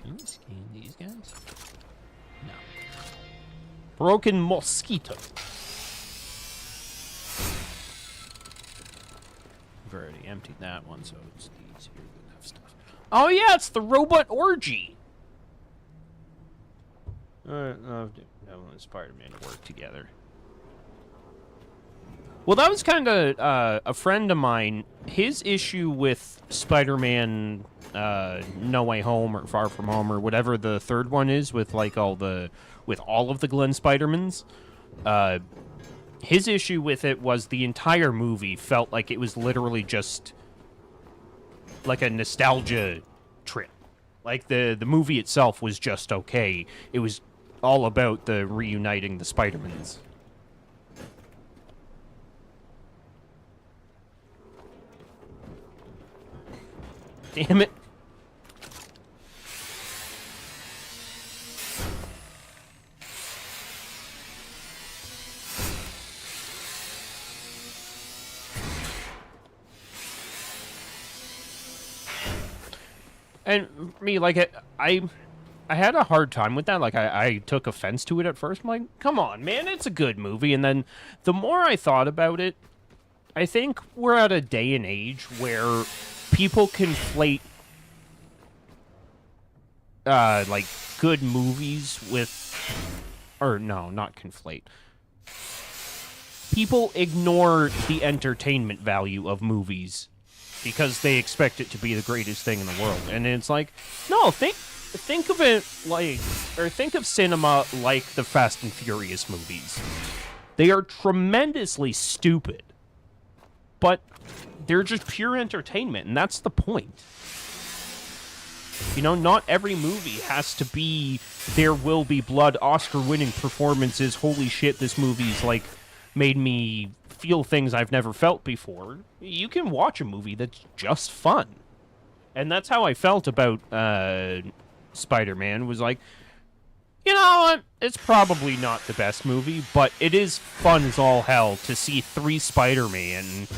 Can we scan these guys? No. Broken mosquito. We've already emptied that one, so it's these here that have stuff. Oh yeah, it's the robot orgy. Devil and Spider-Man work together. Well, that was kind of a friend of mine. His issue with Spider-Man, No Way Home or Far From Home or whatever the third one is, with like all of the Glenn Spider-Mans. His issue with it was the entire movie felt like it was literally just like a nostalgia trip. Like the movie itself was just okay. It was all about the reuniting the Spider-Mans. Damn it. And me, like, I had a hard time with that. Like, I took offense to it at first. I'm like, come on, man, it's a good movie. And then the more I thought about it, I think we're at a day and age where people conflate, like, good movies with... Or, no, not conflate. People ignore the entertainment value of movies because they expect it to be the greatest thing in the world. And it's like, no, think of it like... Or think of cinema like the Fast and Furious movies. They are tremendously stupid. But they're just pure entertainment, and that's the point. You know, not every movie has to be there will be blood, Oscar-winning performances, holy shit, this movie's, like, made me feel things I've never felt before. You can watch a movie that's just fun. And that's how I felt about Spider-Man, was like, you know, it's probably not the best movie, but it is fun as all hell to see three Spider-Men?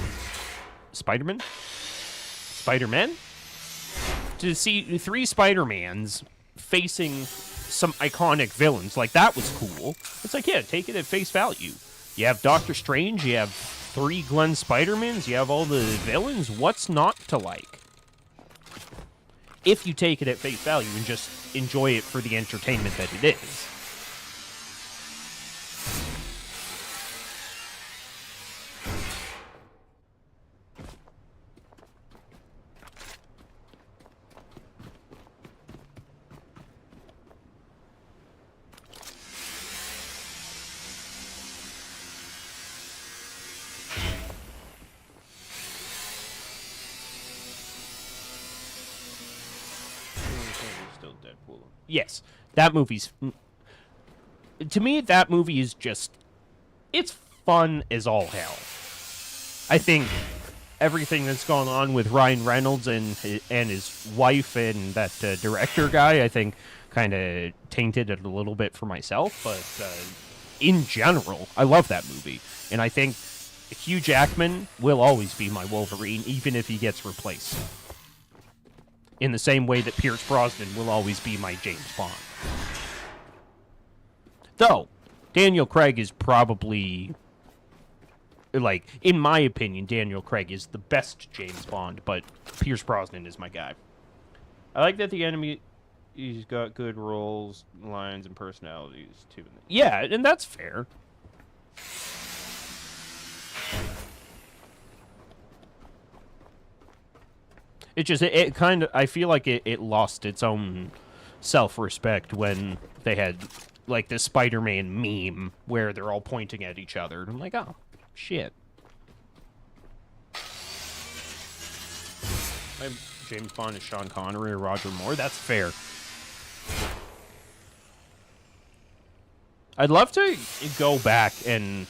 To see three Spider-Mans facing some iconic villains. Like, that was cool. It's like, yeah, take it at face value. You have Doctor Strange, you have three Glenn Spider-Mans, you have all the villains. What's not to like? If you take it at face value and just enjoy it for the entertainment that it is. Yes, that movie's... To me, that movie is just... It's fun as all hell. I think everything that's gone on with Ryan Reynolds and his wife and that director guy, I think, kind of tainted it a little bit for myself. But in general, I love that movie. And I think Hugh Jackman will always be my Wolverine, even if he gets replaced. In the same way that Pierce Brosnan will always be my James Bond. Though, Daniel Craig is probably... Like, in my opinion, Daniel Craig is the best James Bond, but Pierce Brosnan is my guy. I like that the enemy... He's got good roles, lines, and personalities, too. Yeah, and that's fair. It just, it kind of, I feel like it lost its own self-respect when they had like the Spider-Man meme where they're all pointing at each other. And I'm like, oh, shit. James Bond is Sean Connery or Roger Moore. That's fair. I'd love to go back and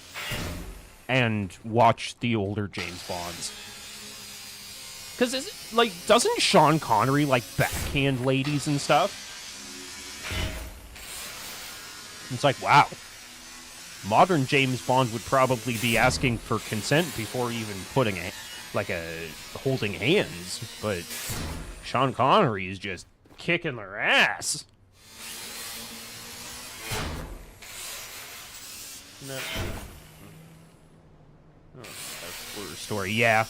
watch the older James Bonds. Because, like, doesn't Sean Connery, like, backhand ladies and stuff? It's like, wow. Modern James Bond would probably be asking for consent before even putting holding hands. But Sean Connery is just kicking their ass. No. Oh, that's a story. Yeah.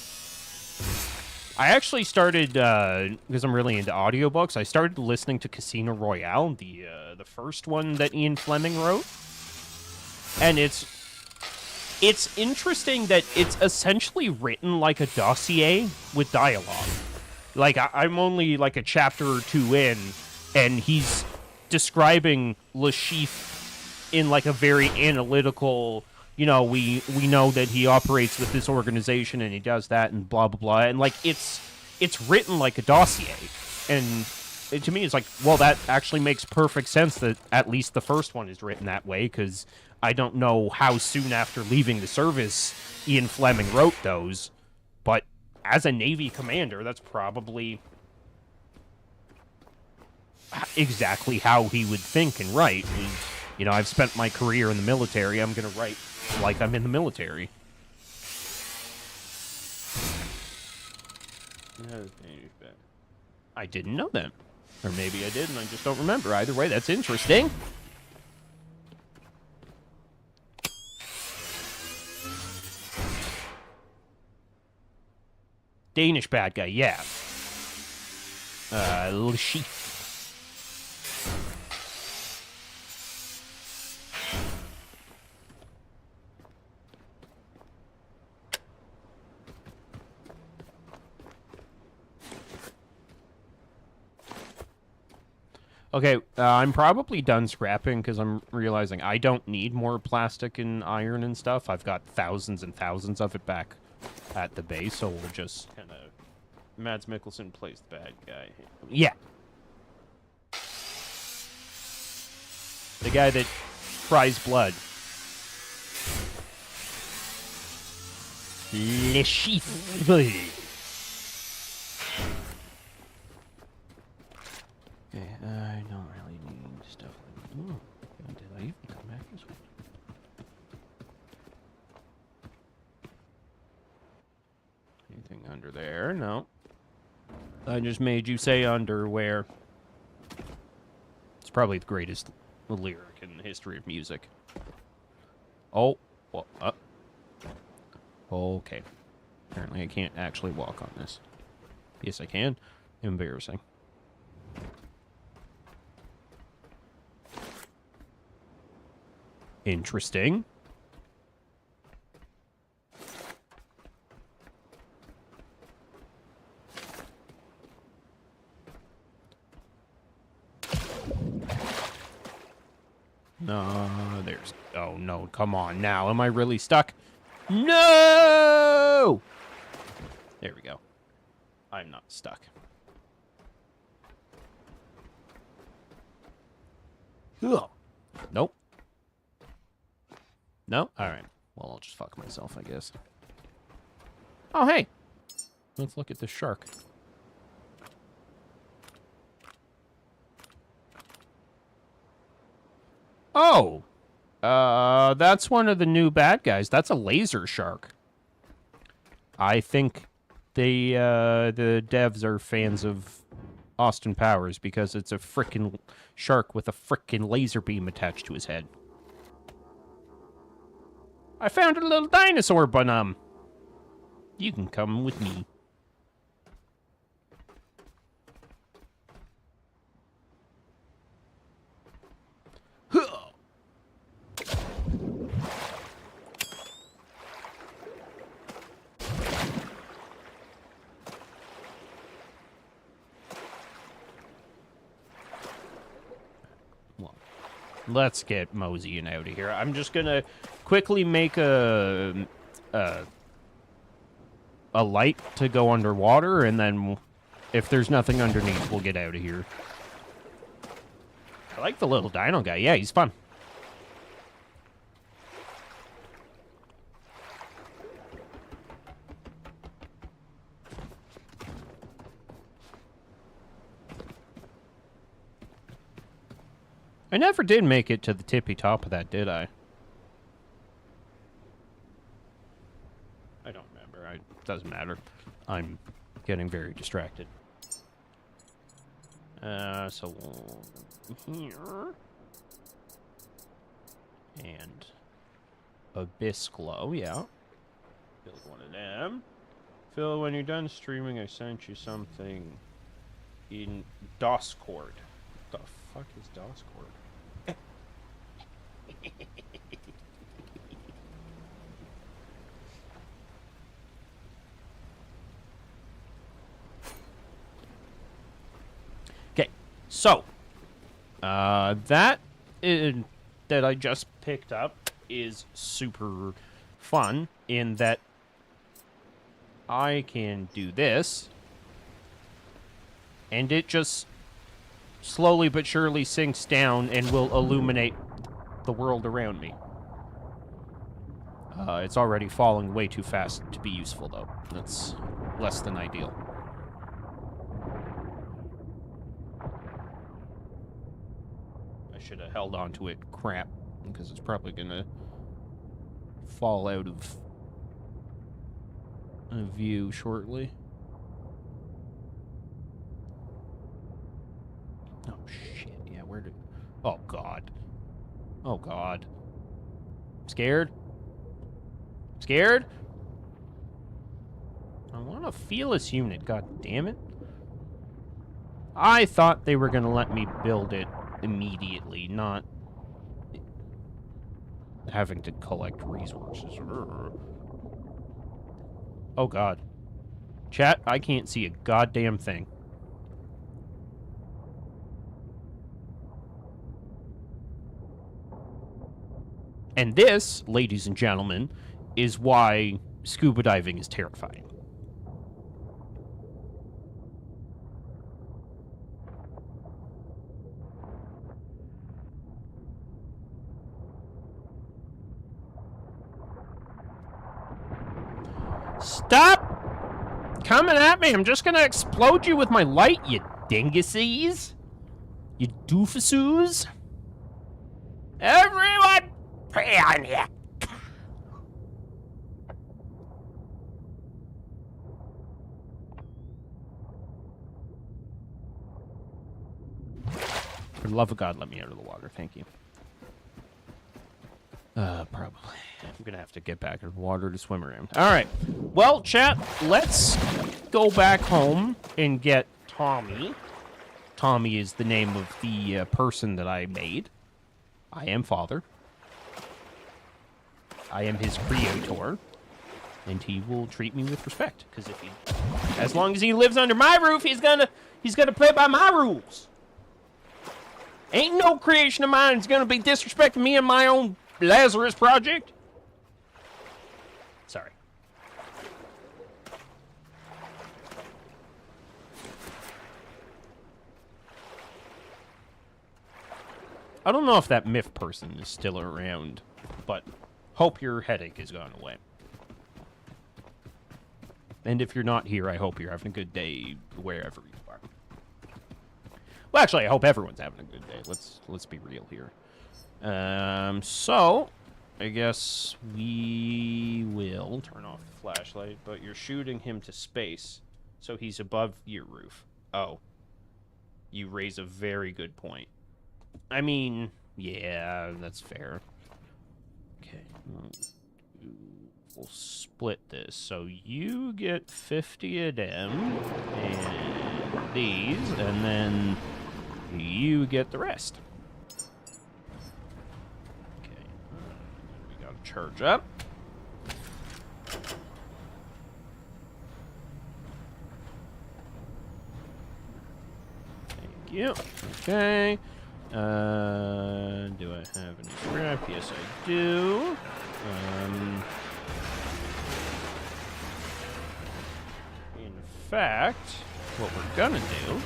I actually started, because I'm really into audiobooks, I started listening to Casino Royale, the first one that Ian Fleming wrote. And it's interesting that it's essentially written like a dossier with dialogue. Like, I'm only like a chapter or two in, and he's describing Le Chiffre in like a very analytical, you know, we know that he operates with this organization and he does that and blah, blah, blah. And, like, it's written like a dossier. And to me, it's like, well, that actually makes perfect sense that at least the first one is written that way, because I don't know how soon after leaving the service Ian Fleming wrote those. But as a Navy commander, that's probably exactly how he would think and write. You know, I've spent my career in the military. I'm going to write like I'm in the military. I didn't know that. Or maybe I did and I just don't remember. Either way, that's interesting. Danish bad guy, yeah. Le Chiffre. Okay, I'm probably done scrapping because I'm realizing I don't need more plastic and iron and stuff. I've got thousands and thousands of it back at the base, so we'll just kind of... Mads Mikkelsen plays the bad guy. Yeah. The guy that cries blood. Le Chiffre. Okay, I don't really need stuff like that. Oh, did I even come back this way? Anything under there? No. I just made you say underwear. It's probably the greatest lyric in the history of music. Oh, well, okay. Apparently I can't actually walk on this. Yes, I can. Embarrassing. Interesting. No, there's... Oh, no, come on now. Am I really stuck? No! There we go. I'm not stuck. Ugh. Nope. No? Alright. Well, I'll just fuck myself, I guess. Oh, hey! Let's look at this shark. Oh! That's one of the new bad guys. That's a laser shark. I think the devs are fans of Austin Powers because it's a frickin' shark with a frickin' laser beam attached to his head. I found a little dinosaur, but, you can come with me. Let's get moseying out of here. I'm just gonna quickly make a light to go underwater, and then if there's nothing underneath, we'll get out of here. I like the little dino guy. Yeah, he's fun. I never did make it to the tippy top of that, did I? I don't remember. It doesn't matter. I'm getting very distracted. So here. And Abyss Glow, yeah. Build one of them. Phil, when you're done streaming, I sent you something in Discord. What the fuck is Discord? Okay, so that I just picked up is super fun in that I can do this, and it just slowly but surely sinks down and will illuminate the world around me. It's already falling way too fast to be useful, though. That's less than ideal. I should have held on to it. Crap. Because it's probably gonna fall out of view shortly. Oh, shit. Yeah, where did... Oh, God. Oh, God. Scared? Scared? I want a fearless unit, god damn it. I thought they were gonna let me build it immediately, not having to collect resources. Oh, God. Chat, I can't see a goddamn thing. And this, ladies and gentlemen, is why scuba diving is terrifying. Stop coming at me. I'm just gonna explode you with my light, you dinguses. You doofuses. Everyone, pray on you. For the love of God, let me out of the water. Thank you. Probably. I'm gonna have to get back in the water to swim around. Alright. Well, chat, let's go back home and get Tommy. Tommy is the name of the person that I made. I am father. I am his creator. And he will treat me with respect. Because if he... As long as he lives under my roof, he's gonna play by my rules. Ain't no creation of mine is gonna be disrespecting me and my own Lazarus project. Sorry. I don't know if that myth person is still around, but hope your headache has gone away. And if you're not here, I hope you're having a good day wherever you are. Well, actually, I hope everyone's having a good day. Let's be real here. So, I guess we will turn off the flashlight, but you're shooting him to space, so he's above your roof. Oh. You raise a very good point. I mean, yeah, that's fair. Okay. We'll split this. So you get 50 of them, and these, and then you get the rest. Charge up. Thank you. Okay. Do I have any scrap? Yes, I do. In fact, what we're gonna do...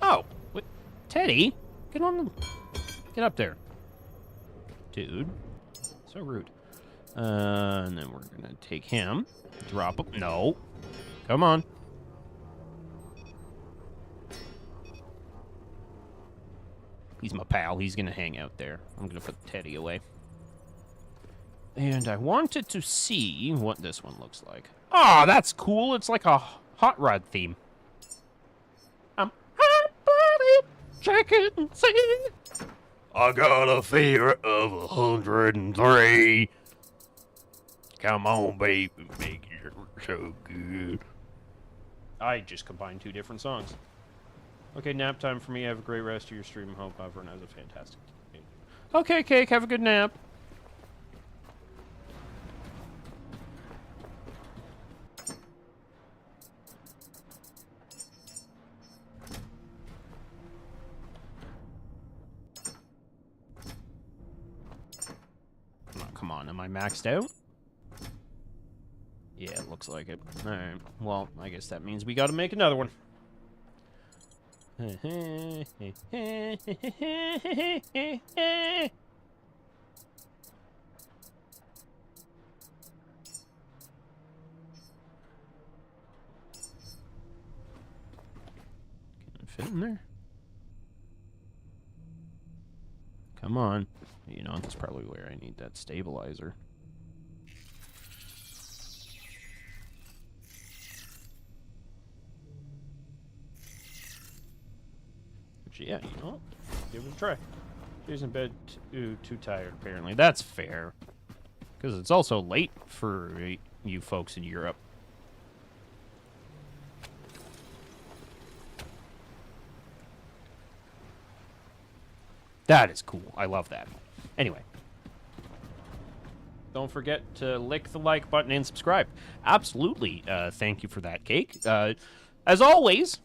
Oh, what? Teddy, get on the... Get up there. Dude, so rude. And then we're gonna take him, drop him. No, come on. He's my pal. He's gonna hang out there. I'm gonna put Teddy away. And I wanted to see what this one looks like. Oh, that's cool. It's like a hot rod theme. Hot body, check it and see. I got a fever of 103. Come on, baby, make it so good. I just combined two different songs. Okay, nap time for me. Have a great rest of your stream. Hope everyone has a fantastic day. Okay, Cake, have a good nap. Oh, come on, am I maxed out? Yeah, it looks like it. Alright, well, I guess that means we gotta make another one. Can it fit in there? Come on. You know, that's probably where I need that stabilizer. Yeah, you know, give it a try. She's in bed too tired, apparently. That's fair. Because it's also late for you folks in Europe. That is cool. I love that. Anyway. Don't forget to lick the like button and subscribe. Absolutely. Thank you for that, Cake. As always...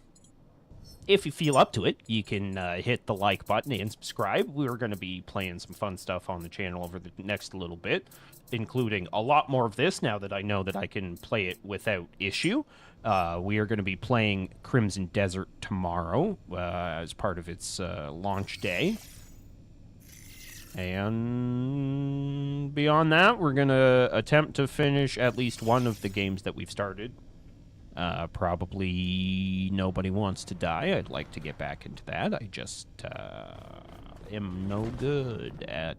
If you feel up to it, you can hit the like button and subscribe. We're going to be playing some fun stuff on the channel over the next little bit, including a lot more of this now that I know that I can play it without issue. We are going to be playing Crimson Desert tomorrow as part of its launch day. And beyond that, we're going to attempt to finish at least one of the games that we've started. Probably Nobody Wants to Die. I'd like to get back into that. I just am no good at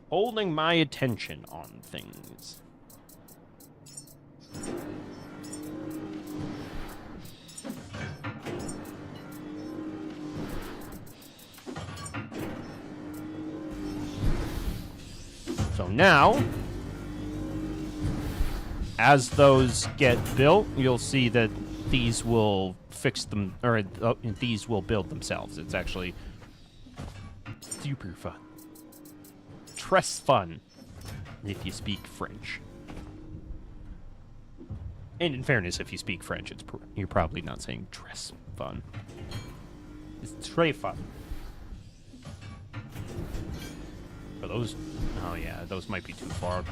holding my attention on things. So now... As those get built, you'll see that these will fix them, or these will build themselves. It's actually super fun. Très fun, if you speak French. And in fairness, if you speak French, you're probably not saying très fun. It's très fun. Are those... Oh yeah, those might be too far.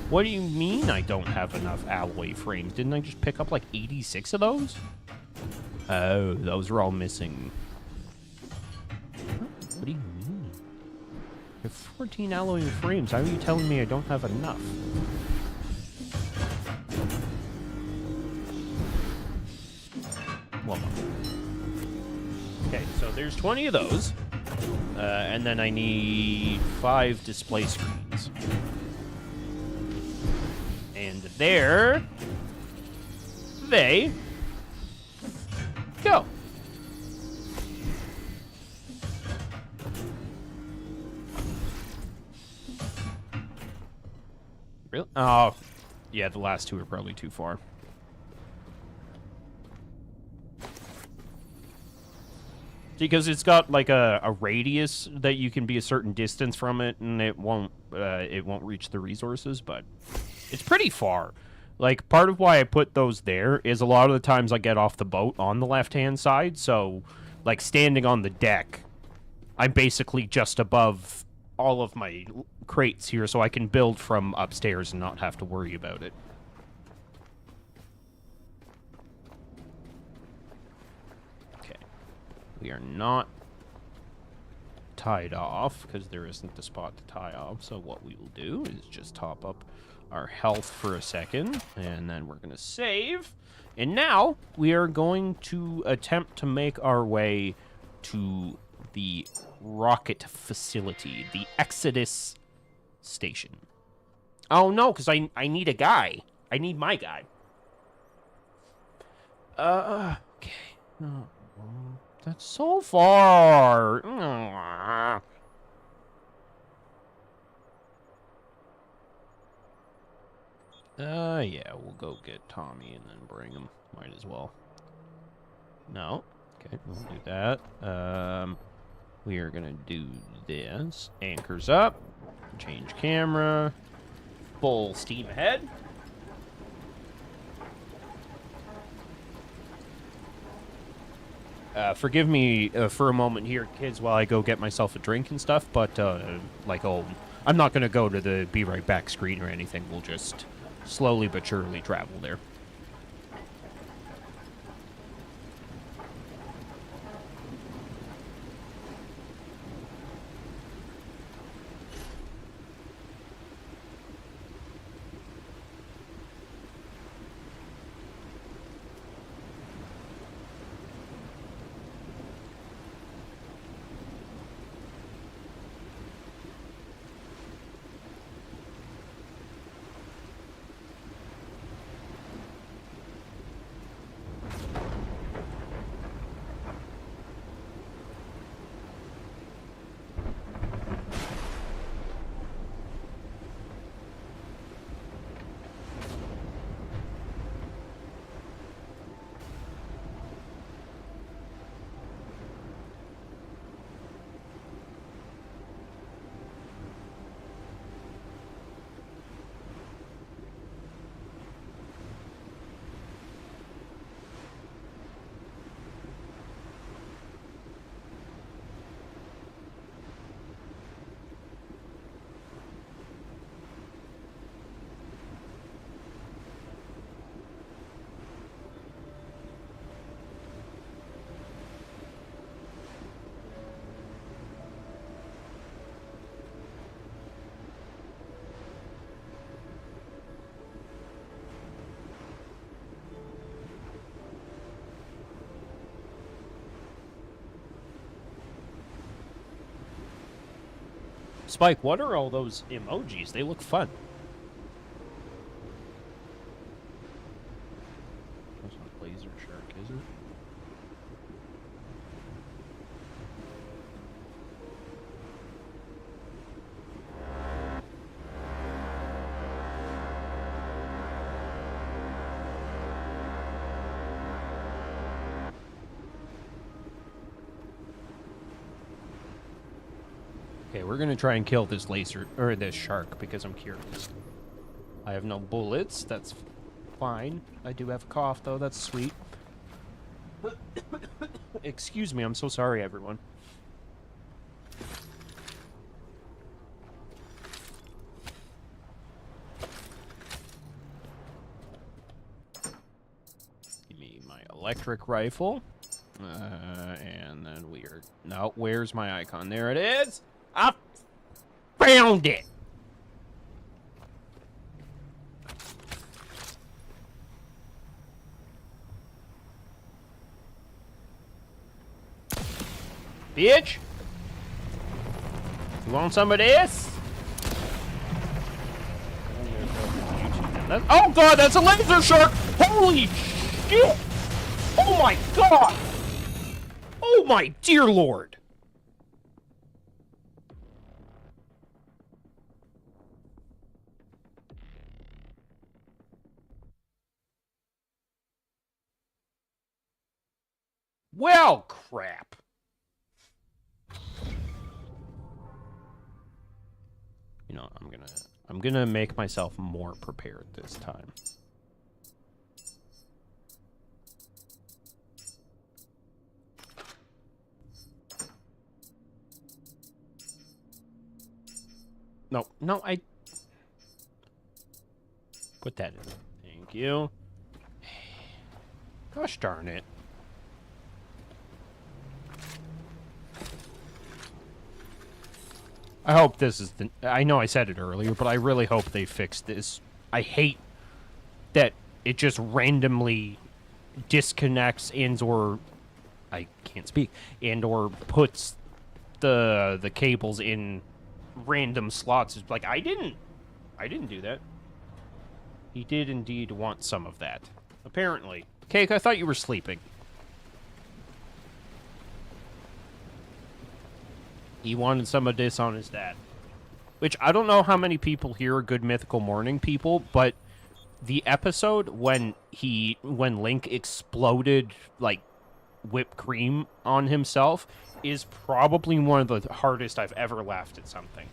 What do you mean I don't have enough alloy frames? Didn't I just pick up like 86 of those? Oh, those are all missing. What do you mean? I have 14 alloy frames. How are you telling me I don't have enough? Well, okay, so there's 20 of those. And then I need 5 display screens. And there they go. Really? Oh, Yeah, the last two are probably too far. Because it's got like a radius that you can be a certain distance from it, and it won't reach the resources, but it's pretty far. Like, part of why I put those there is a lot of the times I get off the boat on the left-hand side, so, like, standing on the deck, I'm basically just above all of my crates here, so I can build from upstairs and not have to worry about it. Okay. We are not tied off, because there isn't a spot to tie off, so what we will do is just top up our health for a second, and then we're going to save. And now we are going to attempt to make our way to the rocket facility, the Exodus station. Oh no, because I need a guy. I need my guy. Okay. Oh, that's so far. Yeah, we'll go get Tommy and then bring him. Might as well. No. Okay, we'll do that. We are gonna do this. Anchors up. Change camera. Full steam ahead. Forgive me for a moment here, kids, while I go get myself a drink and stuff, but, I'm not gonna go to the be right back screen or anything. We'll just slowly but surely travel there. Spike, what are all those emojis? They look fun. That's not laser shark, is it? Okay, we're gonna try and kill this laser, or this shark, because I'm curious. I have no bullets, that's fine. I do have a cough, though, that's sweet. Excuse me, I'm so sorry, everyone. Give me my electric rifle. And then we are... No, where's my icon? There it is! I found it! Bitch! You want some of this? Oh god, that's a laser shark! Holy shit! Oh my god! Oh my dear lord! Well, crap. You know, I'm gonna make myself more prepared this time. No, I put that in. Thank you. Gosh darn it. I hope this is the... I know I said it earlier, but I really hope they fix this. I hate that it just randomly disconnects and/or... I can't speak. And/or puts the cables in random slots. It's like, I didn't do that. He did indeed want some of that. Apparently. Cake, I thought you were sleeping. He wanted some of this on his dad. Which, I don't know how many people here are good Mythical Morning people, but the episode when Link exploded, like, whipped cream on himself is probably one of the hardest I've ever laughed at something.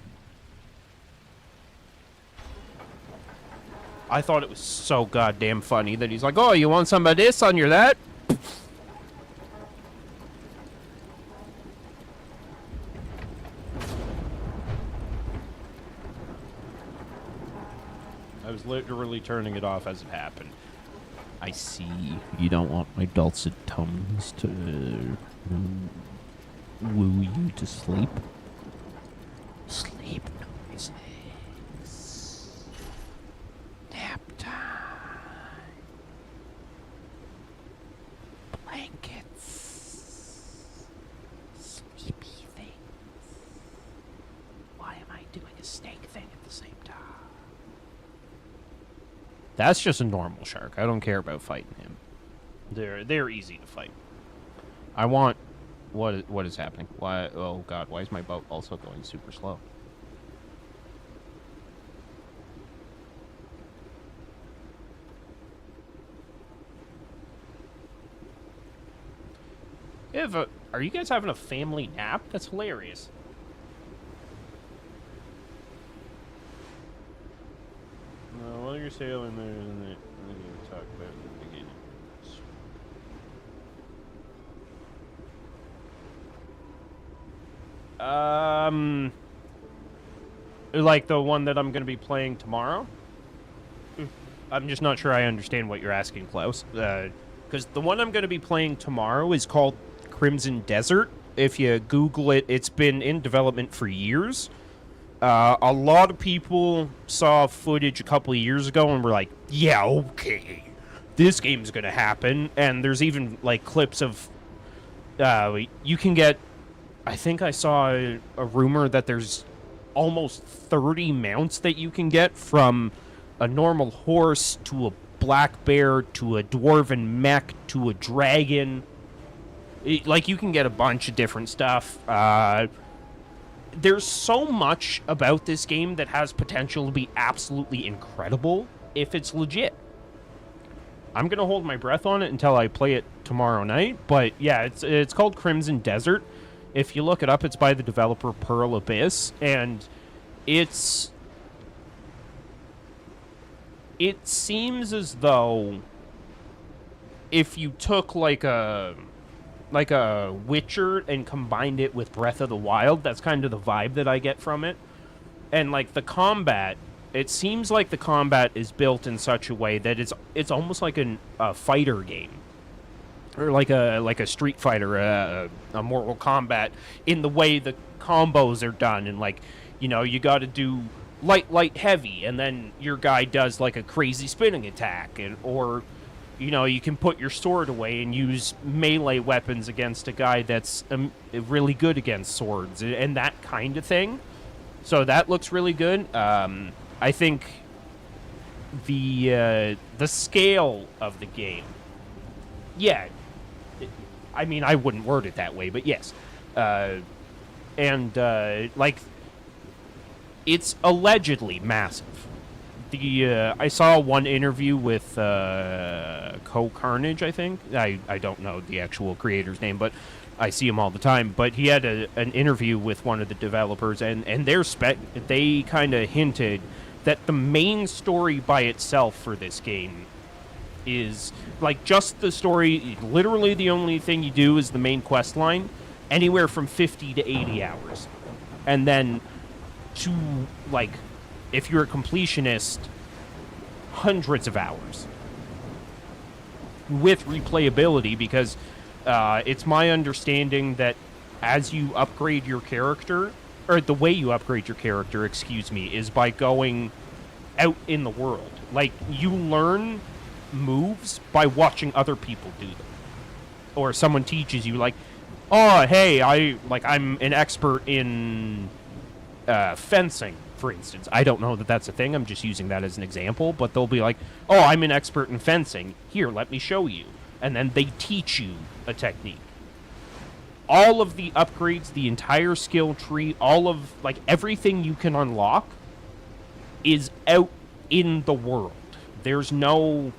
I thought it was so goddamn funny that he's like, oh, you want some of this on your that? I was literally turning it off as it happened. I see. You don't want my dulcet tones to woo you to sleep. Sleep noises. Nap time. Blankets. Sleepy things. Why am I doing a snake thing at the same time? That's just a normal shark. I don't care about fighting him. They're easy to fight. I want... What is happening? Why? Oh god, why is my boat also going super slow? Are you guys having a family nap? That's hilarious. While you're sailing there, and then you talk about it in the beginning. Like the one that I'm going to be playing tomorrow? I'm just not sure I understand what you're asking, Klaus. Because the one I'm going to be playing tomorrow is called Crimson Desert. If you Google it, it's been in development for years. A lot of people saw footage a couple of years ago and were like, yeah, okay, this game's gonna happen. And there's even, like, clips of, you can get, I think I saw a rumor that there's almost 30 mounts that you can get, from a normal horse to a black bear to a dwarven mech to a dragon. Like, you can get a bunch of different stuff. There's so much about this game that has potential to be absolutely incredible if it's legit. I'm going to hold my breath on it until I play it tomorrow night. But yeah, it's called Crimson Desert. If you look it up, it's by the developer Pearl Abyss. And it seems as though if you took like a Witcher and combined it with Breath of the Wild, that's kind of the vibe that I get from it. And like the combat, it seems like the combat is built in such a way that it's almost like a fighter game, or like a Street Fighter, a Mortal Kombat, in the way the combos are done. And like, you know, you got to do light, heavy, and then your guy does like a crazy spinning attack, or you know, you can put your sword away and use melee weapons against a guy that's really good against swords, and that kind of thing. So that looks really good. I think the scale of the game, yeah, I mean, I wouldn't word it that way, but yes. Like, it's allegedly massive. I saw one interview with Carnage, I think. I don't know the actual creator's name, but I see him all the time. But he had an interview with one of the developers, and they kind of hinted that the main story by itself for this game is, like, just the story. Literally the only thing you do is the main quest line, anywhere from 50 to 80 hours. And then to, like, if you're a completionist, hundreds of hours with replayability, because it's my understanding that as you upgrade your character, or the way you upgrade your character, excuse me, is by going out in the world. Like, you learn moves by watching other people do them, or someone teaches you, like, oh, hey, I'm an expert in fencing, for instance. I don't know that that's a thing. I'm just using that as an example. But they'll be like, oh, I'm an expert in fencing. Here, let me show you. And then they teach you a technique. All of the upgrades, the entire skill tree, all of, like, everything you can unlock is out in the world. There's no,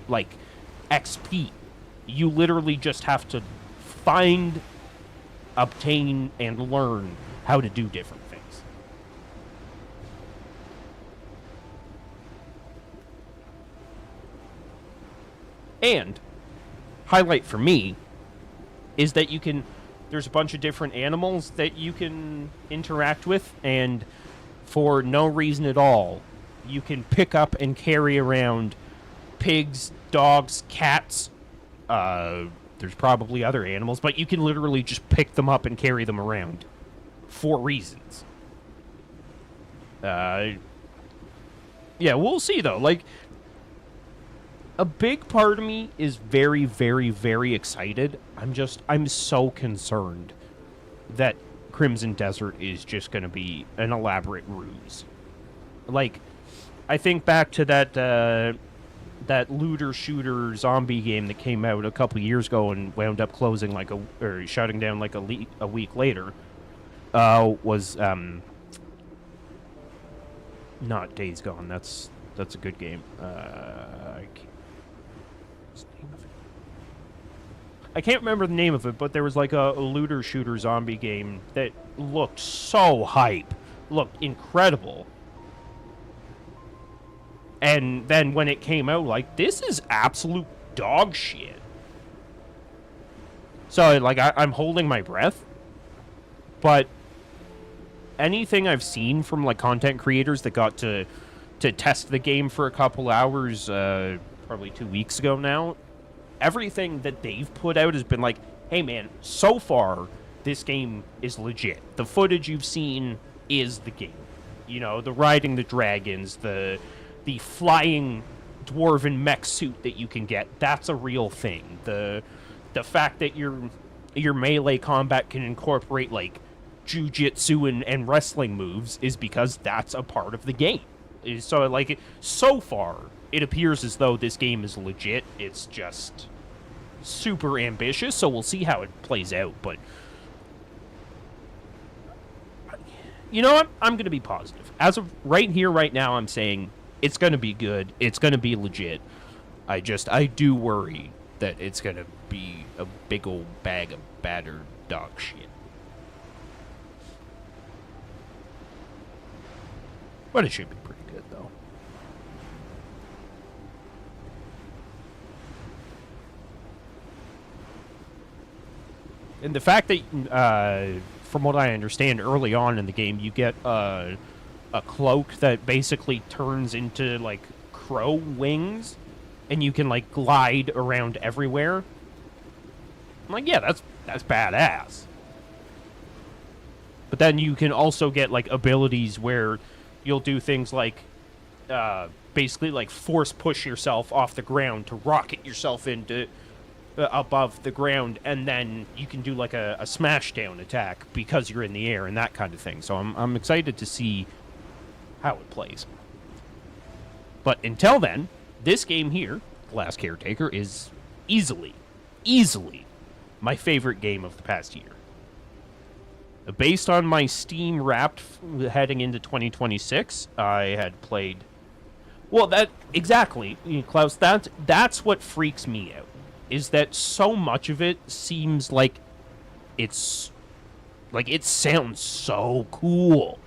like, XP. You literally just have to find, obtain, and learn how to do different things. And highlight for me is that there's a bunch of different animals that you can interact with, and for no reason at all, you can pick up and carry around pigs, dogs, cats. There's probably other animals, but you can literally just pick them up and carry them around for reasons. Yeah, we'll see, though. Like, a big part of me is very, very, very excited. I'm so concerned that Crimson Desert is just going to be an elaborate ruse. Like, I think back to that looter-shooter zombie game that came out a couple years ago and wound up closing or shutting down like a week later. Was not Days Gone. That's a good game. I can't remember the name of it, but there was like a looter-shooter zombie game that looked so hype, looked incredible. And then when it came out, like, this is absolute dog shit. So, like, I'm holding my breath. But anything I've seen from, like, content creators that got to test the game for a couple hours, probably 2 weeks ago now, everything that they've put out has been like, hey, man, so far, this game is legit. The footage you've seen is the game. You know, the riding the dragons, the flying dwarven mech suit that you can get, that's a real thing. The fact that your melee combat can incorporate, like, jujitsu and wrestling moves is because that's a part of the game. So, like, so far, it appears as though this game is legit. It's just super ambitious, so we'll see how it plays out. But, you know what? I'm going to be positive. As of right here, right now, I'm saying it's going to be good. It's going to be legit. I do worry that it's going to be a big old bag of battered dog shit. But it should be pretty good, though. And the fact that, from what I understand, early on in the game, you get a cloak that basically turns into, like, crow wings, and you can, like, glide around everywhere. I'm like, yeah, that's badass. But then you can also get, like, abilities where you'll do things like, basically, like, force push yourself off the ground to rocket yourself into above the ground, and then you can do, like, a smash-down attack because you're in the air and that kind of thing. So I'm excited to see how it plays. But until then, this game here, Last Caretaker, is easily my favorite game of the past year. Based on my Steam Wrapped heading into 2026, I had played... Well, that... Exactly, Klaus, that's what freaks me out. Is that so much of it seems like it's... Like, it sounds so cool.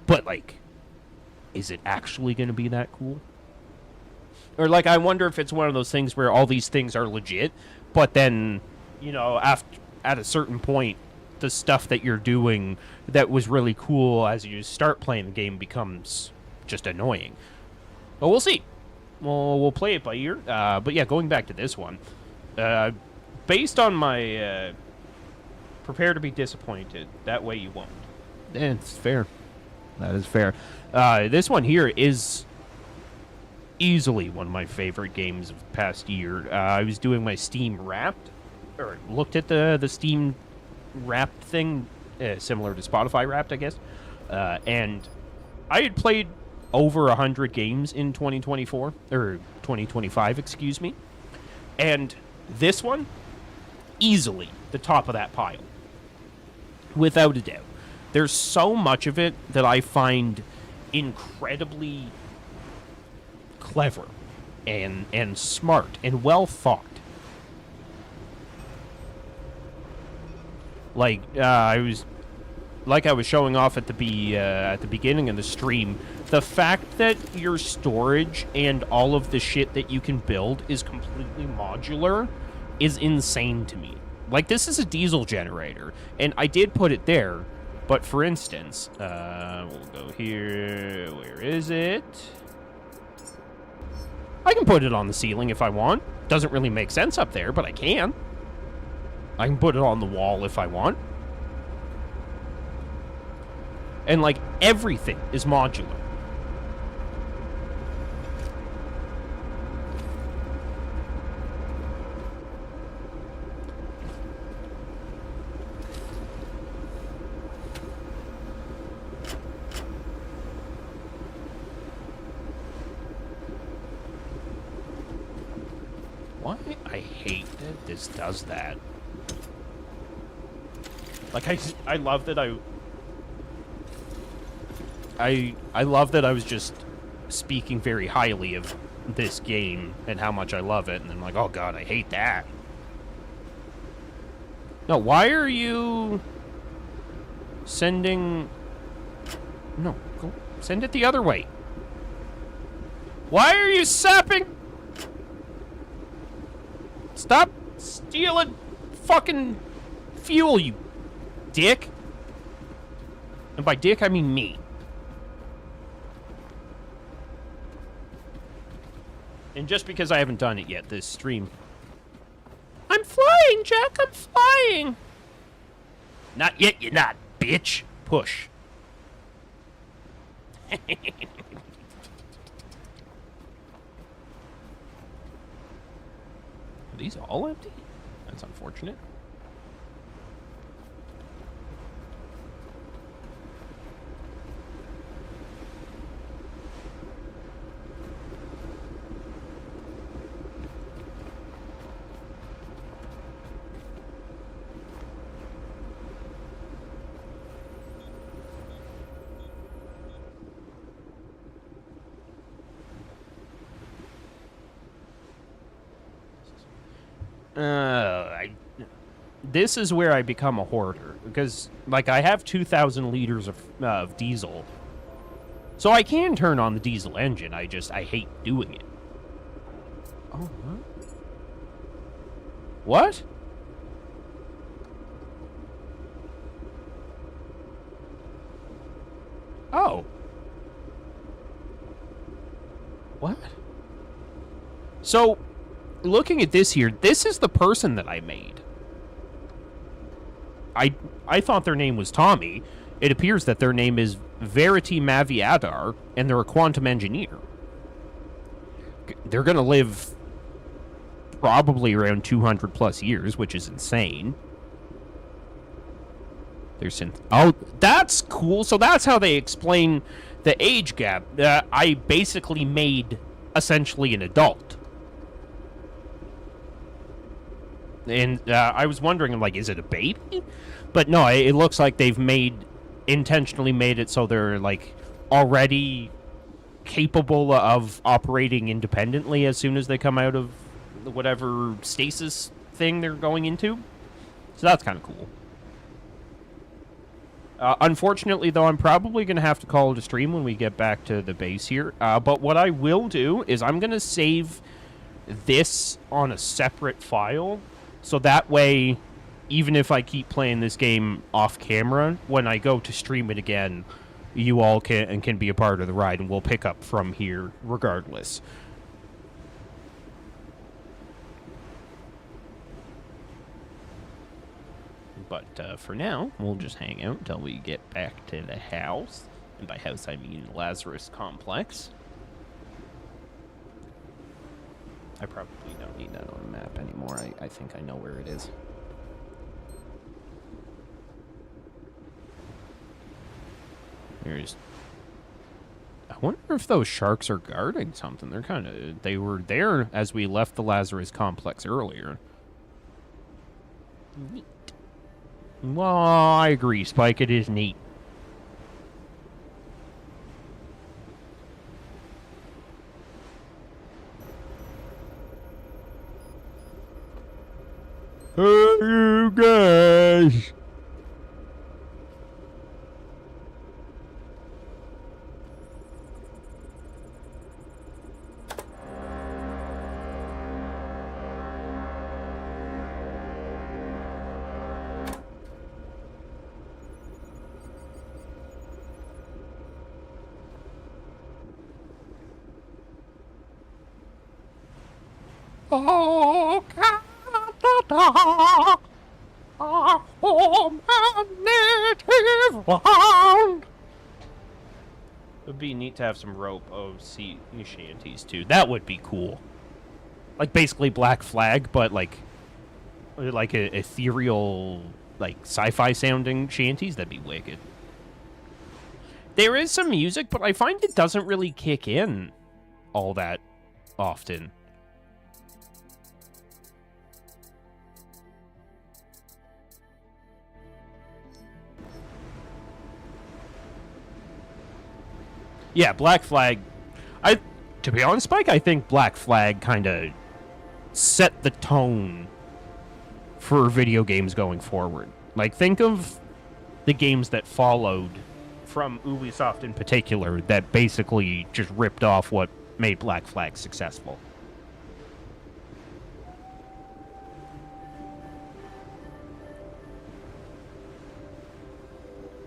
But, like, is it actually going to be that cool? Or, like, I wonder if it's one of those things where all these things are legit, but then, you know, at a certain point, the stuff that you're doing that was really cool as you start playing the game becomes just annoying. But we'll see. We'll play it by ear. But yeah, going back to this one, based on my prepare to be disappointed, that way you won't. It's fair. That is fair. This one here is easily one of my favorite games of the past year. I was doing my Steam Wrapped, or looked at the Steam Wrapped thing, similar to Spotify Wrapped, I guess. And I had played over 100 games in 2024, or 2025, excuse me. And this one, easily the top of that pile. Without a doubt. There's so much of it that I find incredibly clever and smart and well thought. Like I was showing off at the beginning of the stream, the fact that your storage and all of the shit that you can build is completely modular is insane to me. Like, this is a diesel generator, and I did put it there, but for instance, we'll go here. Where is it? I can put it on the ceiling if I want. Doesn't really make sense up there, but I can. I can put it on the wall if I want. And, like, everything is modular. Why? I hate that this does that. Like, I love that I love that I was just speaking very highly of this game and how much I love it, and then like, oh god, I hate that. No, why are you sending... No, go send it the other way. Why are you sapping? Stop stealing fucking fuel, you dick. And by dick, I mean me. And just because I haven't done it yet this stream. I'm flying, Jack, I'm flying. Not yet, you're not, bitch. Push. Are these all empty? That's unfortunate. This is where I become a hoarder, because, like, I have 2,000 liters of diesel, so I can turn on the diesel engine, I hate doing it. Oh, what? What? Oh. What? So, looking at this here, this is the person that I made. I thought their name was Tommy. It appears that their name is Verity Maviadar, and they're a quantum engineer. They're going to live probably around 200 plus years, which is insane. Oh, that's cool. So that's how they explain the age gap. I basically made essentially an adult. And I was wondering, like, is it a baby? But no, it looks like they've intentionally made it so they're, like, already capable of operating independently as soon as they come out of whatever stasis thing they're going into. So that's kind of cool. Unfortunately, though, I'm probably going to have to call it a stream when we get back to the base here. But what I will do is I'm going to save this on a separate file. So that way, even if I keep playing this game off camera, when I go to stream it again, you all can be a part of the ride, and we'll pick up from here regardless. But for now, we'll just hang out until we get back to the house. And by house, I mean Lazarus Complex. I probably don't need that on a map anymore. I think I know where it is. I wonder if those sharks are guarding something. They were there as we left the Lazarus Complex earlier. Neat. Well, I agree, Spike. It is neat. Hey, you guys! Oh, Canada, our home and native land. It would be neat to have some rope sea shanties too. That would be cool. Like basically Black Flag, but like a ethereal, like sci-fi sounding shanties. That'd be wicked. There is some music, but I find it doesn't really kick in all that often. Yeah, Black Flag. To be honest, Spike, I think Black Flag kind of set the tone for video games going forward. Like, think of the games that followed from Ubisoft in particular that basically just ripped off what made Black Flag successful.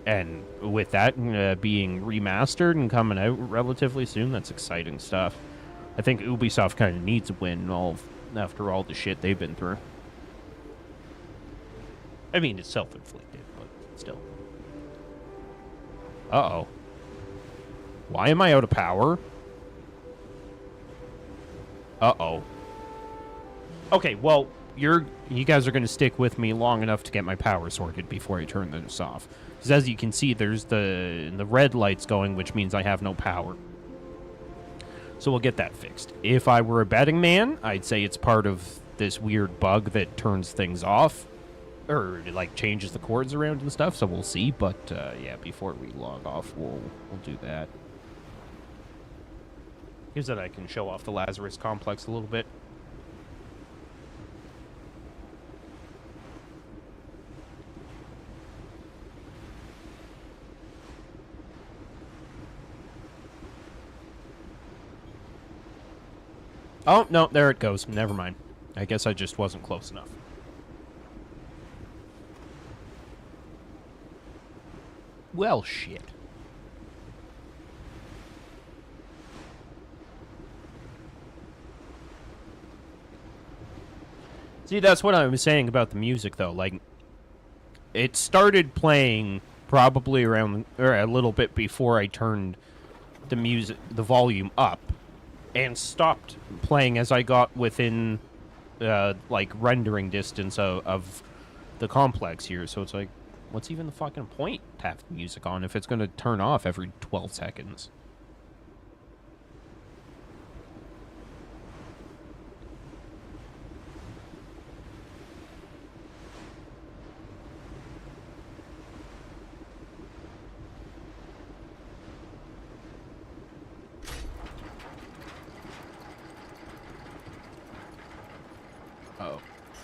And with that being remastered and coming out relatively soon, that's exciting stuff. I think Ubisoft kind of needs a win after all the shit they've been through. I mean, it's self-inflicted, but still. Uh-oh. Why am I out of power? Uh-oh. Okay, well, you guys are going to stick with me long enough to get my power sorted before I turn this off. Because as you can see, there's the red lights going, which means I have no power. So we'll get that fixed. If I were a betting man, I'd say it's part of this weird bug that turns things off. Or, like, changes the cords around and stuff, so we'll see. But, yeah, before we log off, we'll do that. Here's that I can show off the Lazarus Complex a little bit. Oh, no, there it goes. Never mind. I guess I just wasn't close enough. Well, shit. See, that's what I was saying about the music, though. Like, it started playing probably around, or a little bit before I turned the volume up, and stopped playing as I got within, like, rendering distance of the complex here. So it's like, what's even the fucking point to have the music on if it's going to turn off every 12 seconds?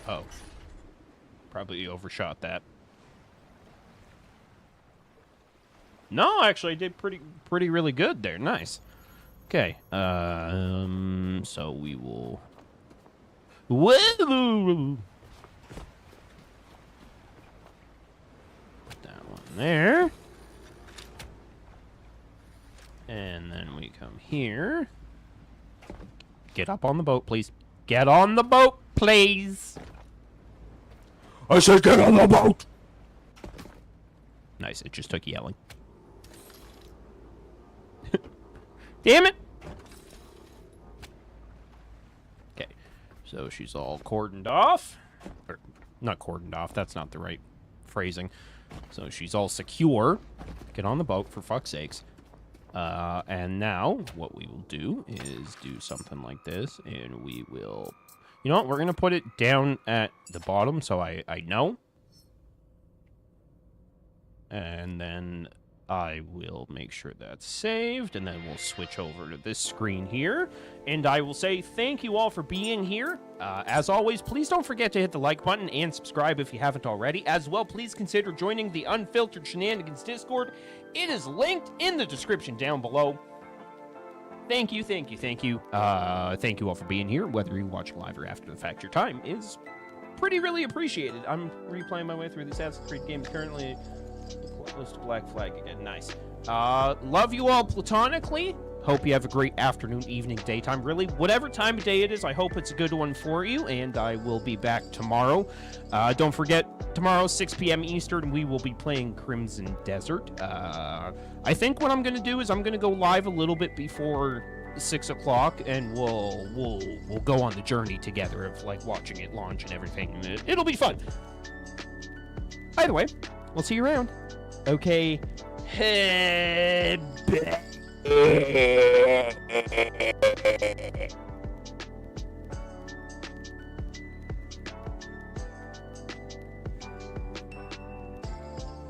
Oh. Probably overshot that. No, actually, I did pretty really good there. Nice. Okay. So we will... Whoa! Put that one there. And then we come here. Get up on the boat, please. Get on the boat, please. I said get on the boat. Nice, it just took yelling. Damn it. Okay, so she's all cordoned off. Or, not cordoned off, that's not the right phrasing. So she's all secure. Get on the boat, for fuck's sakes. And now, what we will do is do something like this, and we will... You know what? We're going to put it down at the bottom so I know. And then I will make sure that's saved, and then we'll switch over to this screen here. And I will say thank you all for being here. As always, please don't forget to hit the like button and subscribe if you haven't already. As well, please consider joining the Unfiltered Shenanigans Discord. It is linked in the description down below. Thank you, thank you, thank you. Thank you all for being here, whether you're watching live or after the fact. Your time is pretty really appreciated. I'm replaying my way through the Assassin's Creed games currently. Close to Black Flag again. Nice. Love you all platonically. Hope you have a great afternoon, evening, daytime. Really, whatever time of day it is, I hope it's a good one for you, and I will be back tomorrow. Don't forget, tomorrow, 6 p.m. Eastern, we will be playing Crimson Desert. I think what I'm going to do is I'm going to go live a little bit before 6 o'clock, and we'll go on the journey together of, like, watching it launch and everything. It'll be fun. Either way, we'll see you around. Okay. Head back.